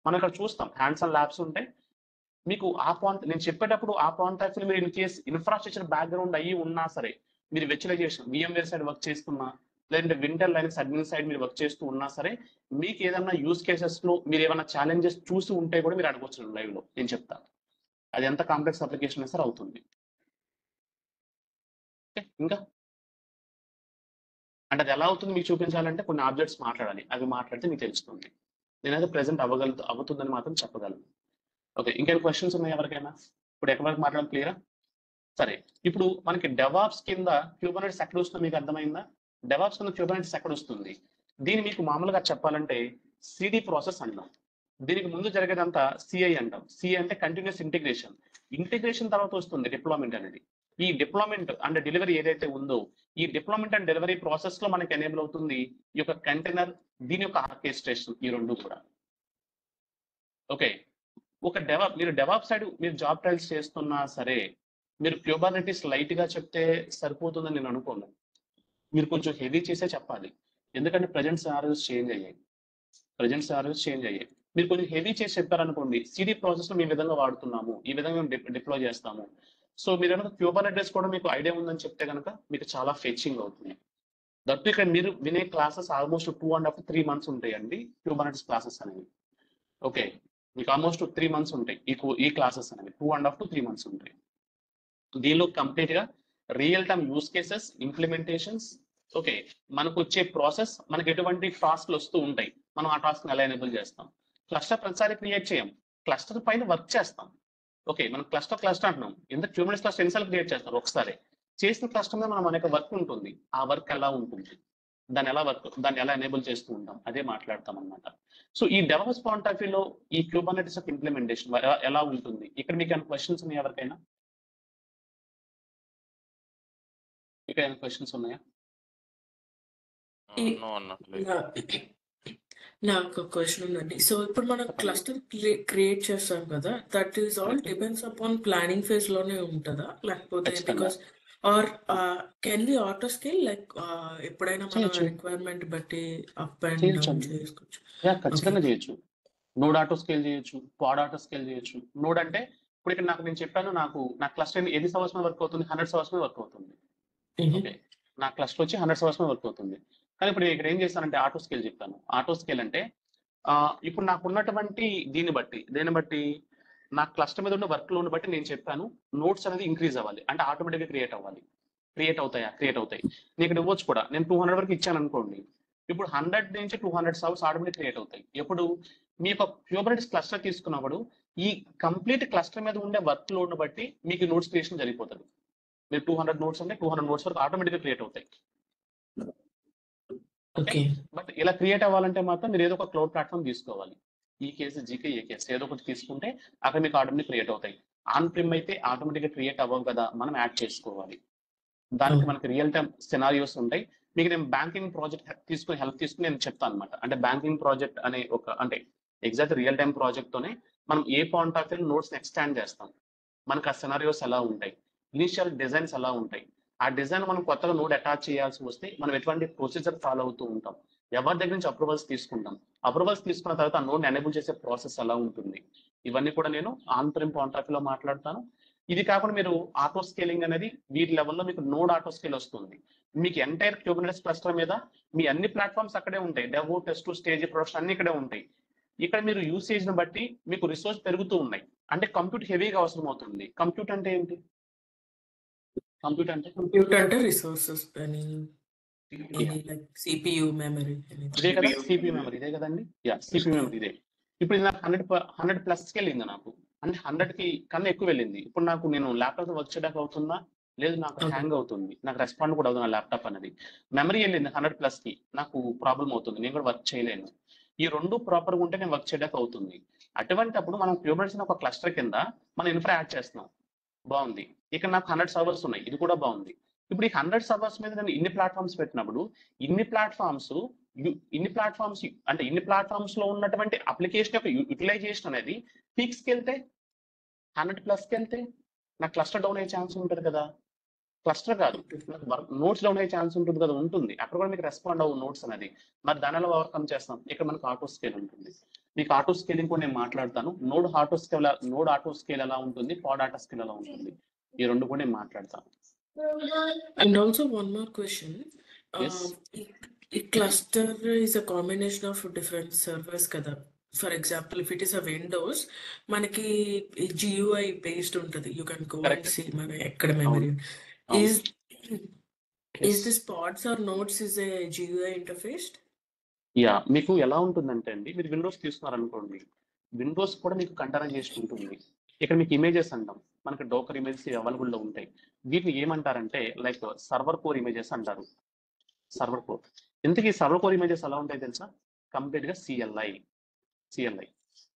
మనం ఇక్కడ చూస్తాం హ్యాండ్స్ అండ్ ల్యాబ్స్ ఉంటాయి. మీకు ఆ పాయింట్ నేను చెప్పేటప్పుడు ఆ పాయింట్ ఆఫ్ వ్యూ మీరు ఇన్ కేస్ ఇన్ఫ్రాస్ట్రక్చర్ బ్యాక్గ్రౌండ్ అయ్యి ఉన్నా సరే, మీరు విర్చువలైజేషన్ VMware సైడ్ వర్క్ చేస్తున్నా లేదంటే వింటర్ లైనక్స్ అడ్మిన్ సైడ్ మీరు వర్క్ చేస్తూ ఉన్నా సరే, మీకు ఏదన్నా యూస్ కేసెస్ లో మీరు ఏమైనా ఛాలెంజెస్ చూసి ఉంటే కూడా మీరు అడగవచ్చు లైవ్ లో, నేను చెప్తాను. అది ఎంత కాంప్లెక్స్ అప్లికేషన్ సరే అవుతుంది. ఇంకా అంటే అది ఎలా అవుతుంది మీకు చూపించాలంటే కొన్ని ఆబ్జెక్ట్స్ మాట్లాడాలి, అవి మాట్లాడితే మీకు తెలుస్తుంది. నేనైతే ప్రెసెంట్ అవుతుందని మాత్రం చెప్పగలను. ఓకే, ఇంకేమైనా క్వశ్చన్స్ ఉన్నాయి ఎవరికైనా? ఇప్పుడు ఎక్కడి వరకు మాట్లాడడం క్లియరా? సరే, ఇప్పుడు మనకి డెవాప్స్ కింద క్యూబర్నెటిస్ ఎక్కడ వస్తుంది మీకు అర్థమైందా? డెవాప్స్ కింద క్యూబర్నెటిస్ ఎక్కడ వస్తుంది? దీన్ని మీకు మామూలుగా చెప్పాలంటే CD ప్రాసెస్ అంటాం. దీనికి ముందు జరిగేదంతా CI అంటాం. CI అంటే కంటిన్యూస్ ఇంటిగ్రేషన్ తర్వాత వస్తుంది డిప్లాయ్మెంట్ అనేది. ఈ డిప్లాయ్మెంట్ అంటే డెలివరీ ఏదైతే ఉందో ఈ డిప్లాయ్మెంట్ అండ్ డెలివరీ ప్రాసెస్ లో మనకి ఎనేబుల్ అవుతుంది ఈ యొక్క కంటైనర్, దీని యొక్క ఆర్కెస్ట్రేషన్, ఈ రెండు కూడా. ఓకే, ఒక మీరు డెవాప్ సైడ్ మీరు జాబ్ ట్రయల్స్ చేస్తున్నా సరే మీరు క్యూబర్నెటిస్ లైట్ గా చెప్తే సరిపోతుందని నేను అనుకోను. మీరు కొంచెం హెవీ చేసే చెప్పాలి, ఎందుకంటే ప్రజెంట్ సినారియోస్ చేంజ్ అయ్యాయి. మీరు కొంచెం హెవీ చేసి చెప్పారనుకోండి, CD ప్రాసెస్ లో మేము విధంగా వాడుతున్నాము, ఈ విధంగా డిప్లాయ్ చేస్తాము. సో మీరు కనుక క్యూబర్నెటిస్ కూడా మీకు ఐడియా ఉందని చెప్తే కనుక మీకు చాలా ఫెచింగ్ అవుతుంది. దట్ ఇక్కడ మీరు వినే క్లాసెస్ ఆల్మోస్ట్ 2.5 to 3 months ఉంటాయండి క్యూబర్నెటిస్ క్లాసెస్ అనేవి. ఓకే, మీకు ఆల్మోస్ట్ 3 months ఉంటాయి ఈ క్లాసెస్ అనేవి, 2.5 to 3 months ఉంటాయి. దీనిలో కంప్లీట్ గా real time use cases, implementations. Okay, మనకు వచ్చే ప్రాసెస్, మనకి ఎటువంటి టాస్క్లు వస్తూ ఉంటాయి, మనం ఆ టాస్క్ ఎలా ఎనేబుల్ చేస్తాం. క్లస్టర్ ప్రతిసారి క్రియేట్ చేయం, క్లస్టర్ పైన వర్క్ చేస్తాం. ఓకే, మనం క్లస్టర్ అంటున్నాం, ఎందుకు క్యూబర్నెటిస్ క్లస్టర్ ఎన్నిసార్లు క్రియేట్ చేస్తారు? ఒకసారి చేసిన క్లస్టర్ మీద మన యొక్క వర్క్ ఉంటుంది, ఆ వర్క్ ఎలా ఉంటుంది, దాన్ని ఎలా ఎనేబుల్ చేస్తూ ఉంటాం, అదే మాట్లాడతాం అన్నమాట. సో ఈ డెవలప్స్ పాయింట్ ఆఫ్ వ్యూలో ఈ క్యూబర్నెటిస్ యొక్క ఇంప్లిమెంటేషన్ ఎలా ఉంటుంది? ఇక్కడ మీకు క్వశ్చన్స్ ఉన్నాయి ఎవరికైనా? ఇక్కడ ఏమైనా క్వశ్చన్స్ ఉన్నాయా? ఈ- నో అన్నట్లేదు. నాకు ఒక క్వశ్చన్ ఉందండి. సో ఇప్పుడు మనం చెప్పండి. క్లస్టర్ క్రియేట్ చేస్తాం కదా, that is all Correct. Depends upon planning phase లోనే ఉంటుందా, లేకపోతే ఖచ్చితంగా. Because or can we auto scale like ఎప్పుడైనా మన చేయొచ్చు. రిక్వైర్మెంట్ బట్టి అప్ అండ్ చేయొచ్చు డౌన్ అండి. చేసుకోవచ్చు? ఖచ్చితంగా చేయొచ్చు. నోడ్ ఆటో స్కేల్ చేయొచ్చు, పాడ్ ఆటో స్కేల్ చేయొచ్చు. నోడ్ అంటే ఇప్పుడు ఇక్కడ నేను చెప్పాను, నా క్లస్టర్ ఎన్ని సర్వర్స్ మీద వర్క్ అవుతుంది? 100 సర్వర్స్ మీద వర్క్ అవుతుంది. ఓకే, నా క్లస్టర్ వచ్చి 100 సర్వర్స్ మీద వర్క్ అవుతుంది. కానీ ఇప్పుడు ఇక్కడ ఏం చేస్తానంటే ఆటో స్కేల్ చెప్తాను. ఆటో స్కేల్ అంటే ఇప్పుడు నాకు ఉన్నటువంటి దేని బట్టి నా క్లస్టర్ మీద ఉన్న వర్క్ లోన్ బట్టి నేను చెప్పాను నోట్స్ అనేది ఇంక్రీజ్ అవ్వాలి, అంటే ఆటోమేటిక్గా క్రియేట్ అవ్వాలి. క్రియేట్ అవుతాయి. నేను ఇక్కడ ఇవ్వచ్చు కూడా. నేను 200 వరకు ఇచ్చాను అనుకోండి, ఇప్పుడు 100 నుంచి 200 సర్వర్స్ ఆటోమేటిక్ క్రియేట్ అవుతాయి. ఎప్పుడు మీ యొక్క క్యూబర్నెటిస్ క్లస్టర్ తీసుకున్నప్పుడు ఈ కంప్లీట్ క్లస్టర్ మీద ఉండే వర్క్ లోడ్ బట్టి మీకు నోట్స్ క్రియేషన్ జరిగిపోతుంది. మీరు 200 నోట్స్ అంటే 200 నోట్స్ వరకు ఆటోమేటిక్గా క్రియేట్ అవుతాయి. ఓకే, బట్ ఇలా క్రియేట్ అవ్వాలంటే మాత్రం మీరు ఏదో ఒక క్లౌడ్ ప్లాట్ఫామ్ తీసుకోవాలి. ఈ కేసు జీకే ఏ కేసు ఏదో ఒకటి తీసుకుంటే అక్కడ మీకు ఆటోమేటిక్ క్రియేట్ అవుతాయి. ఆన్ ప్రిమ్ అయితే ఆటోమేటిక్గా క్రియేట్ అవ్వవు కదా, మనం యాడ్ చేసుకోవాలి. దానికి మనకి రియల్ టైమ్ సినారియోస్ ఉంటాయి. మీకు నేను బ్యాంకింగ్ ప్రాజెక్ట్ హెల్ప్ తీసుకుని నేను చెప్తాను అనమాట. అంటే బ్యాంకింగ్ ప్రాజెక్ట్ అనే అంటే ఎగ్జాక్ట్ రియల్ టైమ్ ప్రాజెక్ట్ తోనే మనం ఏ point of view notes extend చేస్తాం, మనకు ఆ సినారియోస్ ఎలా ఉంటాయి, ఇనిషియల్ డిజైన్స్ ఎలా ఉంటాయి, ఆ డిజైన్ మనం కొత్తగా నోడ్ అటాచ్ చేయాల్సి వస్తే మనం ఎటువంటి ప్రొసీజర్ ఫాలో అవుతూ ఉంటాం, ఎవరి దగ్గర నుంచి అప్రూవల్స్ తీసుకుంటాం, అప్రూవల్స్ తీసుకున్న తర్వాత ఆ నోడ్ ఎనేబుల్ చేసే ప్రాసెస్ ఎలా ఉంటుంది, ఇవన్నీ కూడా నేను ఆన్ ప్రిమ్ పాయింట్ ఆఫ్ వ్యూలో మాట్లాడతాను. ఇది కాకుండా మీరు ఆటో స్కేలింగ్ అనేది వీటి లెవెల్లో మీకు నోడ్ ఆటో స్కేల్ వస్తుంది. మీకు ఎంటైర్ క్యూబర్నెటిస్ క్లస్టర్ మీద మీ అన్ని ప్లాట్ఫామ్స్ అక్కడే ఉంటాయి, డెవ్, టెస్ట్, స్టేజ్, ప్రొడక్షన్ అన్ని ఇక్కడే ఉంటాయి. ఇక్కడ మీరు యూసేజ్ ని బట్టి మీకు రిసోర్స్ పెరుగుతూ ఉన్నాయి, అంటే కంప్యూట్ హెవీగా అవసరం అవుతుంది. కంప్యూట్ అంటే ఏంటి? కంప్యూట్ అంటే రిసోర్సెస్ అని లైక్ సిపియు మెమరీ ఇదే కదా, సిపియు మెమరీ ఇదే కదండి. సిపియు మెమరీ ఇదే. ఇప్పుడు ఇది నాకు 100+ వెళ్ళింది, నాకు అంటే 100కి కన్నా ఎక్కువ వెళ్ళింది. ఇప్పుడు నేను ల్యాప్టాప్ వర్క్ చేయడానికి అవుతుందా? లేదు, నాకు హ్యాంగ్ అవుతుంది, నాకు రెస్పాండ్ కూడా అవుతుంది నా ల్యాప్టాప్ అనేది. మెమరీ వెళ్ళింది 100+కి, నాకు ప్రాబ్లం అవుతుంది, నేను కూడా వర్క్ చేయలేను. ఈ రెండు ప్రాపర్గా ఉంటే నేను వర్క్ చేయడానికి అవుతుంది. అటువంటి అప్పుడు మనం క్యూబర్నెటిస్ ఒక క్లస్టర్ కింద మనం ఇన్ఫ్రా యాడ్ చేస్తున్నాం, బాగుంది. ఇక్కడ నాకు 100 సర్వర్స్ ఉన్నాయి, ఇది కూడా బాగుంది. ఇప్పుడు ఈ 100 సర్వర్స్ మీద నేను ఇన్ని ప్లాట్ఫామ్స్ పెట్టినప్పుడు ఇన్ని ప్లాట్ఫామ్స్ లో ఉన్నటువంటి అప్లికేషన్ యొక్క యూటిలైజేషన్ అనేది పీక్స్కి వెళ్తే 100+కి వెళ్తే నాకు క్లస్టర్ డౌన్ అయ్యే ఛాన్స్ ఉంటుంది కదా. క్లస్టర్ కాదు, నాకు నోట్స్ డౌన్ అయ్యే ఛాన్స్ ఉంటుంది కదా, ఉంటుంది. అక్కడ కూడా మీకు రెస్పాండ్ అవ్వు నోట్స్ అనేది. మరి దాని ఎలా ఓవర్కమ్ చేస్తాం? ఇక్కడ మనకు ఆటో స్కేల్ ఉంటుంది. మీకు ఆటో స్కేలింగ్ కూడా నేను మాట్లాడతాను. నోడ్ ఆటో స్కేల్ ఎలా ఉంటుంది, పాడ్ ఆటో స్కేల్ ఎలా ఉంటుంది, ఈ రెండు కూడా నేను మాట్లాడతాను. And also one more question. Yes. ఈ cluster is a combination of different servers కదా. For example if it is a Windows, మనకి GUI బేస్డ్ ఉంటుంది. You can go and Correct. See మన ఎక్కడ మెమరీ అవును. is this pods or nodes is a GUI interface? మీకు ఎలా ఉంటుందంటే అండి, మీరు విండోస్ తీసుకున్నారనుకోండి, విండోస్ కూడా మీకు కంటైనరైజేషన్ ఉంటుంది. ఇక్కడ మీకు ఇమేజెస్ అంటాం, మనకి డోకర్ ఇమేజెస్ అవైలబుల్లో ఉంటాయి. వీటిని ఏమంటారంటే లైక్ సర్వర్ కోర్ ఇమేజెస్ అంటారు. Server core. ఇంతకీ సర్వర్ కోర్ ఇమేజెస్ ఎలా ఉంటాయి తెలుసా? కంప్లీట్ గా CLI.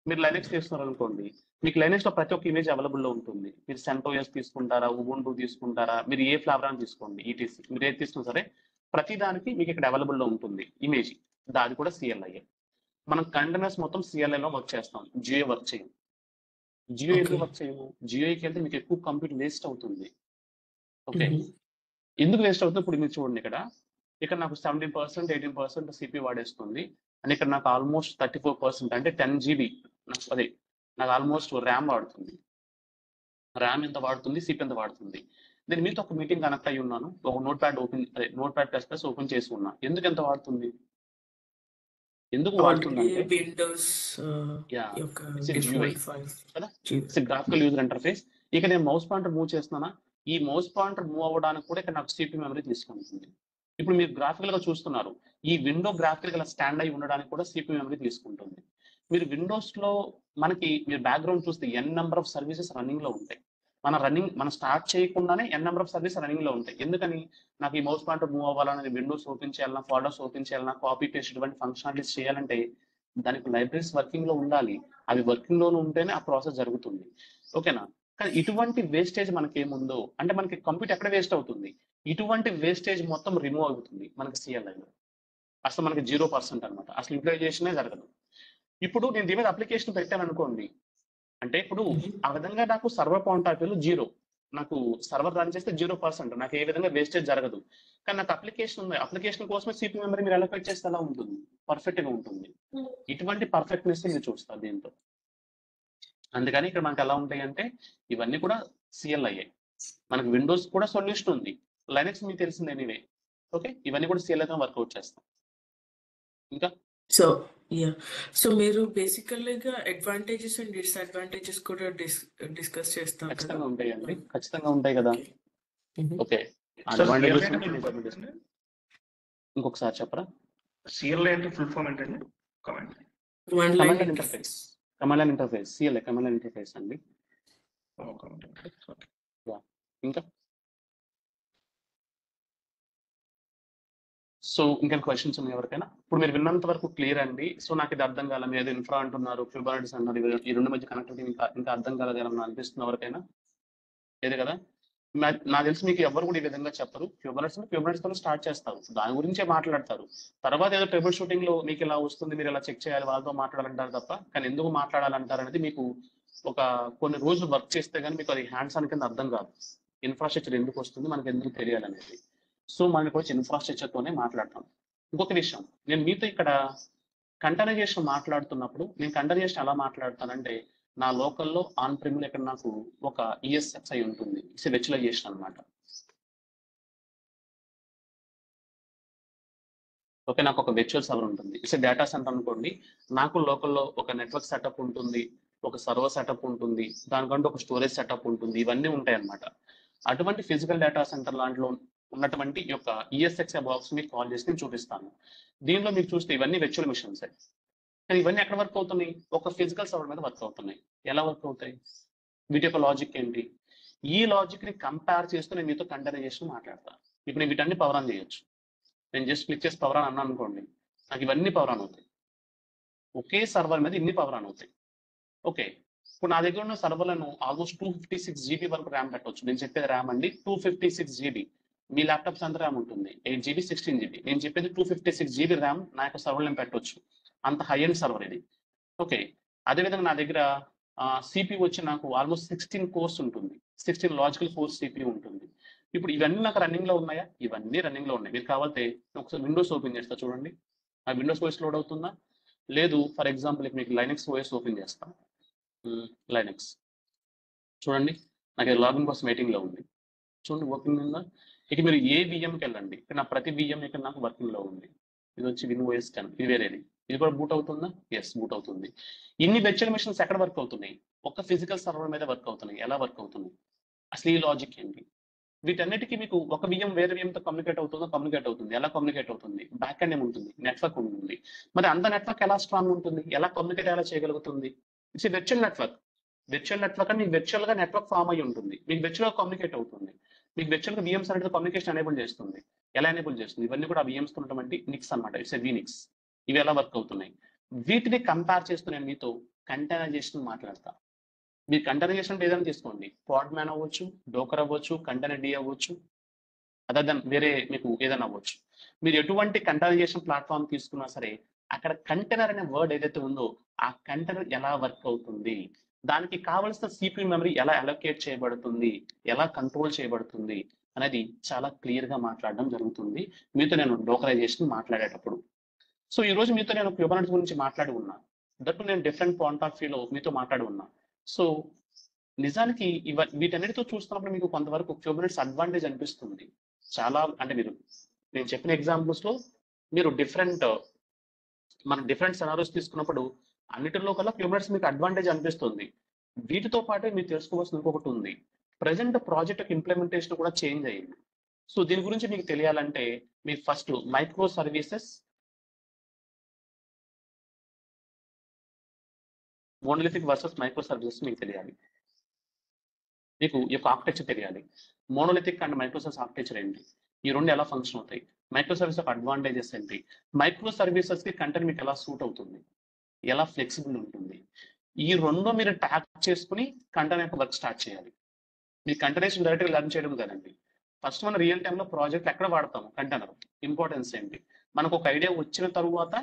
మీరు లైనక్స్ తీసుకున్నారనుకోండి, మీకు లైనక్స్ లో ప్రతి ఒక్క ఇమేజ్ అవైలబుల్లో ఉంటుంది. మీరు CentOS తీసుకుంటారా, ఉబుంటు తీసుకుంటారా, మీరు ఏ ఫ్లేవర్ అని తీసుకోండి, ETC మీరు ఏది తీసుకున్నా సరే ప్రతి దానికి మీకు ఇక్కడ అవైలబుల్లో ఉంటుంది ఇమేజ్. దాది కూడా CLI. మనం కంటైనర్స్ మొత్తం CLI లో వర్క్ చేస్తాం, GUI వర్క్ చేయం. GUI ఎందుకు వర్క్ చేయము? GUIకి వెళ్తే మీకు ఎక్కువ కంప్యూట్ వేస్ట్ అవుతుంది. ఓకే, ఎందుకు వేస్ట్ అవుతుంది? ఇప్పుడు మీరు చూడండి, ఇక్కడ నాకు 17%, 18% CPU వాడేస్తుంది, అండ్ ఇక్కడ నాకు ఆల్మోస్ట్ 34% అంటే 10 GB నాకు ఆల్మోస్ట్ ర్యామ్ వాడుతుంది. ర్యామ్ ఎంత వాడుతుంది, CPU ఎంత వాడుతుంది. నేను మీతో ఒక మీటింగ్ కనెక్ట్ అయ్యి ఉన్నాను, ఒక నోట్ప్యాడ్ ఓపెన్ చేసి ఉన్నా. ఎందుకు ఎంత వాడుతుంది? ఎందుకు వాడుతుందంటే విండోస్ కదా, గ్రాఫికల్ యూజర్ ఇంటర్ఫేస్. ఇక నేను మౌస్ పాయింటర్ మూవ్ చేస్తున్నానా, ఈ మౌస్ పాయింటర్ మూవ్ అవ్వడానికి కూడా ఇక్కడ నాకు CPU మెమరీ తీసుకుంటుంది. ఇప్పుడు మీరు గ్రాఫికల్ గా చూస్తున్నారు, ఈ విండో గ్రాఫికల్ గా స్టాండ్ అయి ఉండడానికి కూడా CPU మెమరీ తీసుకుంటుంది. మీరు విండోస్ లో మీరు బ్యాక్గ్రౌండ్ చూస్తే n number of services running లో ఉంటాయి. మనం స్టార్ట్ చేయకుండానే n number of service running లో ఉంటాయి. ఎందుకని? నాకు ఈ మౌస్ పాయింటర్ మూవ్ అవ్వాలని, విండోస్ ఓపెన్ చేయాలన్నా, ఫోల్డర్స్ ఓపెన్ చేయాలన్నా, కాపీ పేస్ట్ ఇటువంటి ఫంక్షనాలిటీస్ చేయాలంటే దానికి లైబ్రరీస్ వర్కింగ్ లో ఉండాలి. అవి వర్కింగ్ లో ఉంటేనే ఆ ప్రాసెస్ జరుగుతుంది. ఓకేనా? కానీ ఇటువంటి వేస్టేజ్ మనకి ఏముందో అంటే మనకి కంప్యూటర్ ఎక్కడ వేస్ట్ అవుతుంది? ఇటువంటి వేస్టేజ్ మొత్తం రిమూవ్ అవుతుంది మనకి సిఎల్ఐలో. అసలు మనకి 0% అనమాట. అసలు యూటిలైజేషనే జరగదు. ఇప్పుడు నేను దీని మీద అప్లికేషన్ పెట్టాను అనుకోండి, అంటే ఇప్పుడు ఆ విధంగా నాకు సర్వర్ పాయింట్ ఆఫ్ వ్యూలో 0, నాకు సర్వర్ రన్ చేస్తే 0%, నాకు ఏ విధంగా వేస్టేజ్ జరగదు. కానీ నాకు అప్లికేషన్ ఉంది, అప్లికేషన్ కోసమే సిపి మెమరీ మీరు అలొకేట్ చేస్తే ఎలా ఉంటుంది, పర్ఫెక్ట్ గా ఉంటుంది. ఇటువంటి పర్ఫెక్ట్నెస్ మీరు చూస్తారు దీంతో. అందుకని ఇక్కడ మనకు ఎలా ఉంటాయి అంటే ఇవన్నీ కూడా సిఎల్ఐఏ. మనకు విండోస్ కూడా సొల్యూషన్ ఉంది, లైనక్స్ మీకు తెలిసింది ఎనీవే. ఓకే, ఇవన్నీ కూడా సిఎల్ఐతో వర్కౌట్ చేస్తాం. ఇంకా సో మీరు బేసికల్గా అడ్వాంటేజెస్ అండ్ డిస్అడ్వాంటేజెస్ కూడా డిస్కస్ చేస్తాం. ఖచ్చితంగా ఉంటాయండి, ఖచ్చితంగా ఉంటాయి కదా. ఓకే, ఇంకొకసారి చెప్పరా? సిఎల్ఐ అంటే ఫుల్ ఫామ్ ఏంటండి? Command line interface. Command line interface, CLI command line interface అండి. ఇంకా సో ఇంకా క్వశ్చన్స్ ఉన్నాయి ఎవరికైనా? ఇప్పుడు మీరు విన్నంత వరకు క్లియర్ అండి. సో నాకు ఇది అర్థం కాల, మీరు ఇన్ఫ్రా అంటున్నారు, క్యూబర్నెటిస్ అంటున్నారు, ఈ రెండు మధ్య కనెక్టివిటీ ఇంకా అర్థం కాలేదేమన్నా అనిపిస్తుంది ఎవరికైనా? లేదు కదా. నాకు తెలిసి మీకు ఎవరు కూడా ఈ విధంగా చెప్పరు. క్యూబర్నెటిస్ తో స్టార్ట్ చేస్తారు, దాని గురించే మాట్లాడతారు. తర్వాత ఏదో ట్రబుల్ షూటింగ్ లో మీకు ఇలా వస్తుంది, మీరు ఇలా చెక్ చేయాలి, వాళ్ళతో మాట్లాడాలంటారు తప్ప, కానీ ఎందుకు మాట్లాడాలంటారు అనేది మీకు ఒక కొన్ని రోజులు వర్క్ చేస్తే కానీ మీకు అది హ్యాండ్స్ ఆన్ కింద అర్థం కాదు. ఇన్ఫ్రాస్ట్రక్చర్ ఎందుకు వస్తుంది, మనకి ఎందుకు తెలియాలనేది. సో మనకి వచ్చి ఇన్ఫ్రాస్ట్రక్చర్తోనే మాట్లాడతాం. ఇంకొక విషయం, నేను మీతో ఇక్కడ కంటైనరైజేషన్ మాట్లాడుతున్నప్పుడు నేను కంటైనరైజేషన్ ఎలా మాట్లాడతానంటే, నా లోకల్లో ఆన్ ప్రిమిల్ ఇక్కడ నాకు ఒక ESXi ఉంటుంది, ఇట్స్ విర్చువలైజేషన్ అనమాట. ఓకే, నాకు ఒక విర్చువల్ సర్వర్ ఉంటుంది, ఇట్స్ డేటా సెంటర్ అనుకోండి. నాకు లోకల్లో ఒక నెట్వర్క్ సెటప్ ఉంటుంది, ఒక సర్వర్ సెటప్ ఉంటుంది, దానికంటే ఒక స్టోరేజ్ సెటప్ ఉంటుంది, ఇవన్నీ ఉంటాయి అన్నమాట. అటువంటి ఫిజికల్ డేటా సెంటర్ దాంట్లో ఉన్నటువంటి యొక్క ESXi బాక్స్ మీకు కాల్ చేసి నేను చూపిస్తాను. దీనిలో మీకు చూస్తే ఇవన్నీ విర్చువల్ మిషన్స్. కానీ ఇవన్నీ ఎక్కడ వర్క్ అవుతున్నాయి, ఒక ఫిజికల్ సర్వర్ మీద వర్క్ అవుతున్నాయి. ఎలా వర్క్ అవుతాయి, వీటి యొక్క లాజిక్ ఏంటి? ఈ లాజిక్ ని కంపేర్ చేస్తూ నేను మీతో కంటైనరైజేషన్ మాట్లాడతాను. ఇప్పుడు నేను వీటన్ని పవర్ ఆన్ చేయొచ్చు, నేను జస్ట్ క్లిక్ చేసి పవర్ ఆన్ అన్నాను అనుకోండి, నాకు ఇవన్నీ పవర్ ఆన్ అవుతాయి. ఒకే సర్వర్ మీద ఇన్ని పవర్ ఆన్ అవుతాయి. ఓకే, ఇప్పుడు నా దగ్గర ఉన్న సర్వర్లను ఆల్మోస్ట్ 256 GB వరకు ర్యామ్ పెట్టవచ్చు. నేను చెప్పేది ర్యామ్ అండి 256 GB. మీ ల్యాప్టాప్స్ అంత ర్యామ్ ఉంటుంది 8 GB 16 GB. నేను చెప్పేది 256 GB ర్యామ్ నా యొక్క సర్వర్లో పెట్టవచ్చు, అంత హై ఎండ్ సర్వర్ ఇది. ఓకే, అదేవిధంగా నా దగ్గర CPU వచ్చి నాకు ఆల్మోస్ట్ 16 కోర్స్ ఉంటుంది, 16 లాజికల్ ఫోర్స్ CPU ఉంటుంది. ఇప్పుడు ఇవన్నీ నాకు రన్నింగ్ లో ఉన్నాయా? ఇవన్నీ రన్నింగ్ లో ఉన్నాయి. మీరు కావాలంటే ఒకసారి విండోస్ ఓపెన్ చేస్తా చూడండి, ఆ విండోస్ ఓఎస్ లోడ్ అవుతుందా? లేదు, ఫర్ ఎగ్జాంపుల్ మీకు లైనక్స్ ఓఎస్ ఓపెన్ చేస్తాను. లైనక్స్ చూడండి, నాకు లాగిన్ కోసం వెయిటింగ్ లో ఉంది, చూడండి వర్కింగ్ ఉందా. ఇక మీరు ఏ VMకి వెళ్ళండి, ఇక్కడ నా ప్రతి VM ఇక్కడ నాకు వర్కింగ్ లో ఉంది. ఇది వచ్చి WinOS 10, ఇది వేరేది, ఇది కూడా బూట్ అవుతుందా? ఎస్, బూట్ అవుతుంది. ఇన్ని విర్చువల్ మిషన్స్ ఎక్కడ వర్క్ అవుతున్నాయి? ఒక ఫిజికల్ సర్వర్ మీద వర్క్ అవుతున్నాయి. ఎలా వర్క్ అవుతున్నాయి, అసలు ఈ లాజిక్ ఏంటి? వీటన్నిటికీ మీకు ఒక VM వేరే VMతో కమ్యూనికేట్ అవుతుందో? కమ్యూనికేట్ అవుతుంది. ఎలా కమ్యూనికేట్ అవుతుంది? బ్యాక్ ఎండ్ ఏముంటుంది, నెట్వర్క్ ఉంటుంది. మరి అంత నెట్వర్క్ ఎలా స్ట్రాంగ్ ఉంటుంది, ఎలా కమ్యూనికేట్ ఎలా చేయగలుగుతుంది? It's virtual network. Virtual network అని మీకు విర్చువల్ గా నెట్వర్క్ ఫామ్ అయ్యి ఉంటుంది, మీకు విర్చువల్ గా కమ్యూనికేట్ అవుతుంది, మీకు విర్చువల్ గా VMs అనేది కమ్యూనికేషన్ ఎనేబుల్ చేస్తుంది. ఎలా ఎనేబుల్ చేస్తుంది? ఇవన్నీ కూడా VMs తో ఉన్నటువంటి నిక్స్ అనమాట, ఇట్స్ వీనిక్స్. ఇవి ఎలా వర్క్ అవుతున్నాయి, వీటిని కంపేర్ చేస్తూ నేను మీతో కంటైనరైజేషన్ మాట్లాడతా. మీరు కంటైనరైజేషన్ అంటే ఏదైనా తీసుకోండి, పాడ్మ్యాన్ అవ్వచ్చు, డోకర్ అవ్వచ్చు, కంటైనర్ D అవ్వచ్చు, అదర్ దెన్ వేరే మీకు ఏదైనా అవ్వచ్చు. మీరు ఎటువంటి కంటైనరైజేషన్ ప్లాట్ఫామ్ తీసుకున్నా సరే, అక్కడ కంటైనర్ అనే వర్డ్ ఏదైతే ఉందో ఆ కంటైనర్ ఎలా వర్క్ అవుతుంది, దానికి కావలసిన CPU మెమరీ ఎలా అలొకేట్ చేయబడుతుంది, ఎలా కంట్రోల్ చేయబడుతుంది అనేది చాలా క్లియర్ గా మాట్లాడడం జరుగుతుంది మీతో నేను డోకరైజేషన్ మాట్లాడేటప్పుడు. సో ఈ రోజు మీతో నేను క్యూబర్నెటిస్ గురించి మాట్లాడి ఉన్నా, దట్టు నేను డిఫరెంట్ పాయింట్ ఆఫ్ వ్యూలో మీతో మాట్లాడి ఉన్నా. సో నిజానికి వీటన్నిటితో చూస్తున్నప్పుడు మీకు కొంతవరకు క్యూబర్నెటిస్ అడ్వాంటేజ్ అనిపిస్తుంది చాలా. అంటే నేను చెప్పిన ఎగ్జాంపుల్స్ లో మీరు మన డిఫరెంట్ సెనారియోస్ తీసుకున్నప్పుడు అన్నిటిలో కల్లా క్యూబర్నెటిస్ మీకు అడ్వాంటేజ్ అనిపిస్తుంది. వీటితో పాటు మీరు తెలుసుకోవాల్సిన ఇంకొకటి ఉంది, ప్రజెంట్ ప్రాజెక్ట్ ఇంప్లిమెంటేషన్ కూడా చేంజ్ అయ్యింది. సో దీని గురించి మీకు తెలియాలంటే మీకు first micro services, monolithic versus micro services మీకు తెలియాలి. మీకు ఈ యొక్క ఆర్కిటెక్చర్ తెలియాలి. Monolithic and micro service architecture ఏంటి, ఈ రెండు ఎలా ఫంక్షన్ అవుతాయి, మైక్రో సర్వీస్ యొక్క అడ్వాంటేజెస్ ఏంటి, మైక్రో సర్వీసెస్ కి కంటెంట్ మీకు ఎలా సూట్ అవుతుంది, ఎలా ఫ్లెక్సిబుల్ ఉంటుంది, ఈ రెండు మీరు ట్యాప్ చేసుకుని కంటెంట్ యొక్క వర్క్ స్టార్ట్ చేయాలి. మీ కంటైనరైజేషన్ డైరెక్ట్గా లర్న్ చేయడం కదండి, ఫస్ట్ మనం రియల్ టైంలో ప్రాజెక్ట్ ఎక్కడ వాడతాము కంటైనర్ ఇంపార్టెన్స్ ఏంటి, మనకు ఒక ఐడియా వచ్చిన తర్వాత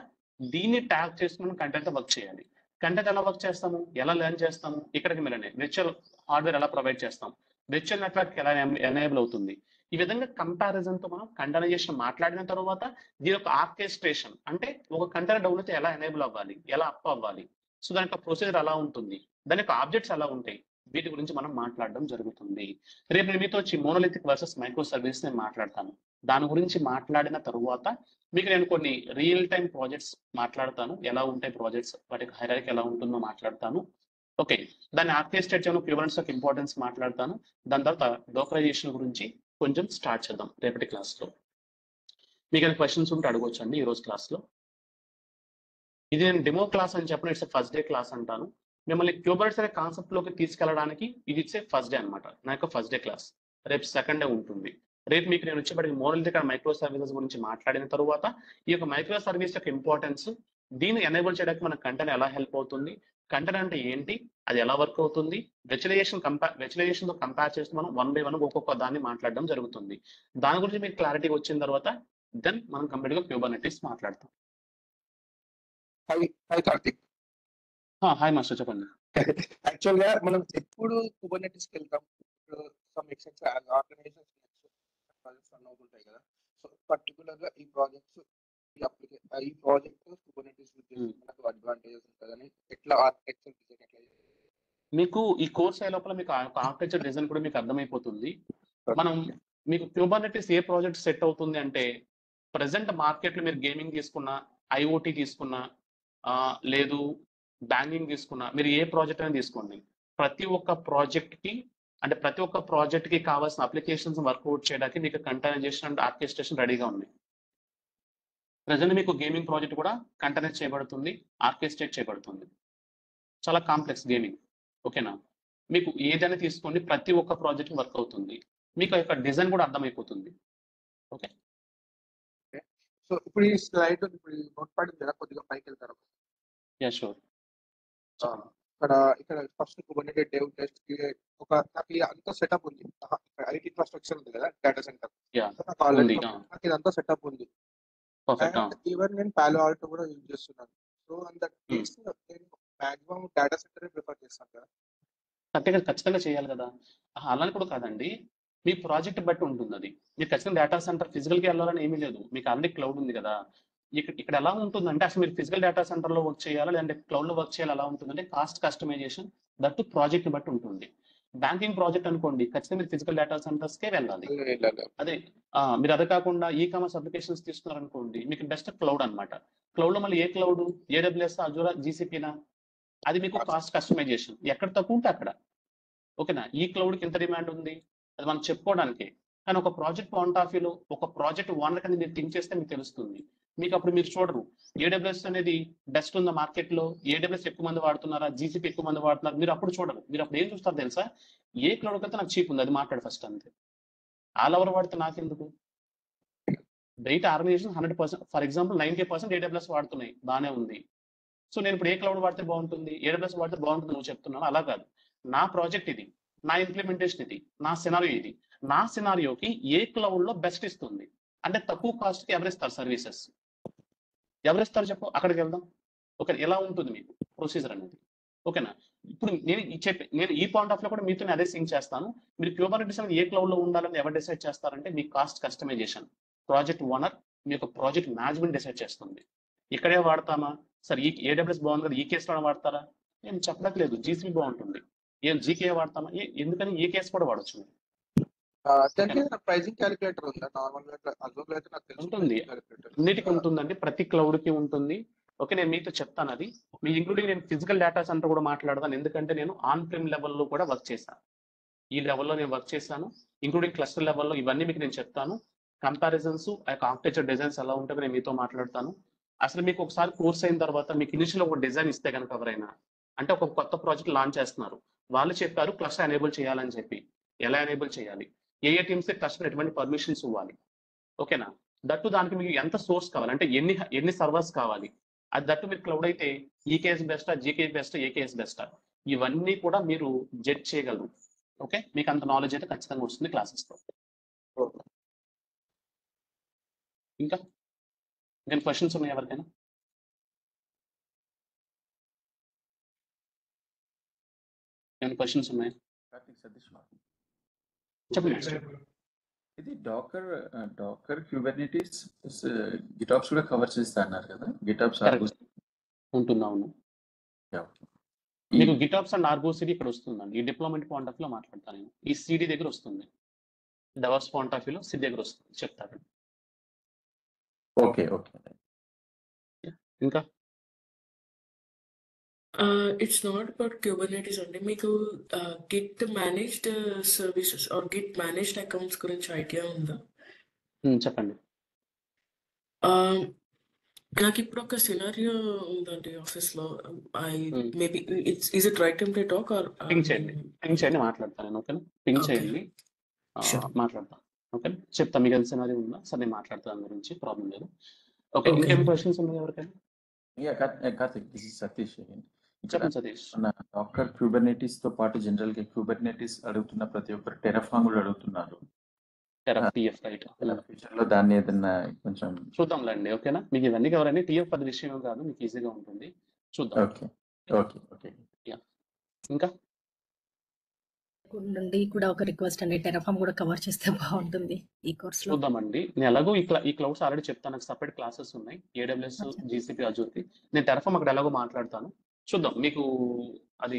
దీన్ని ట్యాగ్ చేసి మనం కంటెంట్ వర్క్ చేయాలి. కంటెంట్ ఎలా వర్క్ చేస్తాము, ఎలా లెర్న్ చేస్తాము, ఇక్కడికి మీరనే విర్చువల్ హార్డ్వేర్ ఎలా ప్రొవైడ్ చేస్తాం, విర్చువల్ నెట్వర్క్ ఎలా ఎనేబుల్ అవుతుంది. ఈ విధంగా కంపారిజన్ తో మనం కంటైనరైజేషన్ మాట్లాడిన తర్వాత దీని యొక్క ఆర్కెస్ట్రేషన్ అంటే ఒక కంటైనర్ డెవలప్ ఎలా ఎనేబుల్ అవ్వాలి, ఎలా అప్ అవ్వాలి, సో దాని యొక్క ప్రొసీజర్ ఎలా ఉంటుంది, దాని యొక్క ఆబ్జెక్ట్స్ ఎలా ఉంటాయి, వీటి గురించి మనం మాట్లాడడం జరుగుతుంది. రేపు నేను మీతో వచ్చి మోనోలిథిక్ వర్సెస్ మైక్రో సర్వీస్ నేను మాట్లాడతాను. దాని గురించి మాట్లాడిన తరువాత మీకు నేను కొన్ని రియల్ టైం ప్రాజెక్ట్స్ మాట్లాడతాను, ఎలా ఉంటాయి ప్రాజెక్ట్స్, వాటి హైరార్కీ ఎలా ఉంటుందో మాట్లాడతాను. ఓకే, దాన్ని ఆర్కెస్ట్రేట్ చేయడం క్యూబర్నెట్స్ ఆఫ్ ఇంపార్టెన్స్ మాట్లాడతాను. దాని తర్వాత డోకరైజేషన్ గురించి కొంచెం స్టార్ట్ చేద్దాం రేపటి క్లాస్లో. మీకు ఏమైనా క్వశ్చన్స్ ఉంటే అడగొచ్చు అండి ఈ రోజు క్లాస్లో. ఇది నేను డెమో క్లాస్ అని చెప్పిన ఇట్స్ ఫస్ట్ డే క్లాస్ అంటాను. మిమ్మల్ని క్యూబర్నెట్స్ అనే కాన్సెప్ట్ లోకి తీసుకెళ్ళడానికి ఇది ఇట్స్ ఫస్ట్ డే అనమాట, నా యొక్క ఫస్ట్ డే క్లాస్. రేపు సెకండ్ డే ఉంటుంది. రేపు మీకు నేను వచ్చేప్పటికి మోనోలిథిక్ అండ్ మైక్రో సర్వీసెస్ గురించి మాట్లాడిన తర్వాత ఈ యొక్క మైక్రో సర్వీస్ యొక్క ఇంపార్టెన్స్, దీన్ని ఎనేబుల్ చేయడానికి మన కంటెంట్ ఎలా హెల్ప్ అవుతుంది, కంటెంట్ అంటే ఏంటి, అది ఎలా వర్క్ అవుతుంది, వెర్చువలైజేషన్ తో కంపేర్ చేసి మనం 1 by 1 ఒక్కొక్క దాన్ని మాట్లాడడం జరుగుతుంది. దాని గురించి మీకు క్లారిటీ వచ్చిన తర్వాత దెన్ మనం కంప్లీట్ గా క్యూబర్నెటిక్స్ మాట్లాడతాం. హాయ్ కార్తిక్. హాయ్ మాస్టర్, చెప్పండి. యాక్చువల్ గా మనం ఎప్పుడు కుబర్నెటిస్ కి వెళ్తాం, some excepts organizations projects run అవుతుంటాయి కదా. సో పర్టికులర్ గా ఈ ప్రాజెక్ట్స్ ఈ ప్రాజెక్ట్ కుబర్నెటిస్ మనకు అడ్వాంటేజెస్ ఉంటుందని ఎట్లా ఆర్కిటెక్చర్ డిజైన్ ఎట్లా మీకు ఈ కోర్స్ అయ్యే లోపల మీకు ఆర్కిటెక్చర్ డిజైన్ కూడా మీకు అర్థమైపోతుంది. మనం మీకు క్యూబర్నెటిస్ ఏ ప్రాజెక్ట్ సెట్ అవుతుంది అంటే, ప్రెసెంట్ మార్కెట్ లో మీరు గేమింగ్ తీసుకున్నా, ఐఓటీ తీసుకున్నా, లేదు బ్యాంకింగ్ తీసుకున్నా, మీరు ఏ ప్రాజెక్ట్ అయినా తీసుకోండి, ప్రతి ఒక్క ప్రాజెక్ట్ కి కావాల్సిన అప్లికేషన్స్ వర్కౌట్ చేయడానికి మీకు కంటైనరైజేషన్ అండ్ ఆర్కెస్ట్రేషన్ రెడీగా ఉంది. ప్రెసెంట్ మీకు గేమింగ్ ప్రాజెక్ట్ కూడా కంటైనరైజ్ చేయబడుతుంది, ఆర్కెస్ట్రేట్ చేయబడుతుంది. చాలా కాంప్లెక్స్ గేమింగ్, ఓకేనా. మీకు ఏదైనా తీసుకోండి, ప్రతి ఒక్క ప్రాజెక్ట్ వర్క్ అవుతుంది, మీకు ఆ యొక్క డిజైన్ కూడా అర్థమైపోతుంది. ఓకే, సో ఇప్పుడు ఈ స్లైడ్ ఇప్పుడు నోట్ ప్యాడ్ ఉంది కదా, కొద్దిగా పైకి వెళ్తారు. Yeah sure. ఇక్కడ ఫస్ట్ కుబర్నెటిస్ డెవ్ టెస్ట్ ఒక నాకు అంతా సెటప్ ఉంది, ఐటీ ఇన్ఫ్రాస్ట్రక్చర్ ఉంది కదా, డేటా సెంటర్ నాకు ఆల్రెడీ నాకు ఇదంతా సెటప్ ఉంది. అండ్ ఈవెన్ నేను పాలో ఆల్టో కూడా యూజ్ చేస్తున్నాను. సో అంత నేను మాక్సిమం డేటా సెంటర్ ప్రిఫర్ చేస్తాను కదా. ఖచ్చితంగా చేయాలి కదా. అలానే కూడా కాదండి, మీ ప్రాజెక్ట్ బట్టి ఉంటుంది అది. మీరు ఖచ్చితంగా డేటా సెంటర్ ఫిజికల్ గా వెళ్ళాలని ఏమీ లేదు, మీకు ఆల్రెడీ క్లౌడ్ ఉంది కదా. ఇక్కడ ఎలా ఉంటుందంటే, అసలు మీరు ఫిజికల్ డేటా సెంటర్ లో వర్క్ చేయాలా లేదంటే క్లౌడ్ లో వర్క్ చేయాలి, ఎలా ఉంటుందంటే కాస్ట్ కస్టమైజేషన్ దట్టు ప్రాజెక్ట్ బట్టి ఉంటుంది. బ్యాంకింగ్ ప్రాజెక్ట్ అనుకోండి, ఖచ్చితంగా మీరు ఫిజికల్ డేటా సెంటర్స్ కే వెళ్ళాలి. అదే మీరు అదే కాకుండా ఈ కామర్స్ అప్లికేషన్స్ తీసుకున్నారనుకోండి, మీకు బెస్ట్ క్లౌడ్ అనమాట. క్లౌడ్ లో మళ్ళీ ఏ క్లౌడ్, AWS, అజూరా, GCPనా, అది మీకు కాస్ట్ కస్టమైజేషన్ ఎక్కడ తక్కువ ఉంటే అక్కడ, ఓకేనా. ఈ క్లౌడ్ కి ఎంత డిమాండ్ ఉంది అది మనం చెప్పుకోవడానికి, కానీ ఒక ప్రాజెక్ట్ పాయింట్ ఆఫ్ వ్యూలో ఒక ప్రాజెక్ట్ ఓనర్ కింద మీరు థింక్ చేస్తే మీకు తెలుస్తుంది. మీకు అప్పుడు మీరు చూడరు AWS అనేది బెస్ట్ ఉందా మార్కెట్ లో, AWS ఎక్కువ మంది వాడుతున్నారా, GCP ఎక్కువ మంది వాడుతున్నారు, మీరు అప్పుడు చూడరు. మీరు అప్పుడు ఏం చూస్తారు తెలుసా, ఏ క్లౌడ్ కంటే నాకు చీప్ ఉంది అది మాట్లాడు ఫస్ట్, అంతే. ఆల్ ఓవర్ వాడితే నాకెందుకు. బయట ఆర్గనైజేషన్ 100%, ఫర్ ఎగ్జాంపుల్ 90% AWS వాడుతున్నాయి, బాగానే ఉంది. సో నేను ఇప్పుడు ఏ క్లౌడ్ వాడితే బాగుంటుంది, AWS వాడితే బాగుంటుంది నువ్వు చెప్తున్నాను, అలా కాదు. నా ప్రాజెక్ట్ ఇది, నా ఇంప్లిమెంటేషన్ ఇది, నా సినారియో ఇది, నా సినారియోకి ఏ క్లౌడ్ లో బెస్ట్ ఇస్తుంది అంటే తక్కువ కాస్ట్ కి ఎవరిస్తారు సర్వీసెస్, ఎవరిస్తారు చెప్పు, అక్కడికి వెళ్దాం. ఓకే, ఎలా ఉంటుంది మీకు ప్రొసీజర్ అనేది, ఓకేనా. ఇప్పుడు నేను ఈ పాయింట్ ఆఫ్ లో కూడా మీతో అదే సింక్ చేస్తాను. మీరు క్యూబర్నెటిస్ అనేది ఏ క్లౌడ్ లో ఉండాలని ఎవరు డిసైడ్ చేస్తారంటే, మీ కాస్ట్ కస్టమైజేషన్ ప్రాజెక్ట్ ఓనర్, మీ యొక్క ప్రాజెక్ట్ మేనేజ్మెంట్ డిసైడ్ చేస్తుంది. ఇక్కడే వాడతామా, సరే ఈ AWS బాగుంది కదా, ఈ కేసులో వాడతారా, ఏం చెప్పట్లేదు, GCP బాగుంటుంది, ఏం GKA వాడతామా, ఎందుకని ఈ కేసు కూడా వాడచ్చు. ప్రైసింగ్ క్యాలిక్యులేటర్ ఉందా నార్మల్ గా, అజూర్ లో అయితే నాకు తెలుసు ఉంటుంది, అన్నిటికీ ఉంటుందండి, ప్రతి క్లౌడ్ కి ఉంటుంది. ఓకే, నేను మీతో చెప్తాను అది. మీ ఇంక్లూడింగ్ నేను ఫిజికల్ డేటా సెంటర్ కూడా మాట్లాడతాను, ఎందుకంటే నేను ఆన్ ప్రిమ్ లెవెల్లో కూడా వర్క్ చేశాను. ఈ లెవెల్లో నేను వర్క్ చేశాను, ఇంక్లూడింగ్ క్లస్టర్ లెవెల్లో, ఇవన్నీ మీకు నేను చెప్తాను. కంపారిజన్స్, ఆ యొక్క ఆర్కిటెక్చర్ డిజైన్స్ ఎలా ఉంటాయో నేను మీతో మాట్లాడతాను. అసలు మీకు ఒకసారి కోర్స్ అయిన తర్వాత మీకు ఇనిషియల్ ఒక డిజైన్ ఇస్తే కనుక ఎవరైనా, అంటే ఒక కొత్త ప్రాజెక్ట్ లాంచ్ చేస్తున్నారు, వాళ్ళు చెప్పారు క్లస్టర్ ఎనేబుల్ చేయాలని చెప్పి, ఎలా ఎనేబుల్ చేయాలి, ఏ టీమ్స్ క్లస్టర్ ఎటువంటి పర్మిషన్స్ ఇవ్వాలి, ఓకేనా. దట్టు దానికి మీకు ఎంత సోర్స్ కావాలి, అంటే ఎన్ని సర్వర్స్ కావాలి, అది దట్టు మీరు క్లౌడ్ అయితే EKS బెస్టా, GKS బెస్టా, AKS బెస్టా, ఇవన్నీ కూడా మీరు జడ్జ్ చేయగలరు. ఓకే, మీకు అంత నాలెడ్జ్ అయితే ఖచ్చితంగా వస్తుంది క్లాసెస్లో. ఇంకా ఇంకా క్వశ్చన్స్ ఉన్నాయి ఎవరికైనా? ఏమైనా క్వశ్చన్స్ ఉన్నాయి? కార్తిక్ సతీష్ మాట్లాడు. చెప్పండి. ఇది డాకర్ క్యూబర్నెటీస్ గిటాప్స్ కూడా కవర్ చేస్తా అన్నారు కదా, గిటాప్స్ ఉంటుంది. అవును, మీకు గిటాప్స్ అండ్ ఆర్గో సిడి ఇక్కడ వస్తుందండి. ఈ డిప్లోమెంట్ పాయింట్ ఆఫ్ లో మాట్లాడతాను నేను. ఈ సిడి దగ్గర వస్తుంది, డెవాప్స్ పాయింట్ ఆఫ్ వ్యూలో సిడి దగ్గర వస్తుంది, చెప్తాను. Okay okay. ఇంకా ఇట్స్ నాట్ అబౌట్ క్యూబర్నెటీస్ అండి. మీకు git managed services or git managed accounts గురించి ఐడియా ఉందా? చెప్పండి. నాకు ఇప్పుడు ఒక సినారియో ఉందండి ఆఫీస్ లో. Maybe is it right time to talk or ping చేయండి మాట్లాడతాను నేను. ఓకేనా, పింగ్ చేయండి, మాట్లాడతాను. ఓకే, చెప్తా. మీకు తెలిసిన సినారియో ఉందా? సరే, నేను మాట్లాడతాను దాని గురించి, ప్రాబ్లం లేదు. ఓకే, ఇంకేమైనా క్వశ్చన్స్ ఉన్నాయి ఎవరికైనా? Karthik, this is Satish. చెప్పండి సతీష్. మన డాకర్ క్యూబర్నెటీస్ తో పాటు జనరల్ గా క్యూబర్నెటీస్ అడుగుతున్న ప్రతి ఒక్కరు టెరాఫార్మ్ కూడా అడుగుతున్నారు. ఫ్యూచర్ లో దాన్ని ఏదన్నా కొంచెం చూద్దాంలేండి. ఓకేనా, మీకు ఇవన్నీ కవర్ టీఎఫ్ అది విషయం కాదు, మీకు ఈజీగా ఉంటుంది, చూద్దాం. Okay okay okay. ఇంకా నుండి కూడా ఒక రిక్వెస్ట్ అండి, టెరాఫామ్ కూడా కవర్ చేస్తే బాగుంటుంది ఈ కోర్స్ లో. చూద్దామండి. నేను ఎలాగో ఈ క్లౌడ్స్ ఆల్రెడీ చెప్తాను, నాకు సపరేట్ క్లాసెస్ ఉన్నాయి, AWS, GCP, అజూర్కి. నేను టెరాఫామ్ అక్కడ ఎలాగో మాట్లాడతాను, చూద్దాం. మీకు అది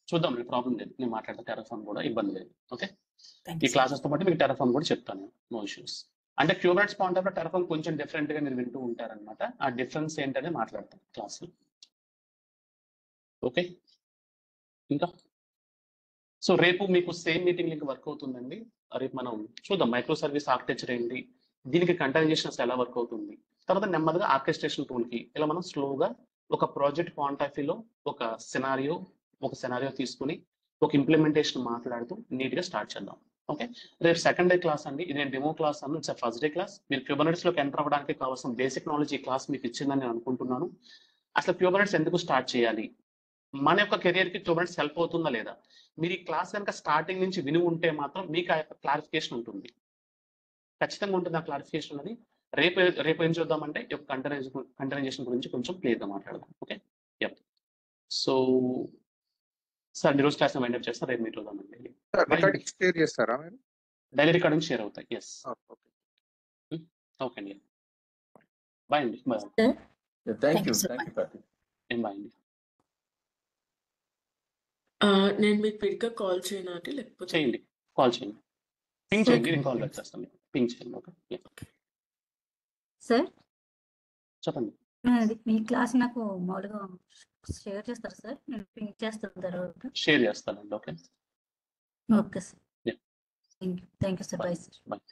చూద్దాం, ప్రాబ్లం లేదు, నేను మాట్లాడతాను. టెరాఫామ్ కూడా ఇబ్బంది లేదు. ఓకే, ఈ క్లాసెస్ తో పాటు మీకు టెరాఫామ్ కూడా చెప్తాను, నో ఇష్యూస్. అంటే క్యూబర్నెట్స్ పాయింట్ ఆఫ్ టెరాఫామ్ కొంచెం డిఫరెంట్ గా మీరు వింటూ ఉంటారనమాట. ఆ డిఫరెన్స్ ఏంటనే మాట్లాడతాను క్లాస్లో. ఓకే, ఇంకా సో రేపు మీకు సేమ్ మీటింగ్ లింక్ వర్క్ అవుతుందండి. రేపు మనం చూద్దాం మైక్రో సర్వీస్ ఆర్కిటెక్చర్ ఏంటి, దీనికి కంటైనరైజేషన్ ఎలా వర్క్ అవుతుంది, తర్వాత నెమ్మదిగా ఆర్కెస్ట్రేషన్ టూల్కి ఇలా మనం స్లోగా ఒక ప్రాజెక్ట్ పాయింట్ ఆఫ్ వ్యూలో ఒక సెనారియో తీసుకుని ఒక ఇంప్లిమెంటేషన్ మాట్లాడుతూ నీట్గా స్టార్ట్ చేద్దాం. ఓకే, రేపు సెకండ్ డే క్లాస్ అండి. ఇది నేను డెమో క్లాస్ అన్న, ఇట్స్ ఫస్ట్ డే క్లాస్. మీరు క్యూబర్నెట్స్లోకి ఎంటర్ అవ్వడానికి కావాల్సిన బేసిక్ నాలెడ్జ్ ఈ క్లాస్ మీకు ఇచ్చిందని నేను అనుకుంటున్నాను. అసలు క్యూబర్నెట్స్ ఎందుకు స్టార్ట్ చేయాలి, మన యొక్క కెరియర్కి క్యూబర్నెట్స్ హెల్ప్ అవుతుందా లేదా, మీరు ఈ క్లాస్ కనుక స్టార్టింగ్ నుంచి విని ఉంటే మాత్రం మీకు ఆ యొక్క క్లారిఫికేషన్ ఉంటుంది, ఖచ్చితంగా ఉంటుంది ఆ క్లారిఫికేషన్ అనేది. రేపు ఏం చూద్దామంటే ఈ యొక్క కంటైనరైజేషన్ గురించి కొంచెం క్లియర్గా మాట్లాడదాం. ఓకే, సో సార్ ఈరోజు క్లాస్ వైండప్ చేస్తాను, రేపు మీట్ అవుదామండి. డైలీ రికార్డింగ్ షేర్ అవుతాయి. ఎస్, ఓకే అండి. బాయ్ అండి. బాయ్. Thank you. బాయ్ అండి. నేను మీకు పిడ్గా కాల్ చేయనా అంటే, లేకపోతే చేయండి, కాల్ చేయండి, పింగ్ చేయండి, నేను కాల్ బ్యాక్ చేస్తాను. పింగ్ చేయండి. ఓకే సార్, చెప్పండి. మీ క్లాస్ నాకు మామూలుగా షేర్ చేస్తారు సార్, నేను పింక్ చేస్తాను తర్వాత. షేర్ చేస్తానండి. Okay okay sir, thank you sir. Bye sir. Bye.